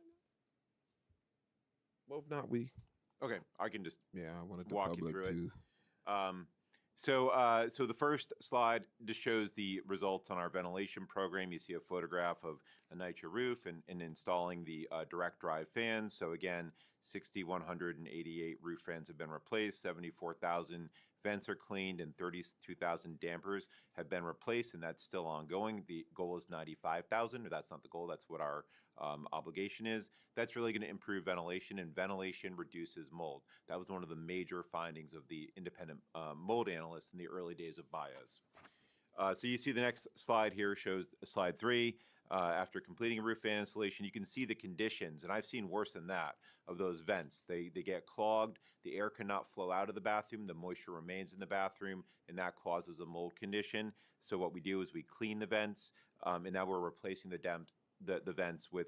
Well, if not, we. Okay, I can just I wanted the walk you public through to. So the first slide just shows the results on our ventilation program. You see a photograph of a NYCHA roof and installing the direct drive fans. So again, 6,188 roof fans have been replaced, 74,000 Vents are cleaned and 32,000 dampers have been replaced, and that's still ongoing. The goal is 95,000, or that's not the goal, that's what our obligation is. That's really going to improve ventilation, and ventilation reduces mold. That was one of the major findings of the independent mold analysts in the early days of BIAS. So you see the next slide here shows slide 3. After completing a roof fan installation, you can see the conditions, and I've seen worse than that, of those vents. They get clogged, the air cannot flow out of the bathroom, the moisture remains in the bathroom, and that causes a mold condition. So what we do is we clean the vents, and now we're replacing the vents with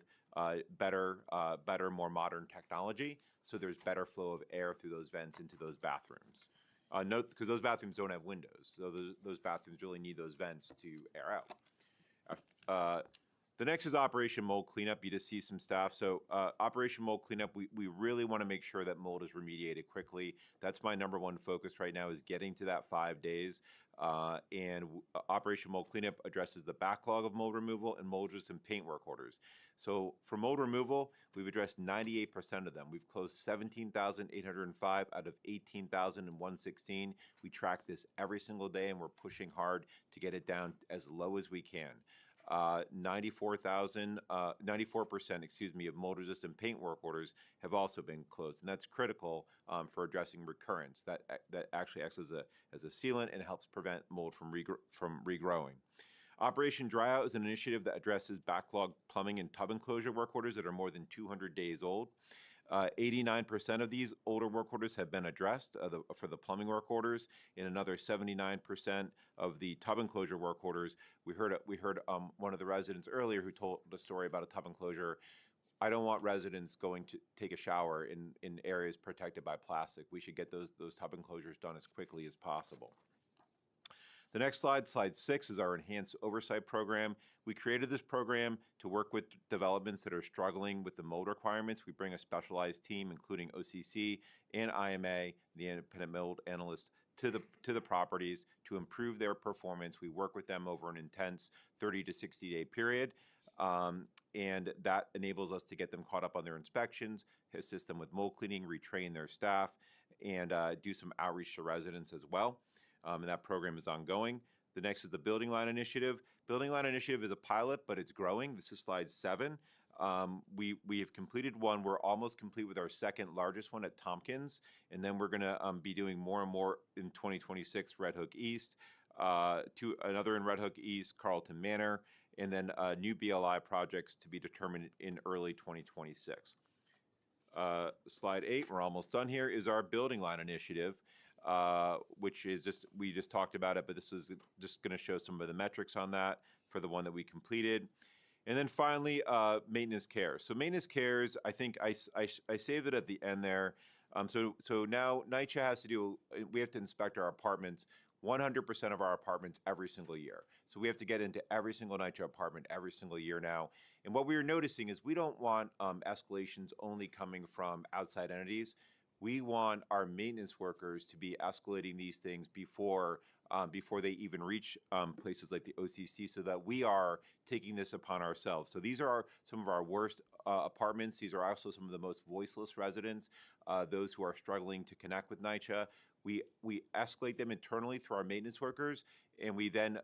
better, more modern technology, so there's better flow of air through those vents into those bathrooms. Note, because those bathrooms don't have windows, so those bathrooms really need those vents to air out. The next is Operation Mold Cleanup. You just see some staff. So Operation Mold Cleanup, we really want to make sure that mold is remediated quickly. That's my number one focus right now, is getting to that 5 days. Operation Mold Cleanup addresses the backlog of mold removal and mold-resistant paint work orders. So for mold removal, we've addressed 98% of them. We've closed 17,805 out of 18,116. We track this every single day, and we're pushing hard to get it down as low as we can. 94%, of mold-resistant paint work orders have also been closed, and that's critical for addressing recurrence. That actually acts as a sealant and helps prevent mold from regrowing. Operation Dryout is an initiative that addresses backlog plumbing and tub enclosure work orders that are more than 200 days old. 89% of these older work orders have been addressed for the plumbing work orders, and another 79% of the tub enclosure work orders. We heard one of the residents earlier who told the story about a tub enclosure. I don't want residents going to take a shower in areas protected by plastic. We should get those tub enclosures done as quickly as possible. The next slide, slide 6, is our Enhanced Oversight program. We created this program to work with developments that are struggling with the mold requirements. We bring a specialized team, including OCC and IMA, the independent mold analyst, to the properties to improve their performance. We work with them over an intense 30 to 60-day period, and that enables us to get them caught up on their inspections, assist them with mold cleaning, retrain their staff, and do some outreach to residents as well. And that program is ongoing. The next is the Building Line Initiative. Building Line Initiative is a pilot, but it's growing. This is slide 7. We have completed one. We're almost complete with our second largest one at Tompkins, and then we're going to be doing more and more in 2026, Red Hook East, another in Red Hook East, Carlton Manor, and then new BLI projects to be determined in early 2026. Slide 8, we're almost done here, is our Building Line Initiative. Which is we just talked about it, but this is just going to show some of the metrics on that for the one that we completed. And then finally, maintenance care. So maintenance cares, I think I saved it at the end there. So now NYCHA has to we have to inspect our apartments, 100% of our apartments every single year. So we have to get into every single NYCHA apartment every single year now. And what we are noticing is we don't want escalations only coming from outside entities. We want our maintenance workers to be escalating these things before they even reach places like the OCC, so that we are taking this upon ourselves. So these are some of our worst apartments. These are also some of the most voiceless residents, those who are struggling to connect with NYCHA. We escalate them internally through our maintenance workers, and we then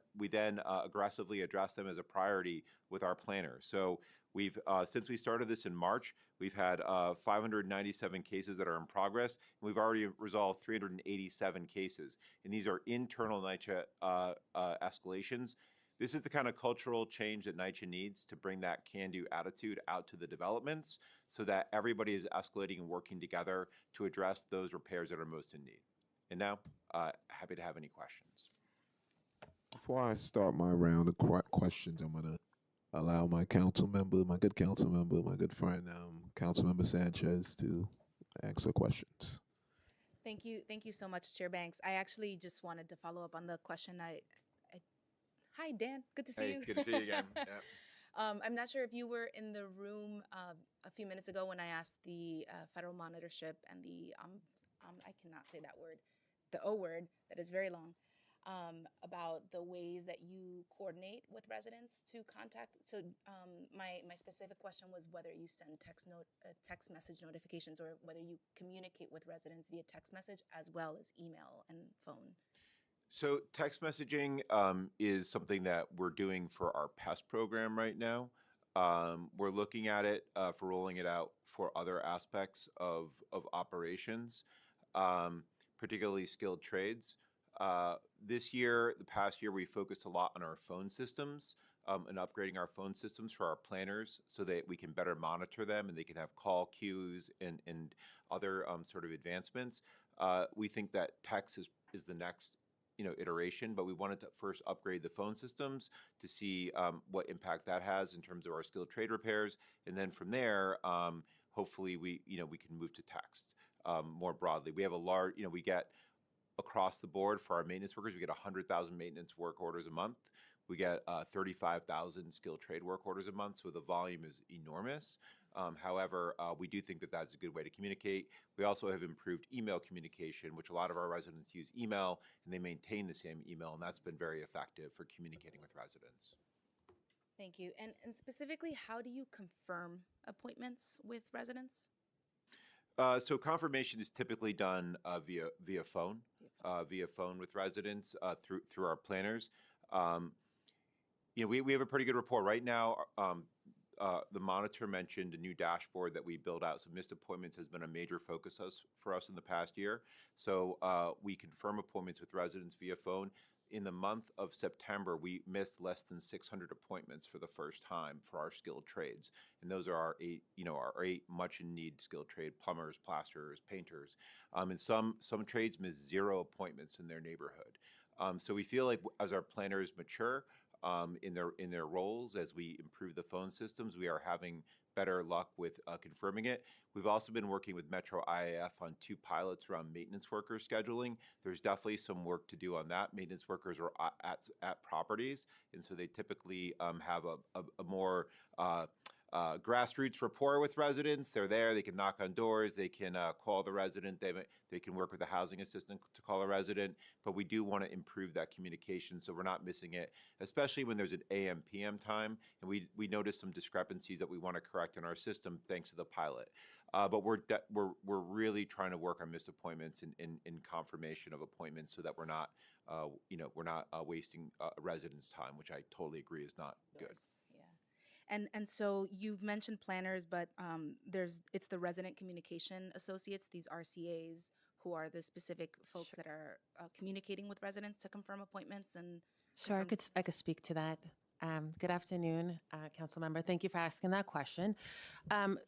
aggressively address them as a priority with our planners. So we've since we started this in March, we've had 597 cases that are in progress, and we've already resolved 387 cases. And these are internal NYCHA escalations. This is the kind of cultural change that NYCHA needs to bring that can-do attitude out to the developments, so that everybody is escalating and working together to address those repairs that are most in need. And now, happy to have any questions. Before I start my round of questions, I'm going to allow my council member, my good friend, Council Member Sanchez, to ask her questions. Thank you so much, Chair Banks. I actually just wanted to follow up on the question Hi, Dan. Good to see you. Good to see you again. Yep. I'm not sure if you were in the room a few minutes ago when I asked the federal monitorship and the I cannot say that word, the O word, that is very long. about the ways that you coordinate with residents to contact. So my specific question was whether you send text message notifications or whether you communicate with residents via text message as well as email and phone. So text messaging is something that we're doing for our PEST program right now. We're looking at it for rolling it out for other aspects of operations, particularly skilled trades. This year, the past year, we focused a lot on our phone systems and upgrading our phone systems for our planners so that we can better monitor them and they can have call queues and other sort of advancements. We think that text is the next iteration, but we wanted to first upgrade the phone systems to see what impact that has in terms of our skilled trade repairs, and then from there, hopefully we can move to text more broadly. We have a large, we get across the board for our maintenance workers, we get 100,000 maintenance work orders a month. We get 35,000 skilled trade work orders a month, so the volume is enormous. However, we do think that that's a good way to communicate. We also have improved email communication, which a lot of our residents use email, and they maintain the same email, and that's been very effective for communicating with residents. Thank you. And specifically, how do you confirm appointments with residents? So confirmation is typically done via phone with residents through our planners. We have a pretty good rapport right now. The monitor mentioned a new dashboard that we build out. So missed appointments has been a major focus for us in the past year. So we confirm appointments with residents via phone. In the month of September, we missed less than 600 appointments for the first time for our skilled trades. And those are our eight much in need skilled trade: plumbers, plasterers, painters. And some trades miss 0 appointments in their neighborhood. So we feel like as our planners mature, in their roles, as we improve the phone systems, we are having better luck with confirming it. We've also been working with Metro IAF on 2 pilots around maintenance workers scheduling. There's definitely some work to do on that. Maintenance workers are at properties, and so they typically have a more grassroots rapport with residents. They're there, they can knock on doors, they can call the resident, they can work with a housing assistant to call a resident, but we do want to improve that communication so we're not missing it, especially when there's an AM PM time, and we notice some discrepancies that we want to correct in our system thanks to the pilot. But we're really trying to work on missed appointments in confirmation of appointments so that we're not wasting residents' time, which I totally agree is not good. And so you've mentioned planners, but it's the resident communication associates, these RCAs, who are the specific folks that are communicating with residents to confirm appointments and. Sure, I could speak to that. Good afternoon, council member. Thank you for asking that question.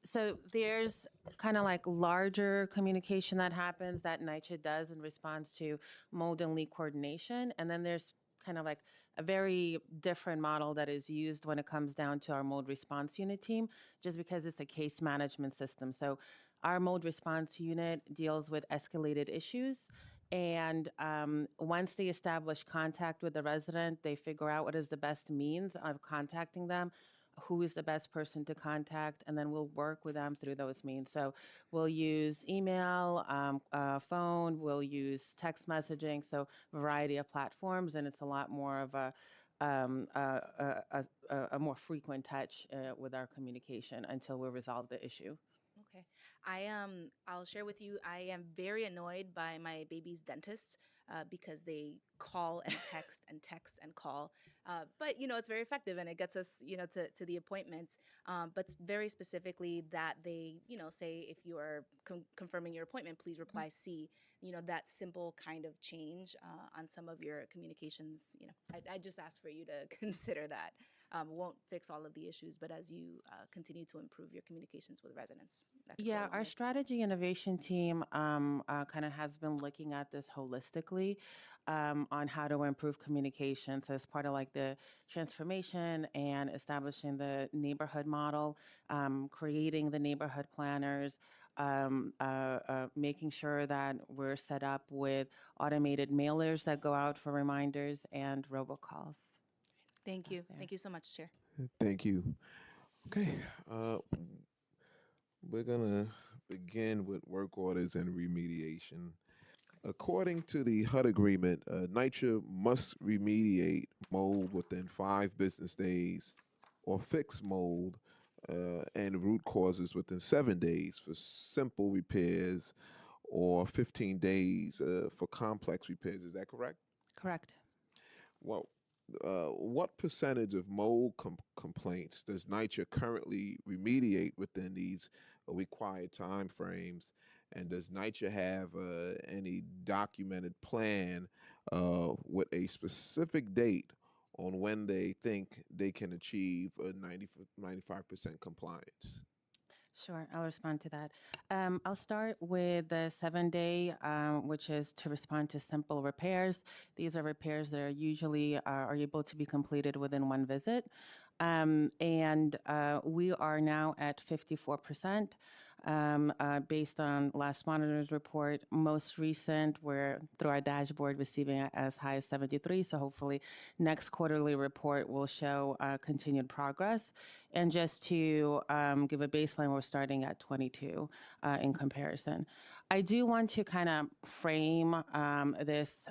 So there's kind of like larger communication that happens that NYCHA does in response to mold and leak coordination, and then there's kind of like a very different model that is used when it comes down to our mold response unit team, just because it's a case management system. So our mold response unit deals with escalated issues. And once they establish contact with the resident, they figure out what is the best means of contacting them, who is the best person to contact, and then we'll work with them through those means. So we'll use email, phone, we'll use text messaging, so a variety of platforms, and it's a lot more of a more frequent touch with our communication until we resolve the issue. Okay. I'll share with you, I am very annoyed by my baby's dentist because they call and text and call. But, it's very effective and it gets us, to the appointments. But very specifically that they, say if you are confirming your appointment, please reply C. That simple kind of change on some of your communications, I just ask for you to consider that. Won't fix all of the issues, but as you continue to improve your communications with residents. Yeah, our strategy innovation team kind of has been looking at this holistically on how to improve communication. So as part of like the transformation and establishing the neighborhood model, creating the neighborhood planners, making sure that we're set up with automated mailers that go out for reminders and robocalls. Thank you. Thank you so much, Chair. Thank you. Okay. We're going to begin with work orders and remediation. According to the HUD agreement, NYCHA must remediate mold within 5 business days or fix mold and root causes within 7 days for simple repairs or 15 days for complex repairs. Is that correct? Correct. Well, what percentage of mold complaints does NYCHA currently remediate within these required timeframes? And does NYCHA have any documented plan with a specific date on when they think they can achieve a 95% compliance? Sure, I'll respond to that. I'll start with the 7-day, which is to respond to simple repairs. These are repairs that are usually are able to be completed within 1 visit. And we are now at 54%. Based on last monitor's report. Most recent, we're through our dashboard receiving as high as 73. So hopefully next quarterly report will show continued progress. And just to give a baseline, we're starting at 22 in comparison. I do want to kind of frame this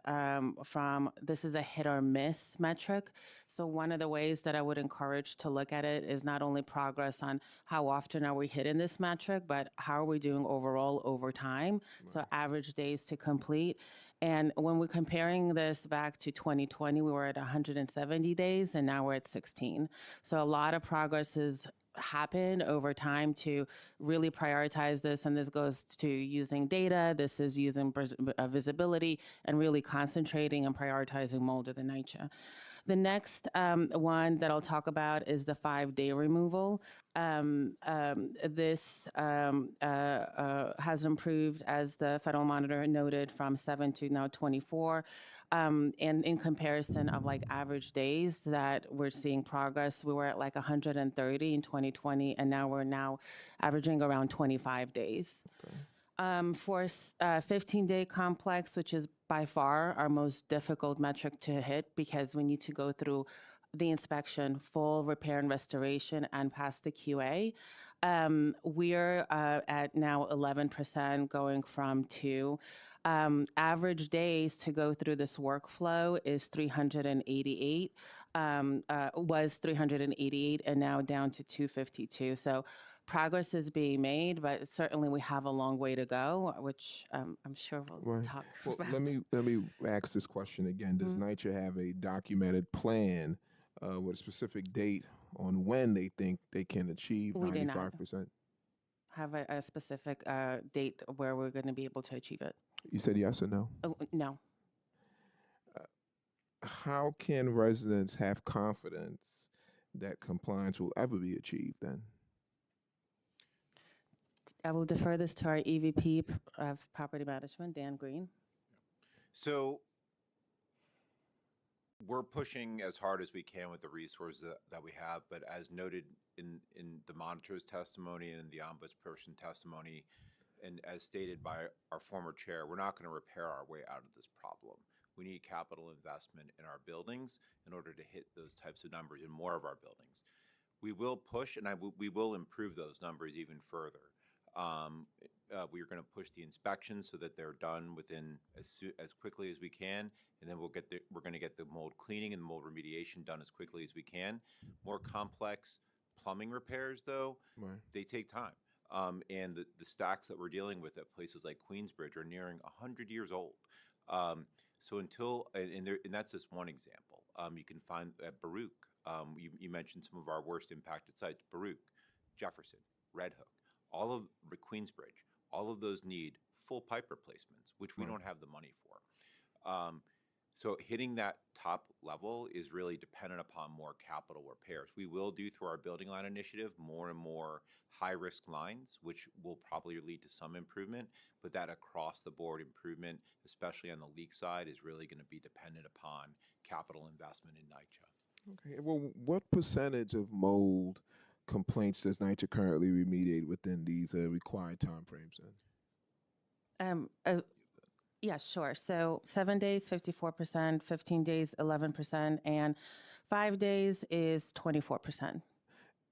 from this is a hit or miss metric. So one of the ways that I would encourage to look at it is not only progress on how often are we hitting this metric, but how are we doing overall over time? Right. So average days to complete. And when we're comparing this back to 2020, we were at 170 days, and now we're at 16. So a lot of progress has happened over time to really prioritize this, and this goes to using data, this is using visibility, and really concentrating and prioritizing mold within NYCHA. The next one that I'll talk about is the 5-day removal. This has improved, as the federal monitor noted, from 7 to now 24. And in comparison of like average days that we're seeing progress, we were at like 130 in 2020, and now we're averaging around 25 days. Okay. For 15-day complex, which is by far our most difficult metric to hit because we need to go through the inspection, full repair and restoration, and pass the QA. We're at now 11% going from 2. Average days to go through this workflow is 388, was 388 and now down to 252. So progress is being made, but certainly we have a long way to go, which I'm sure we'll talk about. Let me ask this question again. Does NYCHA have a documented plan with a specific date on when they think they can achieve 95%? We do not have a specific date where we're going to be able to achieve it. You said yes or no? No. How can residents have confidence that compliance will ever be achieved then? I will defer this to our EVP of Property Management, Dan Green. So we're pushing as hard as we can with the resources that we have, but as noted in the monitor's testimony and in the ombudsperson testimony, and as stated by our former chair, we're not going to repair our way out of this problem. We need capital investment in our buildings in order to hit those types of numbers in more of our buildings. We will push, and we will improve those numbers even further. We're going to push the inspections so that they're done within as quickly as we can, and then we're going to get the mold cleaning and mold remediation done as quickly as we can. More complex plumbing repairs, though, right, they take time. And the stacks that we're dealing with at places like Queensbridge are nearing 100 years old. So until, and that's just one example. You can find at Baruch, you mentioned some of our worst impacted sites, Baruch, Jefferson, Red Hook, all of Queensbridge, all of those need full pipe replacements, which we don't have the money for. So hitting that top level is really dependent upon more capital repairs. We will do through our building line initiative more and more high-risk lines, which will probably lead to some improvement, but that across-the-board improvement, especially on the leak side, is really going to be dependent upon capital investment in NYCHA. Okay, well, what percentage of mold complaints does NYCHA currently remediate within these required timeframes then? Yeah, sure. So 7 days, 54%, 15 days, 11%, and 5 days is 24%.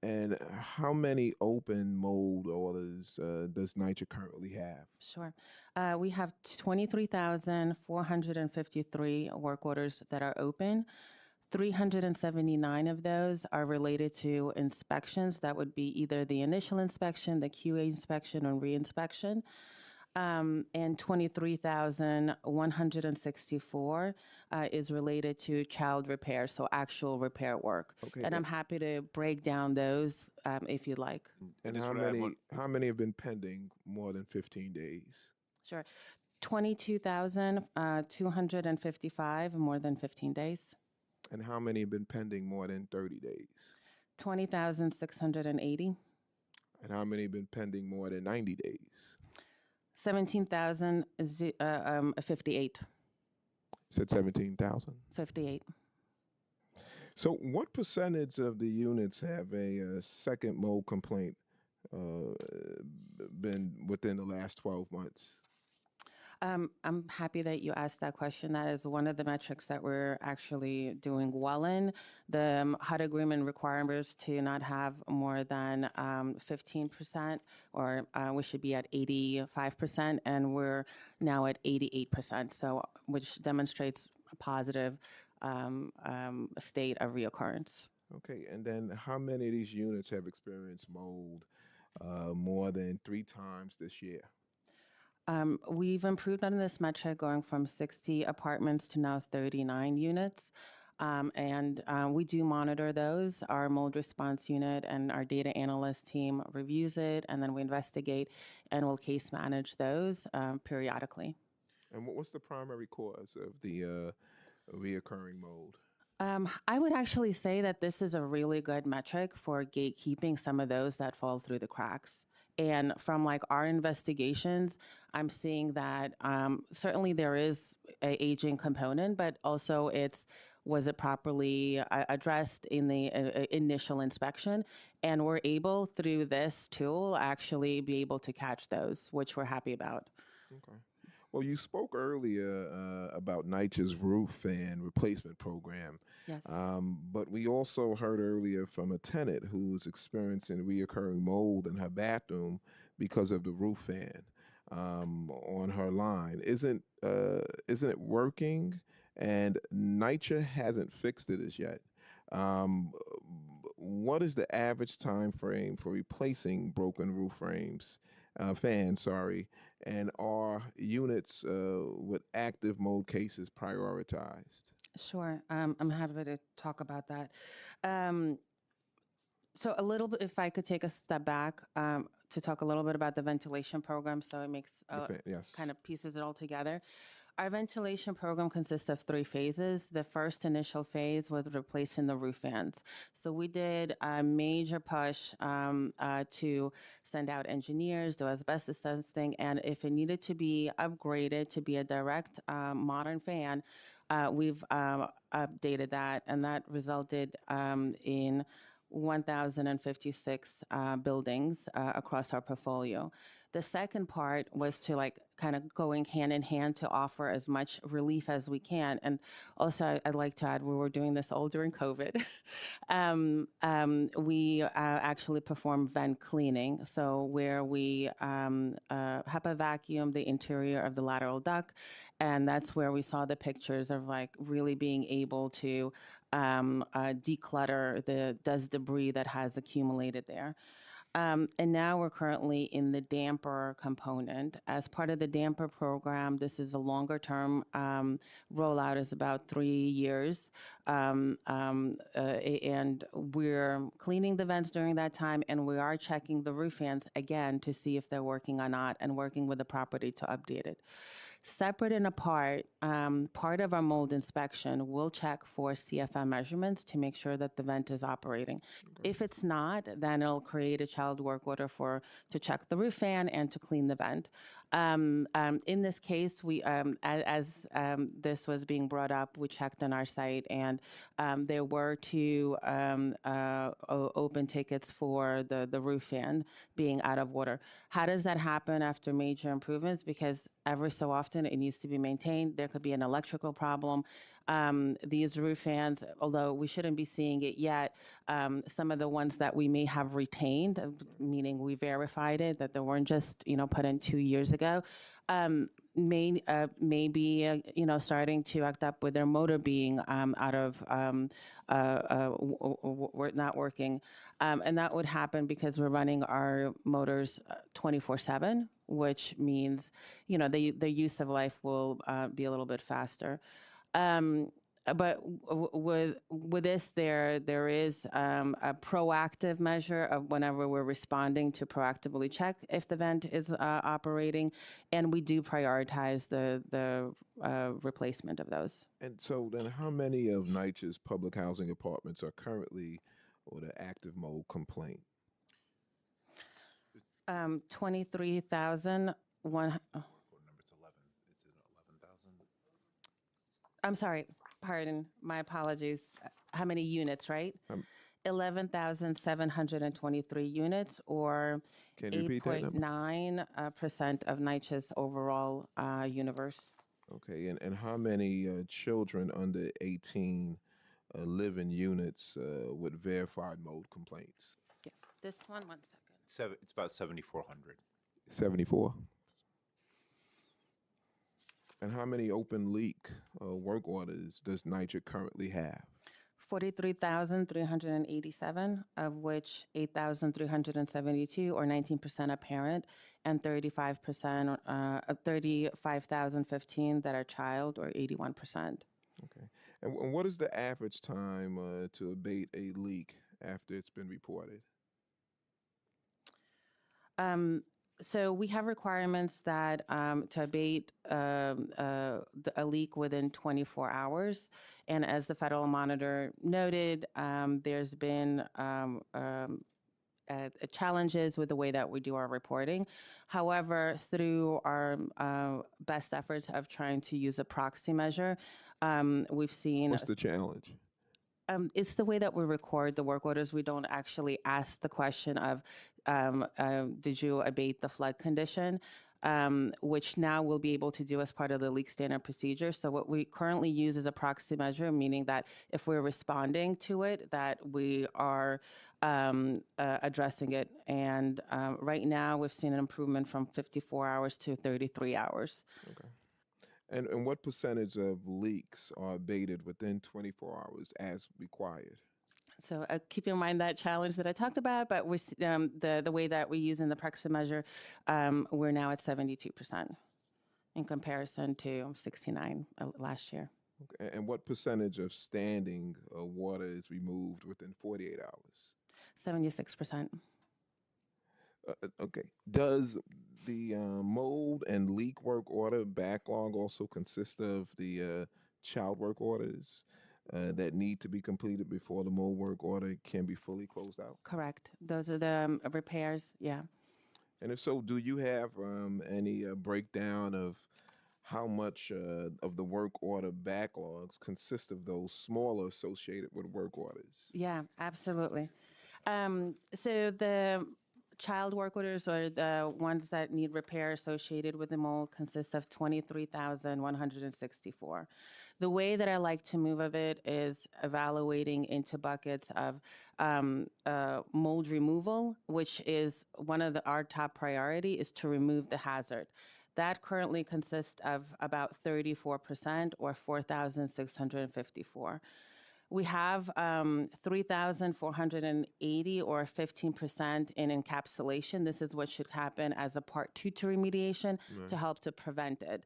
And how many open mold orders does NYCHA currently have? Sure. We have 23,453 work orders that are open. 379 of those are related to inspections. That would be either the initial inspection, the QA inspection, or re-inspection. And 23,164 is related to child repair, so actual repair work. Okay. And I'm happy to break down those if you'd like. And Ms. how Wood, I have many one- how many have been pending more than 15 days? Sure. 22,255, more than 15 days. And how many have been pending more than 30 days? 20,680. And how many have been pending more than 90 days? 17,058. Said 17,000. 58. So, what percentage of the units have a second mold complaint been within the last 12 months? I'm happy that you asked that question. That is one of the metrics that we're actually doing well in. The HUD agreement requires to not have more than 15%, or we should be at 85%, and we're now at 88%, so which demonstrates a positive state of reoccurrence. Okay, and then how many of these units have experienced mold more than 3 times this year? We've improved on this metric, going from 60 apartments to now 39 units. And we do monitor those. Our mold response unit and our data analyst team reviews it, and then we investigate and we'll case manage those periodically. And what's the primary cause of the reoccurring mold? I would actually say that this is a really good metric for gatekeeping some of those that fall through the cracks. And from like our investigations, I'm seeing that certainly there is an aging component, but also was it properly addressed in the initial inspection? And we're able, through this tool, actually be able to catch those, which we're happy about. Okay. Well, you spoke earlier about NYCHA's roof fan replacement program. Yes. But we also heard earlier from a tenant who's experiencing reoccurring mold in her bathroom because of the roof fan on her line. Isn't it working? And NYCHA hasn't fixed it as yet. What is the average time frame for replacing broken roof frames? Fans, sorry, and are units with active mold cases prioritized? Sure. I'm happy to talk about that. So a little bit, if I could take a step back to talk a little bit about the ventilation program, so it makes Yes. kind of pieces it all together. Our ventilation program consists of 3 phases. The first initial phase was replacing the roof fans. So we did a major push to send out engineers, do asbestos testing, and if it needed to be upgraded to be a direct modern fan, we've updated that, and that resulted in 1,056 buildings across our portfolio. The second part was to like kind of going hand in hand to offer as much relief as we can. And also I'd like to add, we were doing this all during COVID. We actually perform vent cleaning. So where we HEPA vacuum the interior of the lateral duct. And that's where we saw the pictures of like really being able to declutter the dust debris that has accumulated there. And now we're currently in the damper component. As part of the damper program, this is a longer term rollout, is about 3 years. And we're cleaning the vents during that time, and we are checking the roof fans again to see if they're working or not, and working with the property to update it. Separate and apart, part of our mold inspection will check for CFM measurements to make sure that the vent is operating. Okay. If it's not, then it'll create a child work order to check the roof fan and to clean the vent. In this case, as this was being brought up, we checked on our site, and there were two open tickets for the roof fan being out of water. How does that happen after major improvements? Because every so often it needs to be maintained. There could be an electrical problem. These roof fans, although we shouldn't be seeing it yet, some of the ones that we may have retained, meaning we verified it, that they weren't just, put in 2 years ago, may be, starting to act up with their motor being out of, not working. And that would happen because we're running our motors 24/7, which means, the use of life will be a little bit faster. But with this, there is a proactive measure of whenever we're responding to proactively check if the vent is operating, and we do prioritize the replacement of those. And so then how many of NYCHA's public housing apartments are currently with an active mold complaint? 23,000. I'm sorry, pardon, my apologies. How many units, right? 11,723 units, or Can you repeat that number? 8.9% of NYCHA's overall universe. Okay, and how many children under 18 live in units with verified mold complaints? Yes, this one second. It's about 7,400. 74. And how many open leak work orders does NYCHA currently have? 43,387, of which 8,372, or 19%, apparent, and 35,015 that are child, or 81%. Okay. And what is the average time to abate a leak after it's been reported? So we have requirements that to abate a leak within 24 hours. And as the federal monitor noted, there's been challenges with the way that we do our reporting. However, through our best efforts of trying to use a proxy measure, we've seen— What's the challenge? It's the way that we record the work orders. We don't actually ask the question of, did you abate the flood condition, which now we'll be able to do as part of the leak standard procedure. So what we currently use is a proxy measure, meaning that if we're responding to it, that we are addressing it. And right now we've seen an improvement from 54 hours to 33 hours. Okay. And what percentage of leaks are abated within 24 hours as required? So keep in mind that challenge that I talked about, but we're, the way that we use in the proxy measure, we're now at 72% in comparison to 69 last year. Okay. And what percentage of standing water is removed within 48 hours? 76%. Okay. Does the mold and leak work order backlog also consist of the child work orders that need to be completed before the mold work order can be fully closed out? Correct. Those are the repairs, yeah. And if so, do you have any breakdown of how much of the work order backlogs consist of those smaller associated with work orders? Yeah, absolutely. So the child work orders, or the ones that need repair associated with the mold, consists of 23,164. The way that I like to move of it is evaluating into buckets of mold removal, which is one of our top priority is to remove the hazard. That currently consists of about 34%, or 4,654. We have 3,480, or 15%, in encapsulation. This is what should happen as a part 2 to remediation to help to prevent it.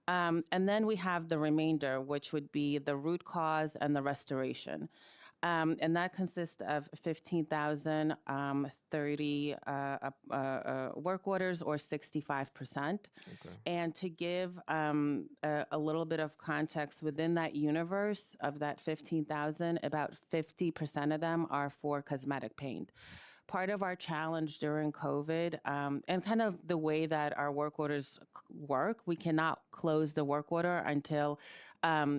And then we have the remainder, which would be the root cause and the restoration. And that consists of 15,030 work orders, or 65%. Okay. And to give a little bit of context, within that universe of that 15,000, about 50% of them are for cosmetic paint. part of our challenge during COVID and kind of the way that our work orders work, we cannot close the work order until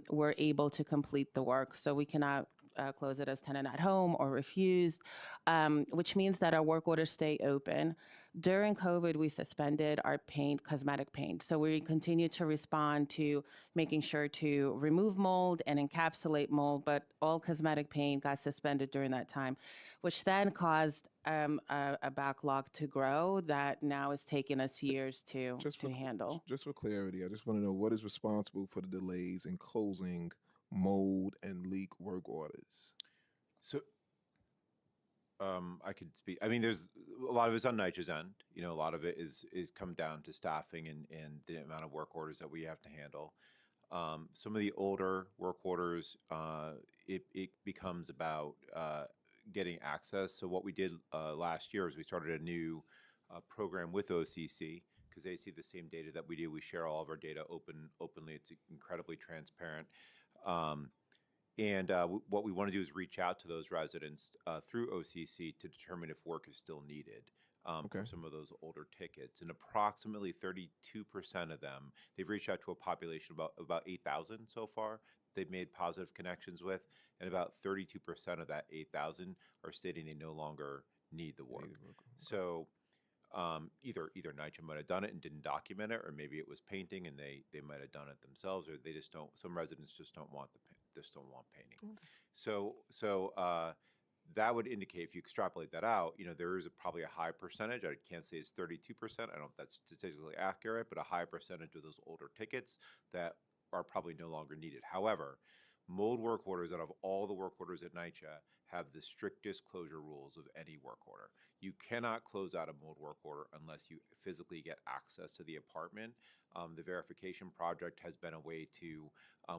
we're able to complete the work. So we cannot close it as tenant at home or refused, which means that our work orders stay open. During COVID, we suspended our paint, cosmetic paint. So we continue to respond to making sure to remove mold and encapsulate mold, but all cosmetic paint got suspended during that time, which then caused a backlog to grow that now is taking us years to handle. Just for clarity, I just want to know what is responsible for the delays in closing mold and leak work orders. So I could speak. I mean, there's a lot of it's on NYCHA's end. You know, a lot of it is come down to staffing and the amount of work orders that we have to handle. Some of the older work orders, it becomes about getting access. So what we did last year is we started a new program with OCC because they see the same data that we do. We share all of our data openly. It's incredibly transparent. What we want to do is reach out to those residents through OCC to determine if work is still needed for some of those older tickets. And approximately 32% of them, they've reached out to a population of about 8,000 so far. They've made positive connections with, and about 32% of that 8,000 are stating they no longer need the work. So either NYCHA might have done it and didn't document it, or maybe it was painting and they might have done it themselves, or they just don't. Some residents just don't want painting. So that would indicate, if you extrapolate that out, you know, there is probably a high percentage. I can't say it's 32%. I don't know if that's statistically accurate, but a high percentage of those older tickets that are probably no longer needed. However, mold work orders, out of all the work orders at NYCHA, have the strictest closure rules of any work order. You cannot close out a mold work order unless you physically get access to the apartment. The verification project has been a way to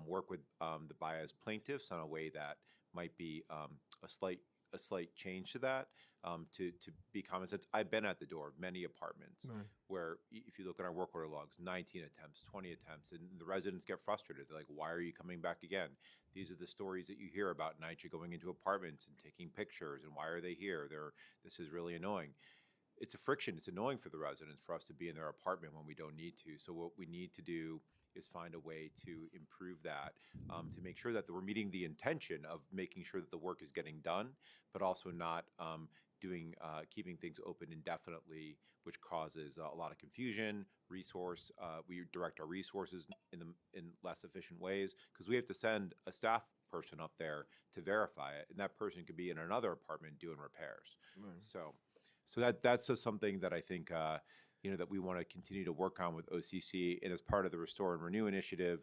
work with the buyer's plaintiffs on a way that might be a slight change to that, to be common sense. I've been at the door of many apartments where, if you look at our work order logs, 19 attempts, 20 attempts, and the residents get frustrated. They're like, why are you coming back again? These are the stories that you hear about NYCHA going into apartments and taking pictures, and why are they here? This is really annoying. It's a friction. It's annoying for the residents for us to be in their apartment when we don't need to. So what we need to do is find a way to improve that, to make sure that we're meeting the intention of making sure that the work is getting done, but also not keeping things open indefinitely, which causes a lot of confusion. We direct our resources in less efficient ways because we have to send a staff person up there to verify it, and that person could be in another apartment doing repairs. So that's just something that I think that we want to continue to work on with OCC, and as part of the Restore and Renew initiative,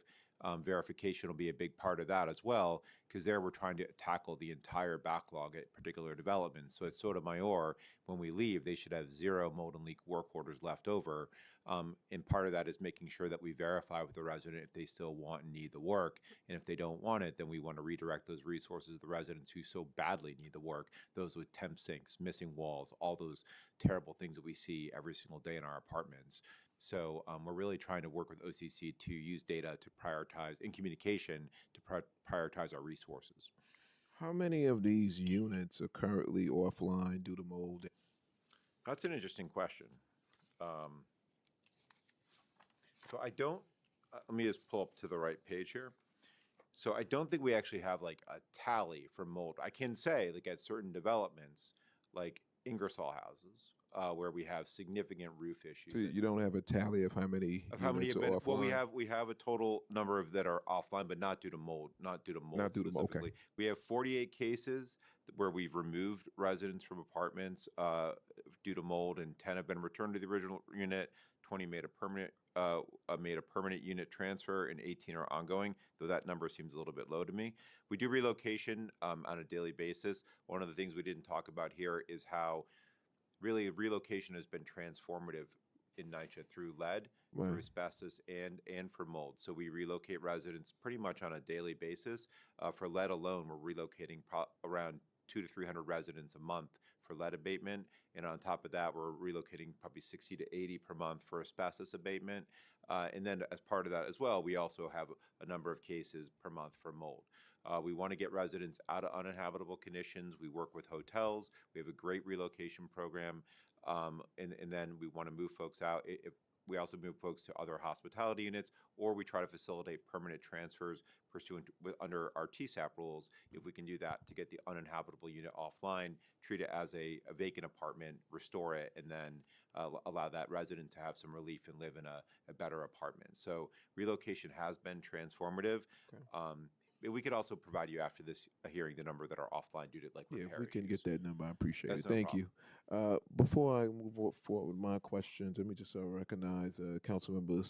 verification will be a big part of that as well, because there we're trying to tackle the entire backlog at particular developments. So at Sotomayor, when we leave, they should have 0 mold and leak work orders left over. And part of that is making sure that we verify with the resident if they still want and need the work. And if they don't want it, then we want to redirect those resources to the residents who so badly need the work, those with temp sinks, missing walls, all those terrible things that we see every single day in our apartments. So we're really trying to work with OCC to use data to prioritize, in communication, to prioritize our resources. How many of these units are currently offline due to mold? That's an interesting question. So I don't, let me just pull up to the right page here. So I don't think we actually have like a tally for mold. I can say, like, at certain developments, like Ingersoll houses, where we have significant roof issues. So you don't have a tally of how many units are offline? Well, we have a total number of that are offline, but not due to mold, specifically. We have 48 cases where we've removed residents from apartments due to mold, and 10 have been returned to the original unit. 20 made a permanent unit transfer, and 18 are ongoing, though that number seems a little bit low to me. We do relocation on a daily basis. One of the things we didn't talk about here is how really relocation has been transformative in NYCHA through lead, through asbestos, and for mold. So we relocate residents pretty much on a daily basis. For lead alone, we're relocating around 200 to 300 residents a month for lead abatement. And on top of that, we're relocating probably 60 to 80 per month for asbestos abatement. And then as part of that as well, we also have a number of cases per month for mold. We want to get residents out of uninhabitable conditions. We work with hotels. We have a great relocation program. And then we want to move folks out. We also move folks to other hospitality units, or we try to facilitate permanent transfers pursuant under our TSAP rules, if we can do that, to get the uninhabitable unit offline, treat it as a vacant apartment, restore it, and then allow that resident to have some relief and live in a better apartment. So relocation has been transformative. Okay. We could also provide you after this hearing the number that are offline due to like Yeah, repair if we can issues. get that number, I appreciate That's it. no Thank problem. you. Before I move forward with my questions, let me just recognize Councilmember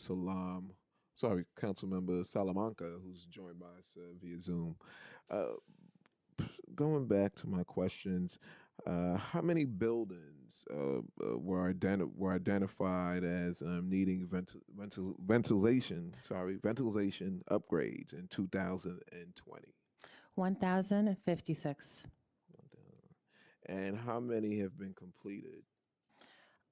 Councilmember Salamanca, who's joined by us via Zoom. Going back to my questions, how many buildings were identified as needing ventilation upgrades in 2020? 1,056. And how many have been completed?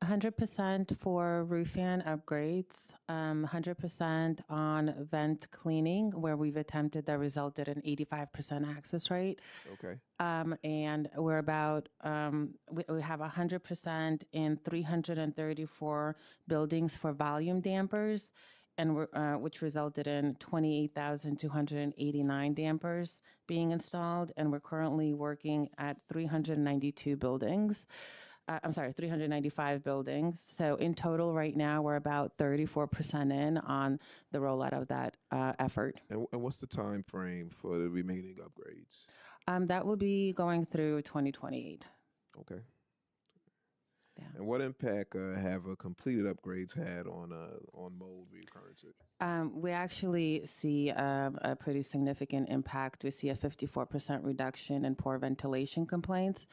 100% for roof fan upgrades, 100% on vent cleaning, where we've attempted that resulted in 85% access rate. Okay. And we're about, we have 100% in 334 buildings for volume dampers, and which resulted in 28,289 dampers being installed. And we're currently working at 392 buildings. 395 buildings. So in total right now, we're about 34% in on the rollout of that effort. And what's the time frame for the remaining upgrades? That will be going through 2028. Okay. Yeah. And what impact have completed upgrades had on mold reoccurrences? We actually see a pretty significant impact. We see a 54% reduction in poor ventilation complaints.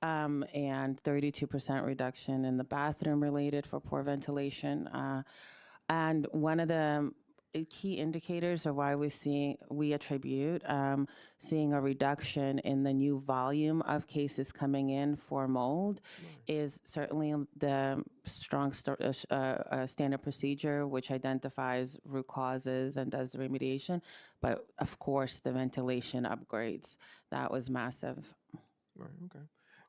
And 32% reduction in the bathroom related for poor ventilation. And one of the key indicators of why we attribute seeing a reduction in the new volume of cases coming in for mold is certainly the strong standard procedure, which identifies root causes and does the remediation. But of course, the ventilation upgrades, that was massive. Right, okay.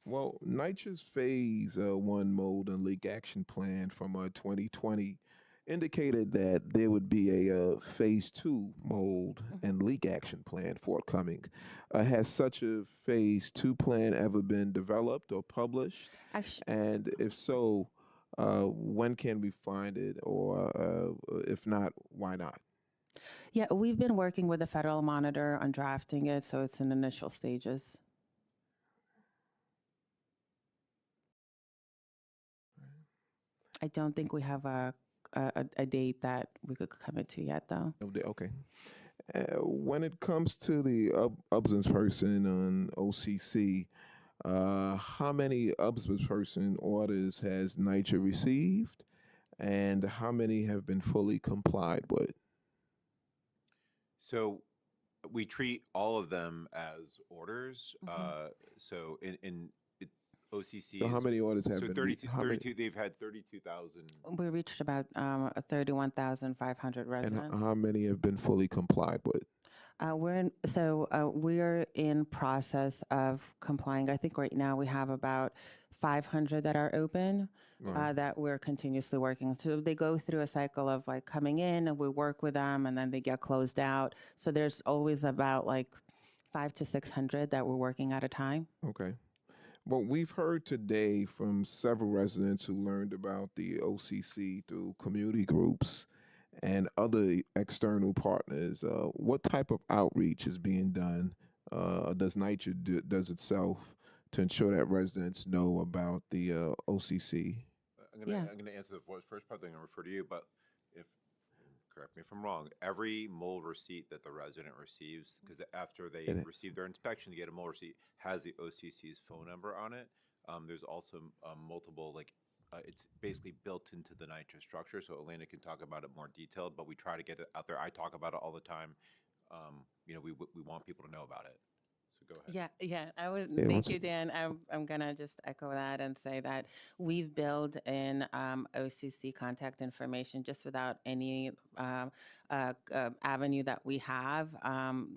Well, NYCHA's Phase 1 Mold and Leak Action Plan from 2020 indicated that there would be a Phase 2 Mold and Leak Action Plan forthcoming. Has such a Phase 2 plan ever been developed or published? And if so, when can we find it? Or if not, why not? Yeah, we've been working with the federal monitor on drafting it, so it's in initial stages. I don't think we have a date that we could commit to yet, though. Okay. When it comes to the ombudsperson on OCC, how many ombudsperson orders has NYCHA received, and how many have been fully complied with? So we treat all of them as orders. So in OCC. So how many orders have been 32, they've had 32,000. We reached about 31,500 residents. And how many have been fully complied with? We're in process of complying. I think right now we have about 500 that are open that we're continuously working. So they go through a cycle of like coming in and we work with them and then they get closed out. So there's always about like 500 to 600 that we're working at a time. Okay. Well, we've heard today from several residents who learned about the OCC through community groups and other external partners. What type of outreach is being done? Does NYCHA does itself to ensure that residents know about the OCC? I'm going to answer the first part, then I'm going to refer to you, but correct me if I'm wrong, every mold receipt that the resident receives, because after they receive their inspection to get a mold receipt, has the OCC's phone number on it. There's also multiple, it's basically built into the NYCHA structure, so Elena can talk about it more detailed, but we try to get it out there. I talk about it all the time. We want people to know about it. go ahead. Yeah. I would Yeah, thank once- you, Dan. I'm gonna just echo that and say that we've built in OCC contact information just without any avenue that we have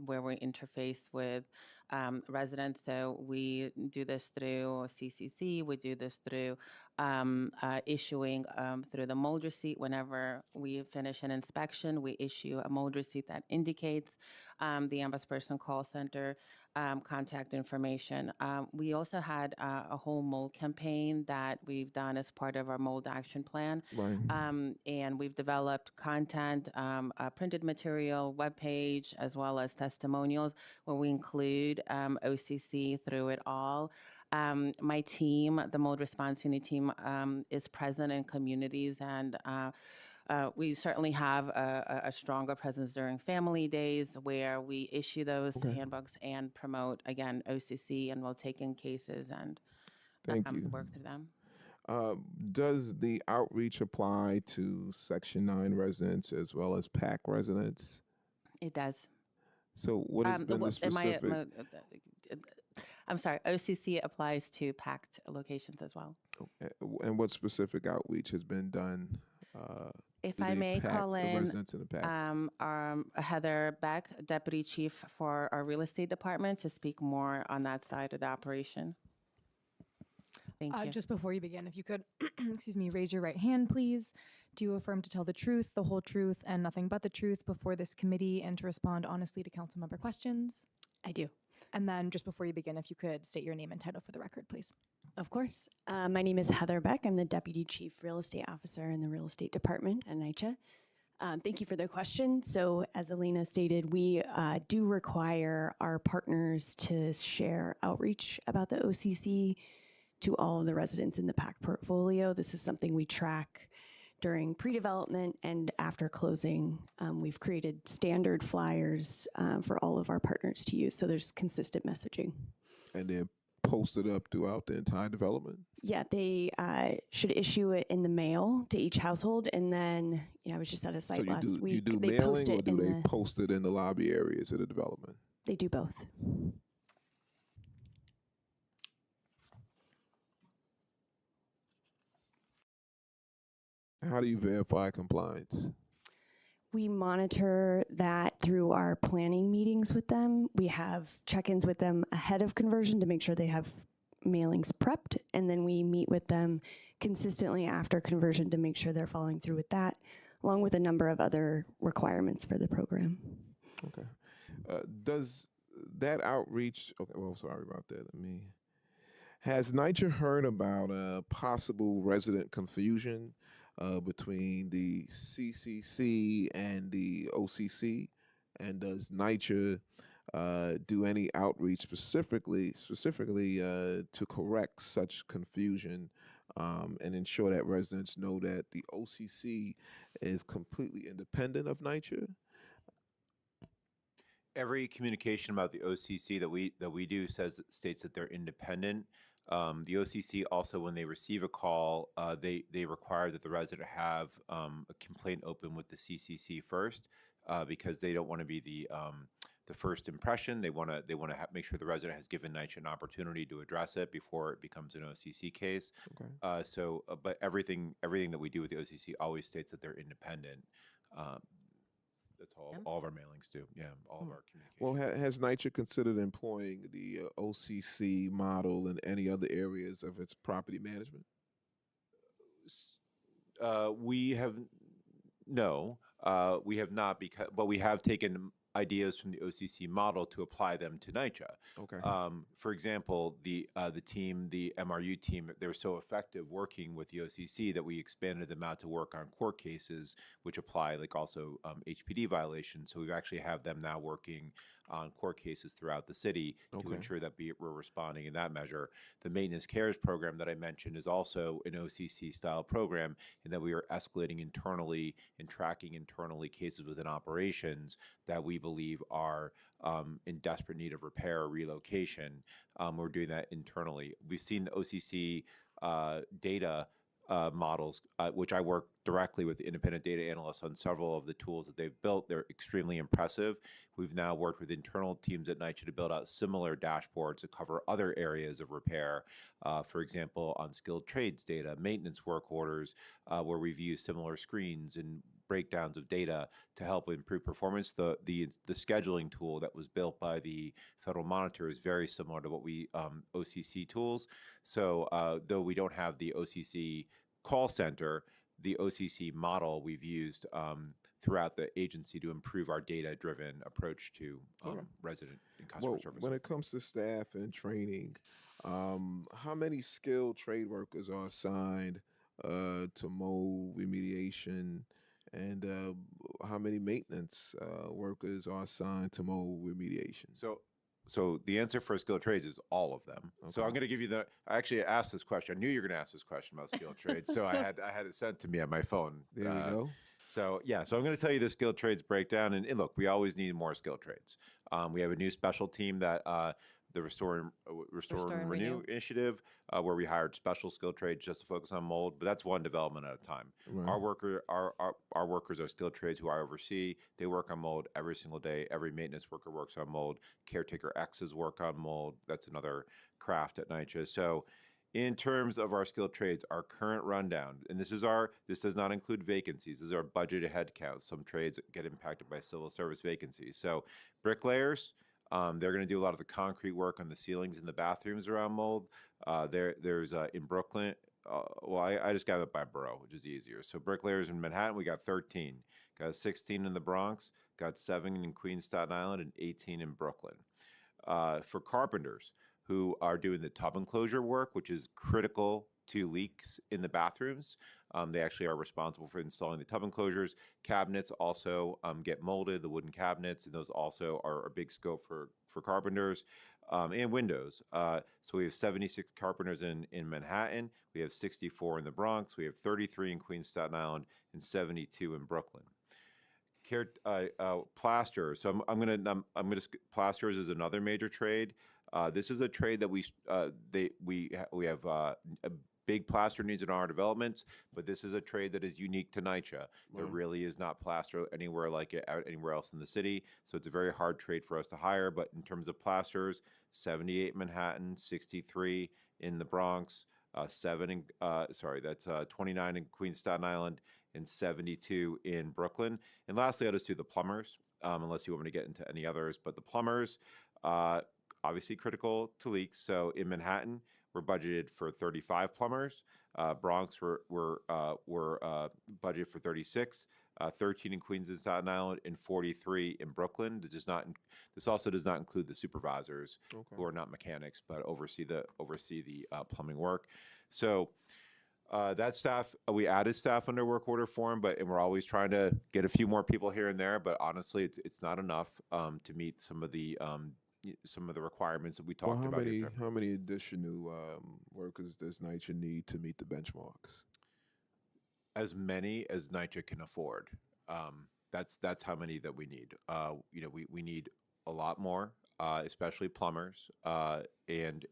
where we interface with residents. So we do this through CCC. We do this through issuing through the mold receipt. Whenever we finish an inspection, we issue a mold receipt that indicates the ombudsperson call center contact information. We also had a whole mold campaign that we've done as part of our mold action plan. Right. And we've developed content, printed material, webpage, as well as testimonials where we include OCC through it all. My team, the mold response unit team, is present in communities, and we certainly have a stronger presence during family days where we issue those handbooks and promote, again, OCC, and we'll take in cases and Thank you. work through them. Does the outreach apply to Section 9 residents as well as PAC residents? It does. So what has been the specific? I'm sorry, OCC applies to packed locations as well. And what specific outreach has been done? If to I the may PAC, call the in residents in the PAC? Heather Beck, Deputy Chief for our Real Estate Department, to speak more on that side of the operation. Thank you. Just before you begin, if you could, excuse me, raise your right hand, please. Do you affirm to tell the truth, the whole truth, and nothing but the truth before this committee and to respond honestly to council member questions? I do. And then just before you begin, if you could state your name and title for the record, please. Of course. My name is Heather Beck. I'm the Deputy Chief Real Estate Officer in the Real Estate Department at NYCHA. Thank you for the question. So as Elena stated, we do require our partners to share outreach about the OCC to all of the residents in the PAC portfolio. This is something we track during pre-development and after closing. We've created standard flyers for all of our partners to use, so there's consistent messaging. And they're posted up throughout the entire development? Yeah, they should issue it in the mail to each household, and then I was just at a site last week. You do they post mailing, or it do in they post it in the lobby areas of the development? They do both. How do you verify compliance? We monitor that through our planning meetings with them. We have check-ins with them ahead of conversion to make sure they have mailings prepped, and then we meet with them consistently after conversion to make sure they're following through with that, along with a number of other requirements for the program. Okay. Does that outreach, okay, well, sorry about that. Has NYCHA heard about possible resident confusion between the CCC and the OCC? And does NYCHA do any outreach specifically to correct such confusion and ensure that residents know that the OCC is completely independent of NYCHA? Every communication about the OCC that we do states that they're independent. The OCC also, when they receive a call, they require that the resident have a complaint open with the CCC first, because they don't want to be the first impression. They want to make sure the resident has given NYCHA an opportunity to address it before it becomes an OCC case. Okay. But everything that we do with the OCC always states that they're independent. That's all of our mailings do. Yeah, all of our communication. Well, has NYCHA considered employing the OCC model in any other areas of its property management? We have not, but we have taken ideas from the OCC model to apply them to NYCHA. Okay. For example, the MRU team, they were so effective working with the OCC that we expanded them out to work on court cases, which apply also HPD violations. So we actually have them now working on court cases throughout the city to ensure that we're responding in that measure. The Maintenance Cares program that I mentioned is also an OCC style program, in that we are escalating internally and tracking internally cases within operations that we believe are in desperate need of repair or relocation. We're doing that internally. We've seen the OCC data models, which I work directly with independent data analysts on several of the tools that they've built. They're extremely impressive. We've now worked with internal teams at NYCHA to build out similar dashboards to cover other areas of repair. For example, on skilled trades data, maintenance work orders, where we've used similar screens and breakdowns of data to help improve performance. The scheduling tool that was built by the federal monitor is very similar to what we OCC tools. So though we don't have the OCC call center, the OCC model we've used throughout the agency to improve our data-driven approach to resident and customer service. When it comes to staff and training, how many skilled trade workers are assigned to mold remediation, and how many maintenance workers are assigned to mold remediation? So the answer for skilled trades is all of them. Okay. So I'm going to give you I actually asked this question. I knew you were going to ask this question about skilled trades. So I had it sent to me on my phone. There you go. So yeah, so I'm going to tell you the skilled trades breakdown. And look, we always need more skilled trades. We have a new special team that the Restore and Renew initiative, where we hired special skilled trades just to focus on mold, but that's one development at a time. Right. Our workers are skilled trades who I oversee. They work on mold every single day. Every maintenance worker works on mold. Caretaker X's work on mold. That's another craft at NYCHA. So in terms of our skilled trades, our current rundown, and this does not include vacancies. This is our budgeted headcount. Some trades get impacted by civil service vacancies. So bricklayers, they're going to do a lot of the concrete work on the ceilings in the bathrooms around mold. There's in Brooklyn, I just got it by borough, which is easier. So bricklayers in Manhattan, we got 13. Got 16 in the Bronx, got 7 in Queens, Staten Island, and 18 in Brooklyn. For carpenters who are doing the tub enclosure work, which is critical to leaks in the bathrooms, they actually are responsible for installing the tub enclosures. Cabinets also get molded, the wooden cabinets, and those also are a big scope for carpenters. And windows. So we have 76 carpenters in Manhattan. We have 64 in the Bronx. We have 33 in Queens, Staten Island, and 72 in Brooklyn. Plasters. So plasters is another major trade. This is a trade that we have a big plaster needs in our developments, but this is a trade that is unique to NYCHA. There really is not plaster anywhere like it anywhere else in the city, so it's a very hard trade for us to hire. But in terms of plasters, 78 in Manhattan, 63 in the Bronx, 29 in Queens, Staten Island, and 72 in Brooklyn. And lastly, I'll just do the plumbers, unless you want me to get into any others. But the plumbers, obviously critical to leaks. So in Manhattan, we're budgeted for 35 plumbers. Bronx, we're budgeted for 36. 13 in Queens and Staten Island, and 43 in Brooklyn. This also does not include the supervisors, who are not mechanics but oversee the plumbing work. So that staff, we added staff under work order form, and we're always trying to get a few more people here and there. But honestly, it's not enough to meet some of the requirements that we talked about. How many additional workers does NYCHA need to meet the benchmarks? As many as NYCHA can afford. That's how many that we need. We need a lot more, especially plumbers, and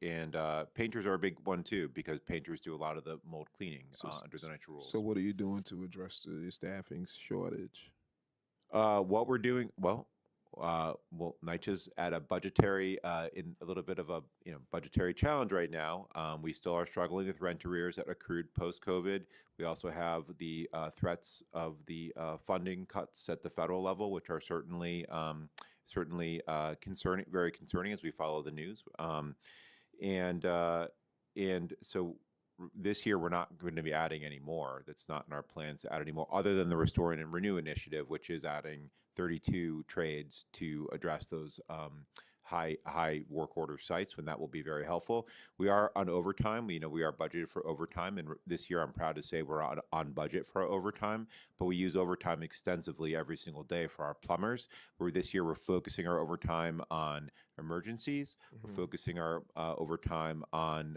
painters are a big one too, because painters do a lot of the mold cleaning under the NYCHA rules. So what are you doing to address the staffing shortage? What we're doing, NYCHA's at a budgetary, in a little bit of a budgetary challenge right now. We still are struggling with rent arrears that accrued post-COVID. We also have the threats of the funding cuts at the federal level, which are certainly concerning, very concerning as we follow the news. And so this year we're not going to be adding any more. That's not in our plans to add any more, other than the Restore and Renew initiative, which is adding 32 trades to address those high work order sites, when that will be very helpful. We are on overtime. We are budgeted for overtime, and this year I'm proud to say we're on budget for our overtime, but we use overtime extensively every single day for our plumbers. This year we're focusing our overtime on emergencies. We're focusing our overtime on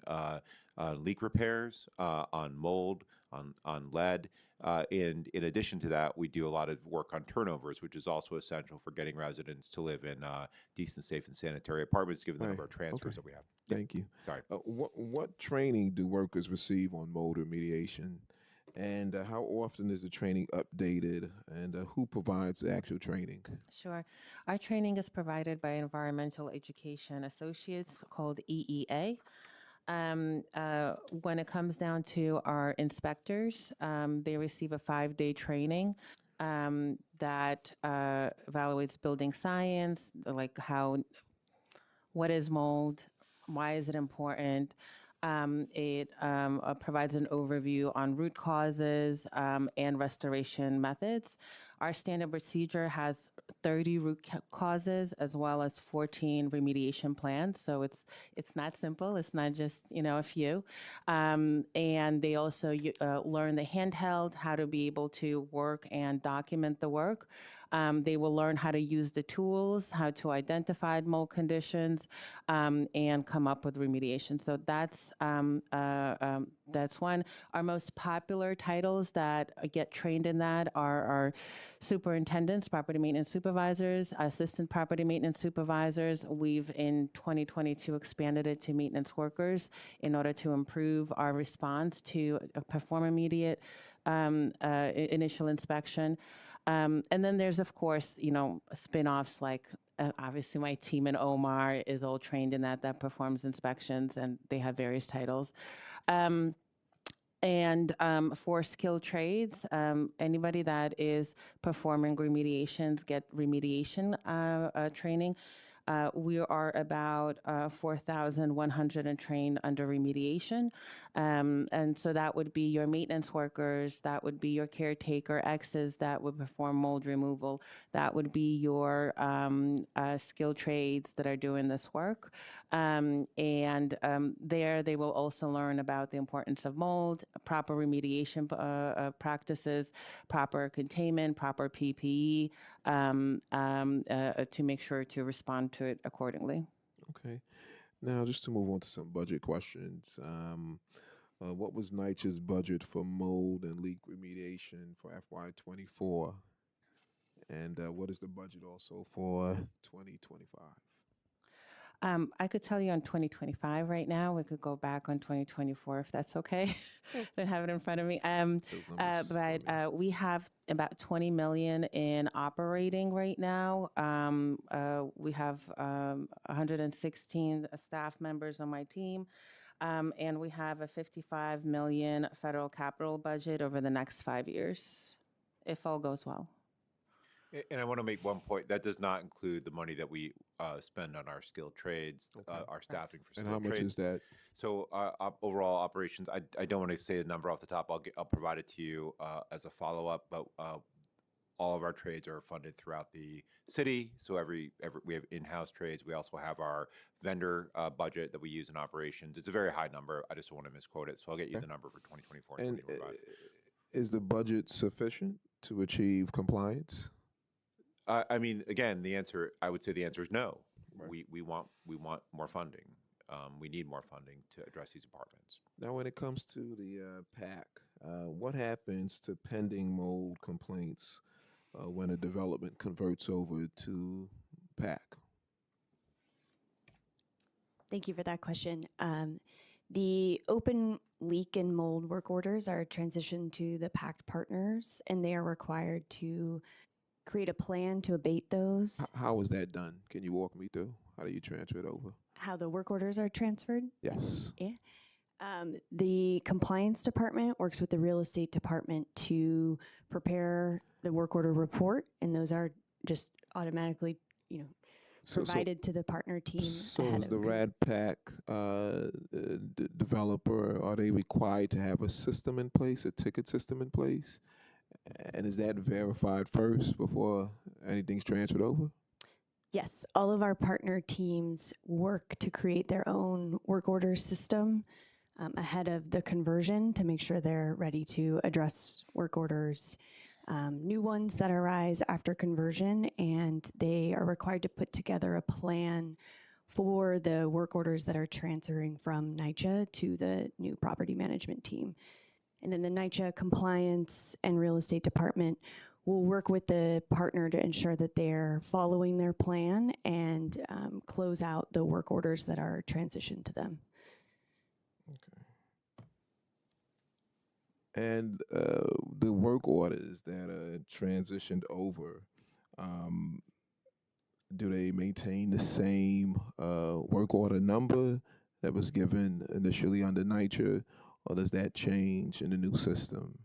leak repairs, on mold, on lead. And in addition to that, we do a lot of work on turnovers, which is also essential for getting residents to live in decent, safe, and sanitary apartments, given the number of transfers that we have. Thank you. Sorry. What training do workers receive on mold remediation? And how often is the training updated? And who provides the actual training? Sure. Our training is provided by Environmental Education Associates called EEA. When it comes down to our inspectors, they receive a 5-day training that evaluates building science, like what is mold, why is it important. It provides an overview on root causes and restoration methods. Our standard procedure has 30 root causes as well as 14 remediation plans. So it's not simple. It's not just a few. And they also learn the handheld, how to be able to work and document the work. They will learn how to use the tools, how to identify mold conditions, and come up with remediation. So that's one. Our most popular titles that get trained in that are our superintendents, property maintenance supervisors, assistant property maintenance supervisors. We've in 2022 expanded it to maintenance workers in order to improve our response to perform immediate initial inspection. And then there's, of course, spin-offs like obviously my team in Omar is all trained in that performs inspections, and they have various titles. And for skilled trades, anybody that is performing remediations get remediation training. We are about 4,100 trained under remediation. And so that would be your maintenance workers, that would be your caretaker X's that would perform mold removal, that would be your skilled trades that are doing this work. There they will also learn about the importance of mold, proper remediation practices, proper containment, proper PPE, to make sure to respond to it accordingly. Okay. Now, just to move on to some budget questions. What was NYCHA's budget for mold and leak remediation for FY24? And what is the budget also for 2025? I could tell you on 2025 right now. We could go back on 2024 if that's okay. I don't have it in front of me. But we have about 20 million in operating right now. We have 116 staff members on my team. And we have a 55 million federal capital budget over the next 5 years, if all goes well. And I want to make one point. That does not include the money that we spend on our skilled trades, our staffing for skilled trades. And how much is that? So overall operations, I don't want to say the number off the top. I'll provide it to you as a follow-up. But all of our trades are funded throughout the city. So we have in-house trades. We also have our vendor budget that we use in operations. It's a very high number. I just don't want to misquote it. So I'll get you the number for 2024 and 2025. Is the budget sufficient to achieve compliance? I mean, again, I would say the answer is no. Right. We want more funding. We need more funding to address these apartments. Now, when it comes to the PAC, what happens to pending mold complaints when a development converts over to PAC? Thank you for that question. The open leak and mold work orders are transitioned to the PACT partners, and they are required to create a plan to abate those. How is that done? Can you walk me through? How do you transfer it over? How the work orders are transferred? Yes. Yeah. The compliance department works with the real estate department to prepare the work order report, and those are just automatically, provided to the partner team. So is the RAD PAC developer, are they required to have a system in place, a ticket system in place? And is that verified first before anything's transferred over? Yes, all of our partner teams work to create their own work order system ahead of the conversion to make sure they're ready to address work orders, new ones that arise after conversion, and they are required to put together a plan for the work orders that are transferring from NYCHA to the new property management team. And then the NYCHA compliance and real estate department will work with the partner to ensure that they're following their plan and close out the work orders that are transitioned to them. And the work orders that are transitioned over, do they maintain the same work order number that was given initially under NYCHA, or does that change in the new system?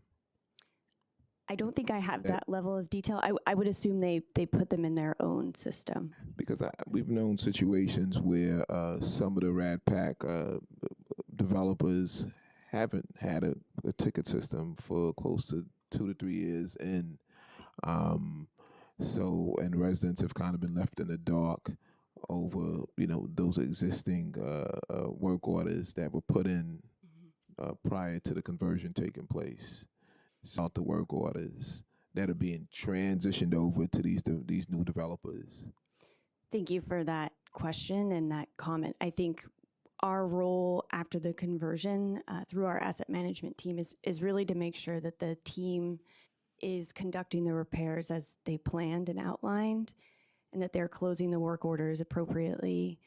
I don't think I have that level of detail. I would assume they put them in their own system. Because we've known situations where some of the Rad Pack developers haven't had a ticket system for close to 2 to 3 years in. And residents have kind of been left in the dark over, those existing work orders that were put in prior to the conversion taking place. So the work orders that are being transitioned over to these new developers. Thank you for that question and that comment. I think our role after the conversion through our asset management team is really to make sure that the team is conducting the repairs as they planned and outlined, and that they're closing the work orders appropriately.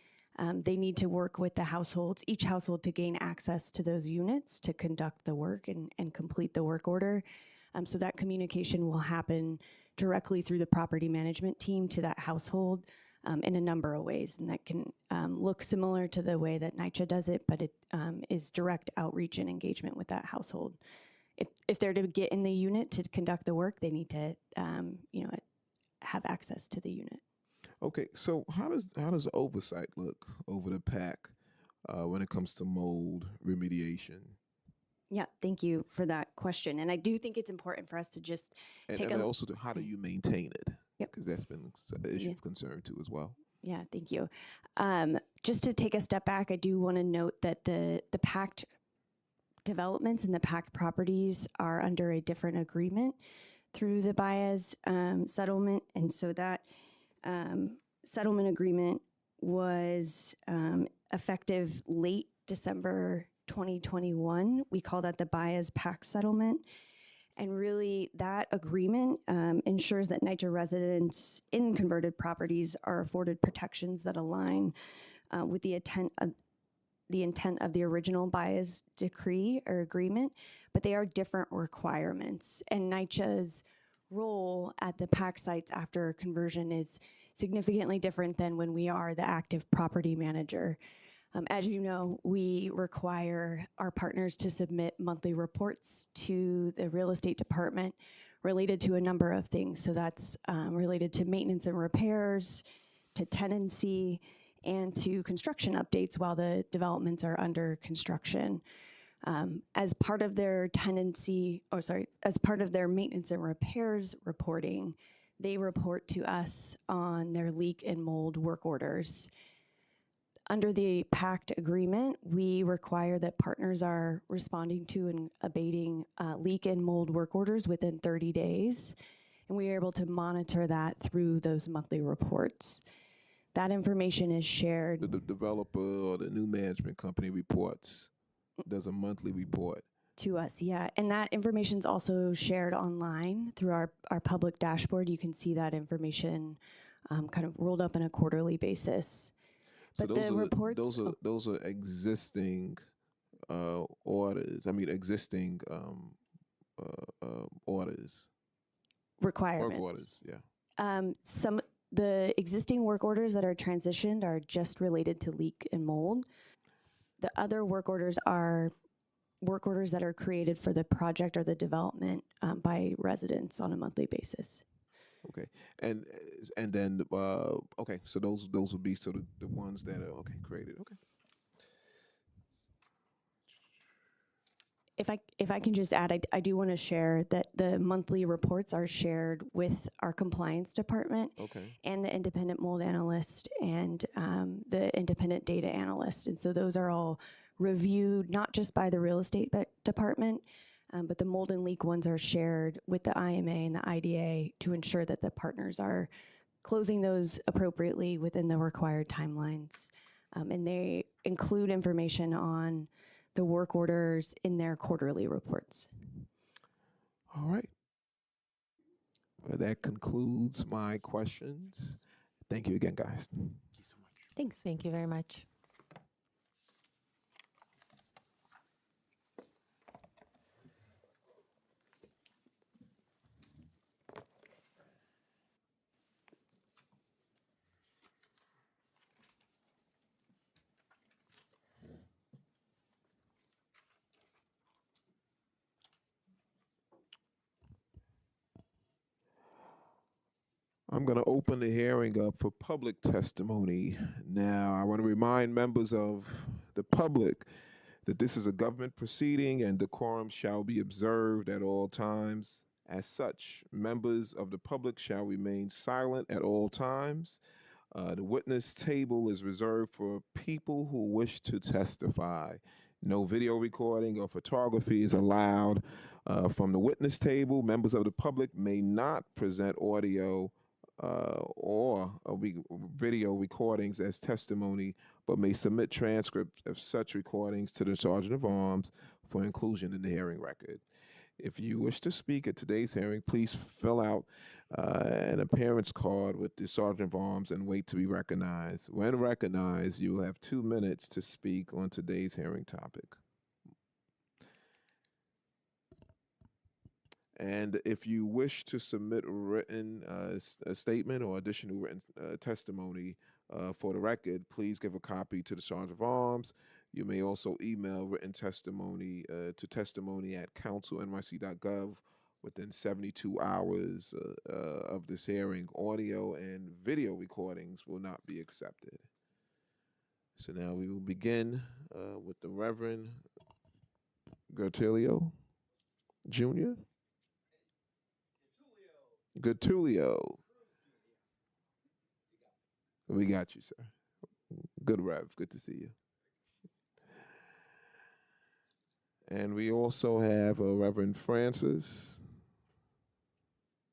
They need to work with the households, each household, to gain access to those units to conduct the work and complete the work order. So that communication will happen directly through the property management team to that household in a number of ways. And that can look similar to the way that NYCHA does it, but it is direct outreach and engagement with that household. If they're to get in the unit to conduct the work, they need to have access to the unit. Okay, so how does oversight look over the PAC when it comes to mold remediation? Yeah, thank you for that question. And I do think it's important for us to just take a look. Also, how do you maintain it? Yep. Because that's been an issue of concern too as well. Yeah, thank you. Just to take a step back, I do want to note that the PACT developments and the PACT properties are under a different agreement through the Baez settlement. And so that settlement agreement was effective late December 2021. We call that the Baez PACT settlement. And really, that agreement ensures that NYCHA residents in converted properties are afforded protections that align with the intent of the original Baez decree or agreement, but they are different requirements. And NYCHA's role at the PAC sites after conversion is significantly different than when we are the active property manager. As you know, we require our partners to submit monthly reports to the real estate department related to a number of things. So that's related to maintenance and repairs, to tenancy, and to construction updates while the developments are under construction. As part of their as part of their maintenance and repairs reporting, they report to us on their leak and mold work orders. Under the PACT agreement, we require that partners are responding to and abating leak and mold work orders within 30 days, and we are able to monitor that through those monthly reports. That information is shared. The developer or the new management company reports, does a monthly report. To us, yeah. And that information is also shared online through our public dashboard. You can see that information kind of rolled up on a quarterly basis. So But the reports, those are existing orders. I mean, existing orders. requirements. Work orders, yeah. The existing work orders that are transitioned are just related to leak and mold. The other work orders are work orders that are created for the project or the development by residents on a monthly basis. Okay, and then okay, so those would be sort of the ones that are created. Okay. If I can just add, I do want to share that the monthly reports are shared with our compliance department and the independent mold analyst and the independent data analyst. And so those are all reviewed not just by the real estate department, but the mold and leak ones are shared with the IMA and the IDA to ensure that the partners are closing those appropriately within the required timelines and they include information on the work orders in their quarterly reports. All right. Well, that concludes my questions. Thank you again, guys. Thank you so much. Thanks. Thank you very much. I'm going to open the hearing up for public testimony. Now, I want to remind members of the public that this is a government proceeding and decorum shall be observed at all times. As such, members of the public shall remain silent at all times. The witness table is reserved for people who wish to testify. No video recording or photography is allowed from the witness table. Members of the public may not present audio or video recordings as testimony, but may submit transcripts of such recordings to the Sergeant of Arms for inclusion in the hearing record. If you wish to speak at today's hearing, please fill out an appearance card with the Sergeant of Arms and wait to be recognized. When recognized, you will have 2 minutes to speak on today's hearing topic. And if you wish to submit a written a statement or additional written testimony for the record, please give a copy to the Sergeant of Arms. You may also email written testimony to testimony@councilnyc.gov within 72 hours of this hearing. Audio and video recordings will not be accepted. So now we will begin with the Reverend Gertilio Jr. Getulio. We got you, sir. Good, Rev. Good to see you. And we also have Reverend Francis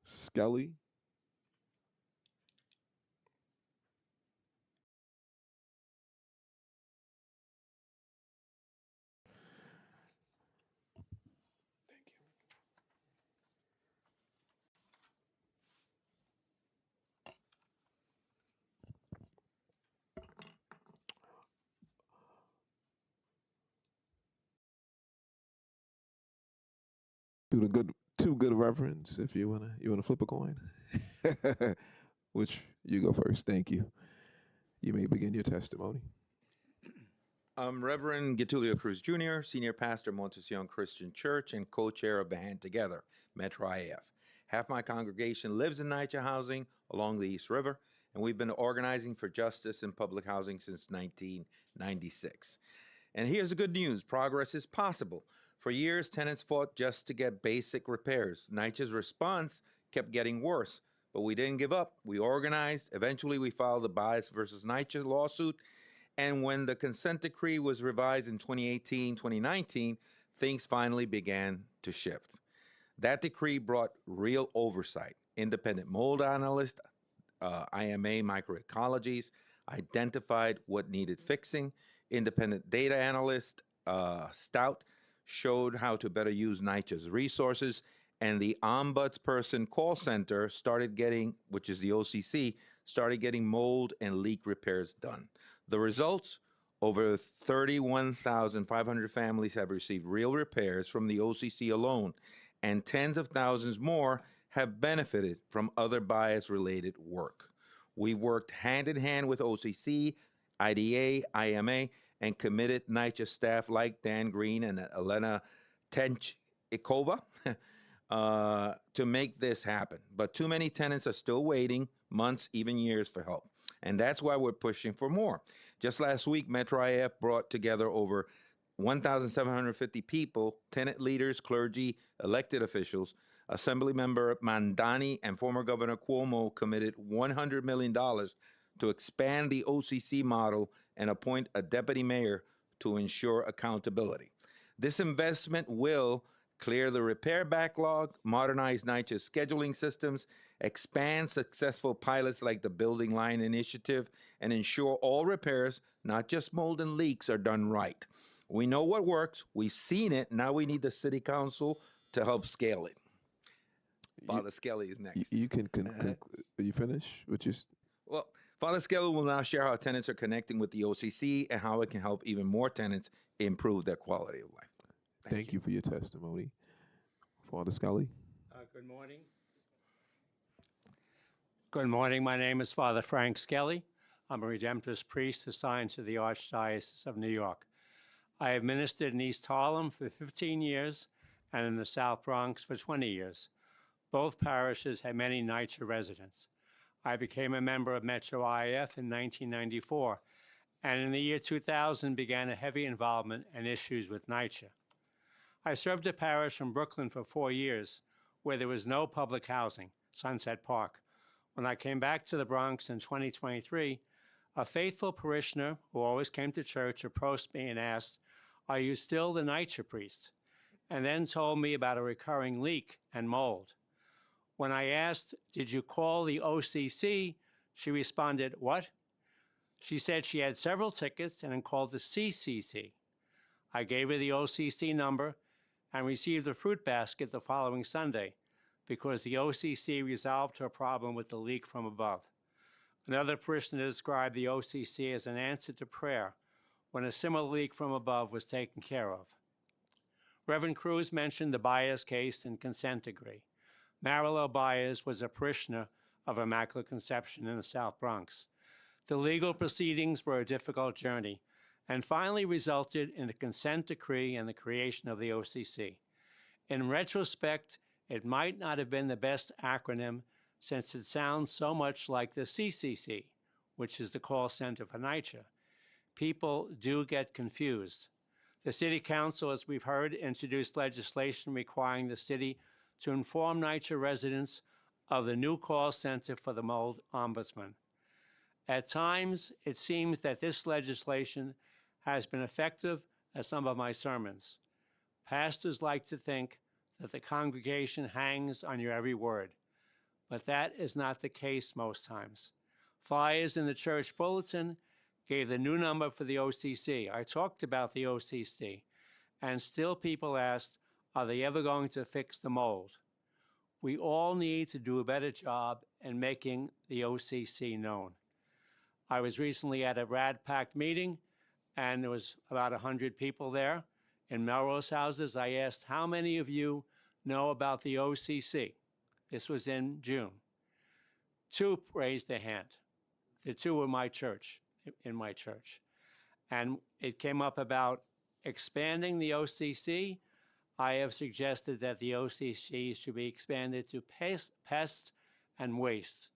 Skelly. Two good reverends. If you wanna flip a coin, which you go first. Thank you. You may begin your testimony. I'm Reverend Getulio Cruz Jr., Senior Pastor, Montesión Christian Church, and co-chair of Band Together, Metro IF. Half my congregation lives in NYCHA housing along the East River, and we've been organizing for justice in public housing since 1996. And here's the good news. Progress is possible. For years, tenants fought just to get basic repairs. NYCHA's response kept getting worse, but we didn't give up. We organized. Eventually, we filed the Bias versus NYCHA lawsuit. And when the consent decree was revised in 2018, 2019, things finally began to shift. That decree brought real oversight. Independent mold analysts, IMA microecologies, identified what needed fixing. Independent data analyst, Stout, showed how to better use NYCHA's resources, and the Ombudsperson call center started getting, which is the OCC, started getting mold and leak repairs done. The results, over 31,500 families have received real repairs from the OCC alone, and tens of thousands more have benefited from other bias-related work. We worked hand in hand with OCC, IDA, IMA, and committed NYCHA staff like Dan Green and Elena Tench-Ikova to make this happen. But too many tenants are still waiting months, even years for help. And that's why we're pushing for more. Just last week, Metro IF brought together over 1,750 people, tenant leaders, clergy, elected officials. Assemblymember Mandani and former Governor Cuomo committed $100 million to expand the OCC model and appoint a deputy mayor to ensure accountability. This investment will clear the repair backlog, modernize NYCHA's scheduling systems, expand successful pilots like the Building Line Initiative, and ensure all repairs, not just mold and leaks, are done right. We know what works, we've seen it, now we need the City Council to help scale it. Father Skelly is next. You can, you finish? Which is Well, Father Skelly will now share how tenants are connecting with the OCC and how it can help even more tenants improve their quality of life. thank you for your testimony. Father Scully. Good morning. Good morning. My name is Father Frank Skelly. I'm a Redemptorist priest assigned to the Archdiocese of New York. I have ministered in East Harlem for 15 years and in the South Bronx for 20 years. Both parishes had many NYCHA residents. I became a member of Metro IF in 1994, and in the year 2000 began a heavy involvement and issues with NYCHA. I served a parish in Brooklyn for 4 years where there was no public housing, Sunset Park. When I came back to the Bronx in 2023, a faithful parishioner who always came to church approached me and asked, "Are you still the NYCHA priest?" and then told me about a recurring leak and mold. When I asked, "Did you call the OCC?" she responded, "What?" She said she had several tickets and then called the CCC. I gave her the OCC number and received a fruit basket the following Sunday because the OCC resolved her problem with the leak from above. Another parishioner described the OCC as an answer to prayer when a similar leak from above was taken care of. Reverend Cruz mentioned the Baez case and consent decree. Marilyn Baez was a parishioner of Immaculate Conception in the South Bronx. The legal proceedings were a difficult journey and finally resulted in the consent decree and the creation of the OCC. In retrospect, it might not have been the best acronym since it sounds so much like the CCC, which is the call center for NYCHA. People do get confused. The City Council, as we've heard, introduced legislation requiring the city to inform NYCHA residents of the new call center for the mold ombudsman. At times, it seems that this legislation has been effective as some of my sermons. Pastors like to think that the congregation hangs on your every word, but that is not the case most times. Flyers in the church bulletin gave the new number for the OCC. I talked about the OCC, and still people asked, are they ever going to fix the mold? We all need to do a better job in making the OCC known. I was recently at a RAD-packed meeting, and there was about 100 people there in Melrose houses. I asked, how many of you know about the OCC? This was in June. 2 raised their hand. The 2 were my church, in my church. And it came up about expanding the OCC. I have suggested that the OCC should be expanded to pest and waste.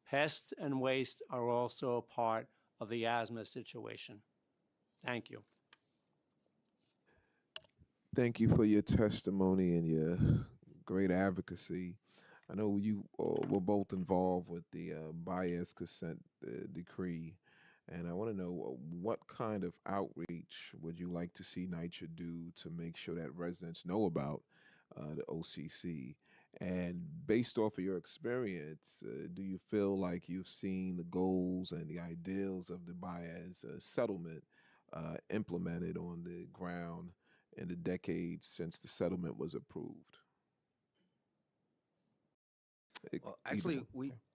Pests and waste are also a part of the asthma situation. Thank you. Thank you for your testimony and your great advocacy. I know you were both involved with the Baez consent decree, and I want to know what kind of outreach would you like to see NYCHA do to make sure that residents know about the OCC? And based off of your experience, do you feel like you've seen the goals and the ideals of the Baez settlement implemented on the ground in the decades since the settlement was approved? Well, actually,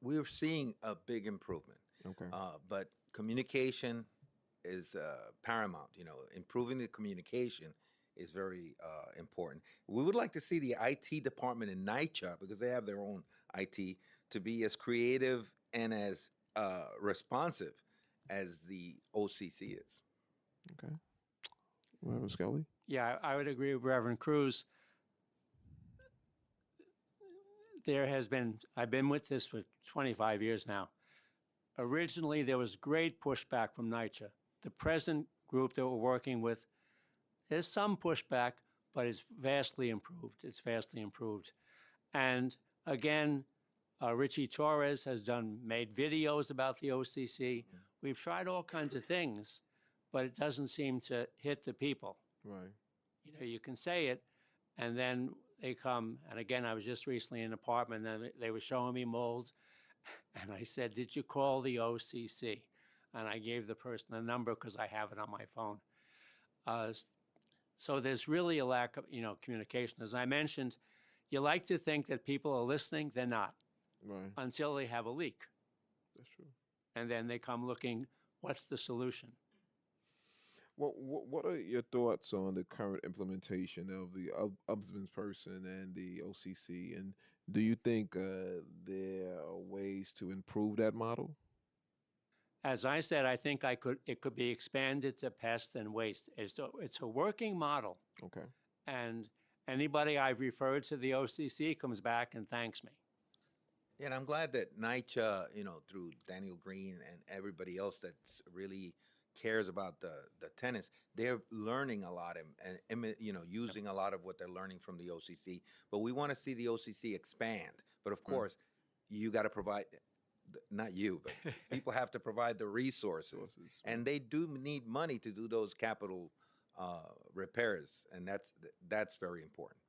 we're seeing a big improvement. Okay. But communication is paramount. You know, improving the communication is very important. We would like to see the IT department in NYCHA, because they have their own IT, to be as creative and as responsive as the OCC is. Okay. Reverend Scully? Yeah, I would agree with Reverend Cruz. There has been, I've been with this for 25 years now. Originally, there was great pushback from NYCHA. The present group that we're working with, there's some pushback, but it's vastly improved. It's vastly improved. And again, Richie Torres has made videos about the OCC. We've tried all kinds of things, but it doesn't seem to hit the people. Right. You know, you can say it, and then they come, and again, I was just recently in an apartment, and they were showing me mold, and I said, "Did you call the OCC?" And I gave the person the number because I have it on my phone. So there's really a lack of, communication. As I mentioned, you like to think that people are listening. They're not Right. until they have a leak. That's true. And then they come looking, what's the solution? What are your thoughts on the current implementation of the ombudsperson and the OCC? And do you think there are ways to improve that model? As I said, I think it could be expanded to pest and waste. It's a working model. Okay. And anybody I've referred to the OCC comes back and thanks me. Yeah, and I'm glad that NYCHA, through Daniel Green and everybody else that's really cares about the tenants, they're learning a lot and using a lot of what they're learning from the OCC. But we want to see the OCC expand. But of course, you got to provide, not you, but people have to provide the resources. And they do need money to do those capital repairs, and that's very important.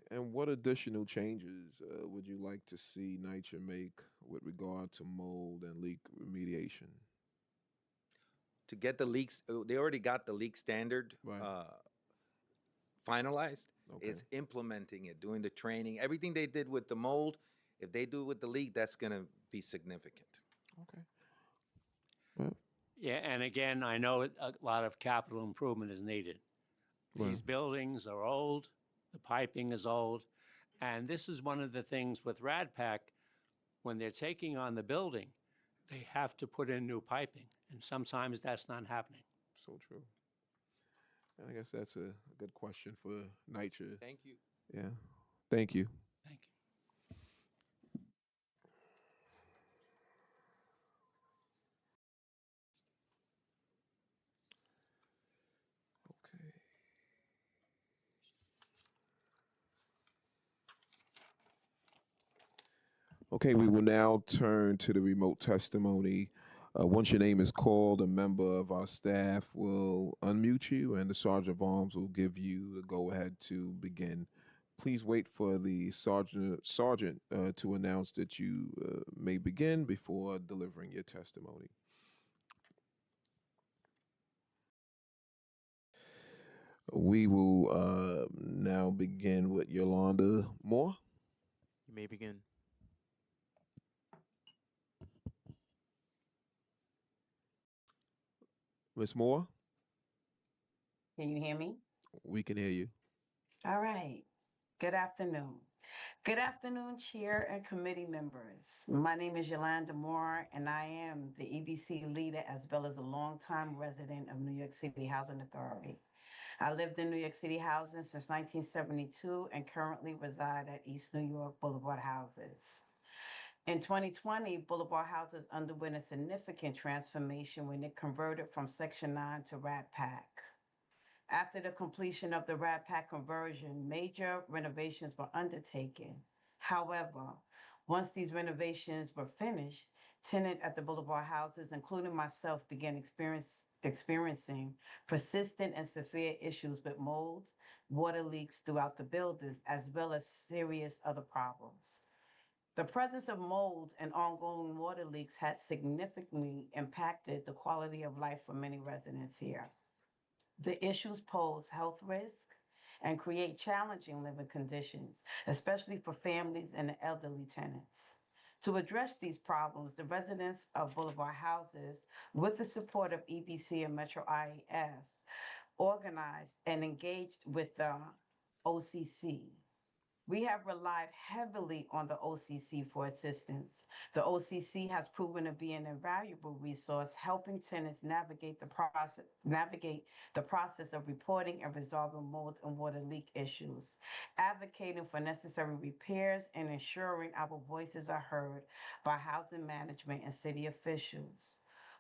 And what additional changes would you like to see NYCHA make with regard to mold and leak remediation? To get the leaks, they already got the leak standard finalized. Okay. It's implementing it, doing the training, everything they did with the mold. If they do it with the leak, that's going to be significant. Okay. Yeah, and again, I know a lot of capital improvement is needed. These buildings are old, the piping is old, and this is one of the things with RADPAC, when they're taking on the building, they have to put in new piping, and sometimes that's not happening. So true. And I guess that's a good question for NYCHA. Thank you. Yeah. Thank you. Thank you. Okay. Okay, we will now turn to the remote testimony. Once your name is called, a member of our staff will unmute you, and the Sergeant of Arms will give you the go-ahead to begin. Please wait for the sergeant to announce that you may begin before delivering your testimony. We will now begin with Yolanda Moore. You may begin. Ms. Moore, Can you hear me? we can hear you. All right. Good afternoon. Good afternoon, Chair and committee members. My name is Yolanda Moore, and I am the EBC leader as well as a longtime resident of New York City Housing Authority. I lived in New York City Housing since 1972 and currently reside at East New York Boulevard Houses. In 2020, Boulevard Houses underwent a significant transformation when it converted from Section 9 to RADPAC. After the completion of the RADPAC conversion, major renovations were undertaken. However, once these renovations were finished, tenants at the Boulevard Houses, including myself, began experiencing persistent and severe issues with mold, water leaks throughout the buildings, as well as serious other problems. The presence of mold and ongoing water leaks had significantly impacted the quality of life for many residents here. The issues pose health risk and create challenging living conditions, especially for families and the elderly tenants. To address these problems, the residents of Boulevard Houses, with the support of EBC and Metro IEF, organized and engaged with the OCC. We have relied heavily on the OCC for assistance. The OCC has proven to be an invaluable resource, helping tenants navigate the process of reporting and resolving mold and water leak issues, advocating for necessary repairs, and ensuring our voices are heard by housing management and city officials.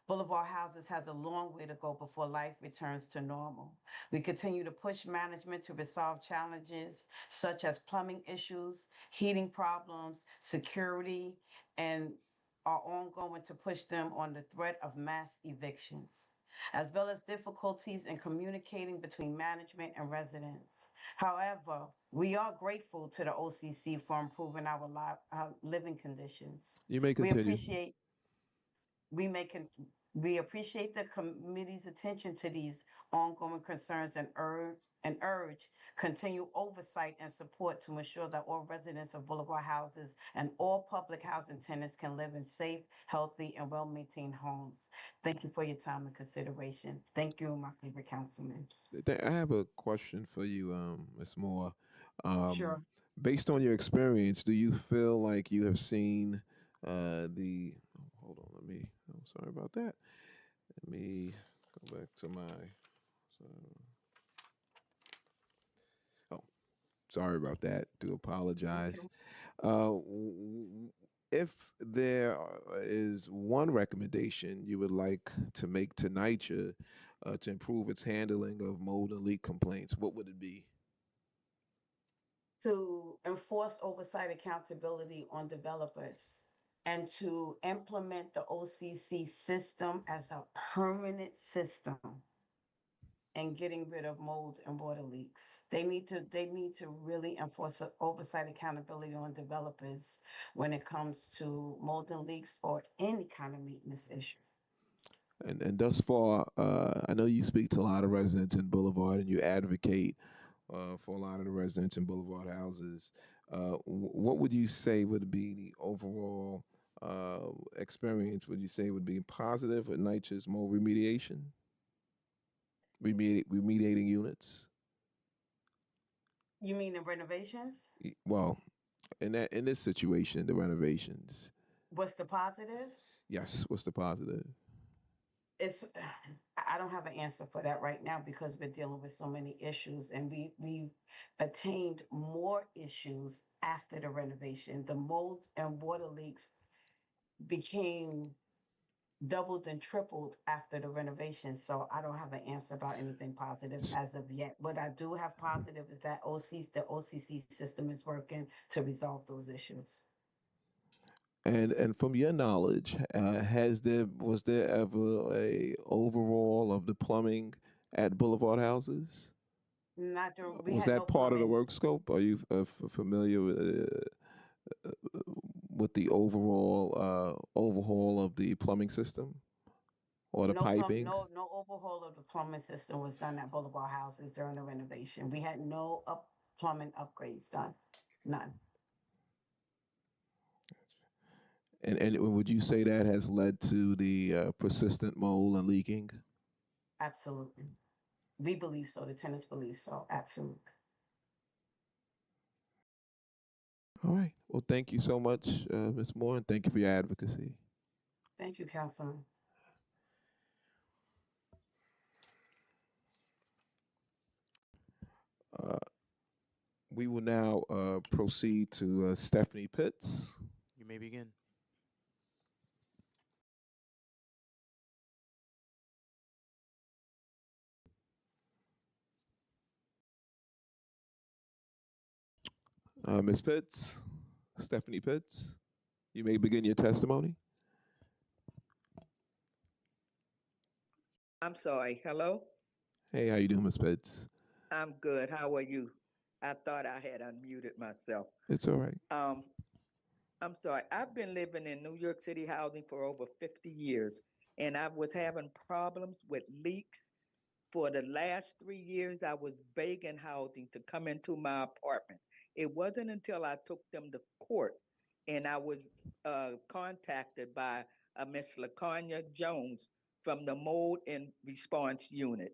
Boulevard Houses has a long way to go before life returns to normal. We continue to push management to resolve challenges such as plumbing issues, heating problems, security, and are ongoing to push them on the threat of mass evictions, as well as difficulties in communicating between management and residents. However, we are grateful to the OCC for improving our living conditions. You may We continue. appreciate we make con- we appreciate the committee's attention to these ongoing concerns and urge continued oversight and support to ensure that all residents of Boulevard houses and all public housing tenants can live in safe, healthy, and well-maintained homes. Thank you for your time and consideration. Thank you, my favorite councilman. I have a question for you, Ms. Moore. Sure. Based on your experience, do you feel like you have seen the? Hold on, let me. I'm sorry about that. Let me go back to my. So, oh, sorry about that. Do apologize. If there is one recommendation you would like to make to NYCHA to improve its handling of mold and leak complaints, what would it be? To enforce oversight accountability on developers and to implement the OCC system as a permanent system and getting rid of mold and water leaks. They need to really enforce oversight accountability on developers when it comes to mold and leaks or any kind of maintenance issue. And thus far, I know you speak to a lot of residents in Boulevard and you advocate for a lot of the residents in Boulevard houses. What would you say would be the overall experience? Would you say would be positive with NYCHA's more remediation? Remediating units? You mean the renovations? Well, in this situation, the renovations. What's the positive? Yes, what's the positive? It's I don't have an answer for that right now because we're dealing with so many issues and we've attained more issues after the renovation. The mold and water leaks became doubled and tripled after the renovation. So I don't have an answer about anything positive as of yet. What I do have positive is that the OCC system is working to resolve those issues. And from your knowledge, was there ever a overall of the plumbing at Boulevard houses? Not during, we Was had that no part of the plumbing. work scope? Are you familiar with the overall overhaul of the plumbing system or the piping? No overhaul of the plumbing system was done at Boulevard houses during the renovation. We had no plumbing upgrades done, none. And would you say that has led to the persistent mold and leaking? Absolutely. We believe so. The tenants believe so. Absolutely. All right. Well, thank you so much, Ms. Moore, and thank you for your advocacy. Thank you, Councilman. Uh, we will now proceed to Stephanie Pitts. You may begin. Ms. Pitts, Stephanie Pitts, you may begin your testimony. I'm sorry. Hello? Hey, how you doing, Ms. Pitts? I'm good. How are you? I thought I had unmuted myself. It's all right. I'm sorry. I've been living in New York City housing for over 50 years, and I was having problems with leaks. For the last 3 years, I was begging housing to come into my apartment. It wasn't until I took them to court and I was contacted by Miss LaConya Jones from the Mold and Response Unit.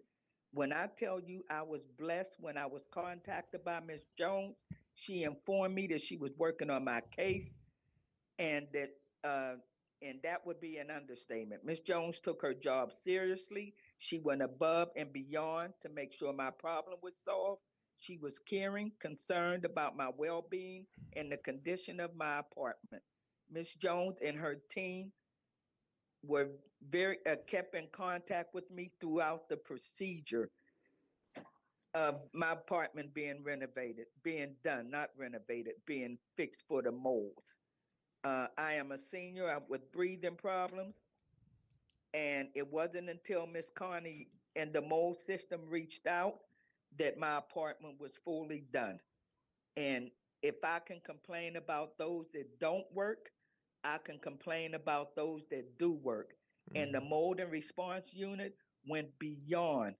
When I tell you I was blessed when I was contacted by Miss Jones, she informed me that she was working on my case and that uh, and that would be an understatement. Miss Jones took her job seriously. She went above and beyond to make sure my problem was solved. She was caring, concerned about my well-being and the condition of my apartment. Miss Jones and her team were very kept in contact with me throughout the procedure of my apartment being renovated, being done, not renovated, being fixed for the molds. I am a senior with breathing problems, and it wasn't until Miss Connie and the mold system reached out that my apartment was fully done. And if I can complain about those that don't work, I can complain about those that do work. And the mold and response unit went beyond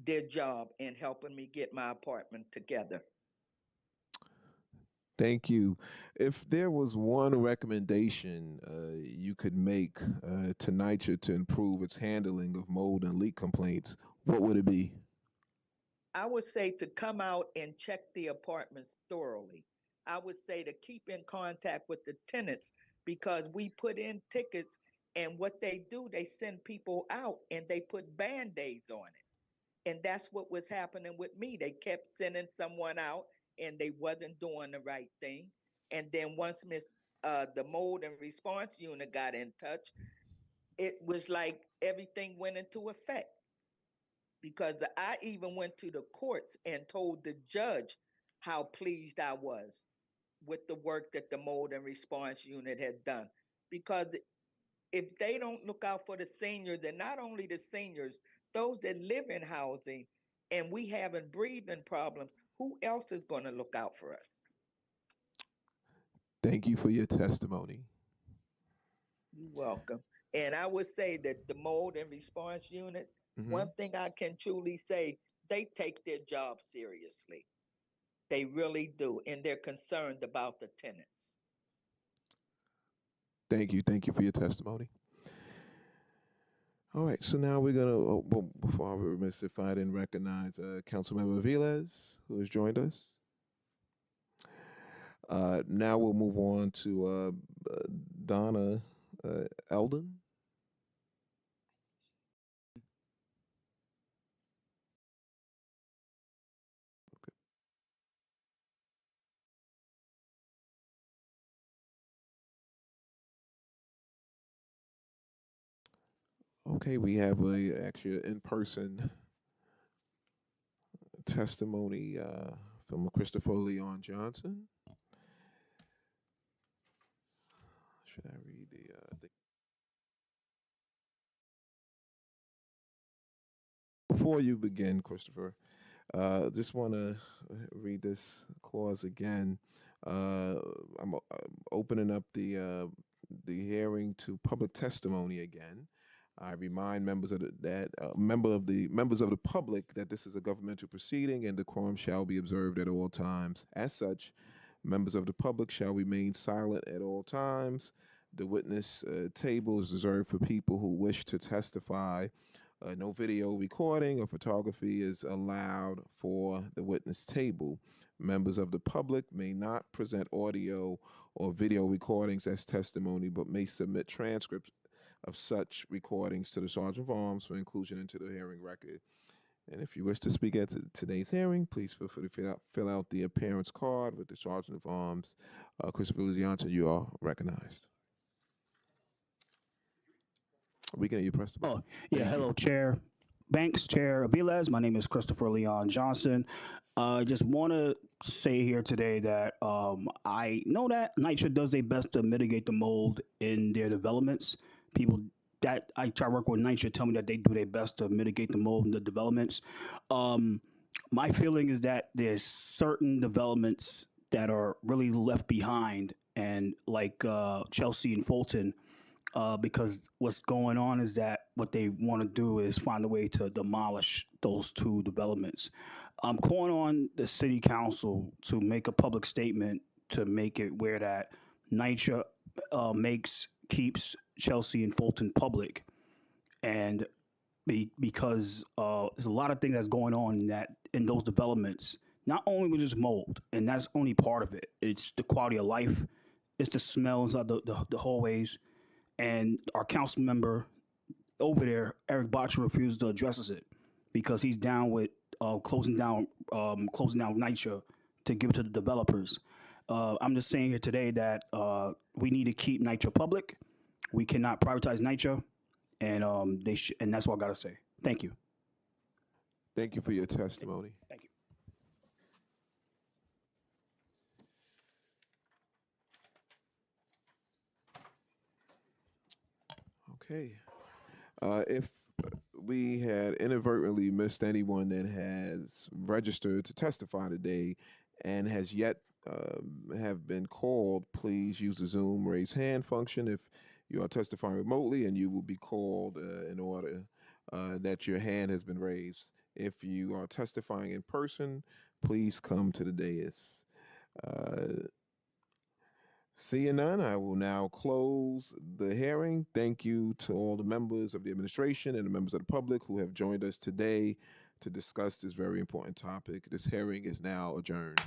their job in helping me get my apartment together. Thank you. If there was one recommendation you could make to NYCHA to improve its handling of mold and leak complaints, what would it be? I would say to come out and check the apartments thoroughly. I would say to keep in contact with the tenants because we put in tickets and what they do, they send people out and they put band-aids on it. And that's what was happening with me. They kept sending someone out and they wasn't doing the right thing. And then once the mold and response unit got in touch, it was like everything went into effect because I even went to the courts and told the judge how pleased I was with the work that the mold and response unit had done. Because if they don't look out for the seniors, and not only the seniors, those that live in housing, and we having breathing problems, who else is going to look out for us? Thank you for your testimony. You're welcome. And I would say that the mold and response unit, one thing I can truly say, they take their job seriously. They really do. And they're concerned about the tenants. Thank you. Thank you for your testimony. All right, so now we're gonna. Well, before I was remiss if I didn't recognize Councilmember Velez, who has joined us. Now we'll move on to Donna Eldon. Okay, we have actually an in-person testimony from Christopher Leon Johnson. Should I read the Before you begin, Christopher, just want to read this clause again. I'm opening up the hearing to public testimony again. I remind members of members of the public that this is a governmental proceeding and decorum shall be observed at all times. As such, members of the public shall remain silent at all times. The witness table is reserved for people who wish to testify. No video recording or photography is allowed for the witness table. Members of the public may not present audio or video recordings as testimony, but may submit transcripts of such recordings to the Sergeant of Arms for inclusion into the hearing record. And if you wish to speak at today's hearing, please feel free to fill out the appearance card with the Sergeant of Arms. Christopher Luzianto, you are recognized. We can hear you press the button. Oh, yeah. Hello, Chair Banks, Chair Velez. My name is Christopher Leon Johnson. Just want to say here today that I know that NYCHA does their best to mitigate the mold in their developments. People that I try to work with NYCHA tell me that they do their best to mitigate the mold in the developments. My feeling is that there's certain developments that are really left behind, and like Chelsea and Fulton, because what's going on is that what they want to do is find a way to demolish those two developments. I'm calling on the city council to make a public statement to make it where that NYCHA keeps Chelsea and Fulton public, and because there's a lot of things that's going on in those developments. Not only with just mold, and that's only part of it. It's the quality of life, it's the smells of the hallways. And our council member over there, Eric Botcher, refuses to address it because he's down with closing down NYCHA to give it to the developers. I'm just saying here today that we need to keep NYCHA public. We cannot privatize NYCHA, and and that's all I gotta say. Thank you. Thank you for your testimony. Thank you. Okay. If we had inadvertently missed anyone that has registered to testify today and has yet have been called, please use the Zoom raise hand function if you are testifying remotely, and you will be called in order that your hand has been raised. If you are testifying in person, please come to the dais. Seeing none, I will now close the hearing. Thank you to all the members of the administration and the members of the public who have joined us today to discuss this very important topic. This hearing is now adjourned.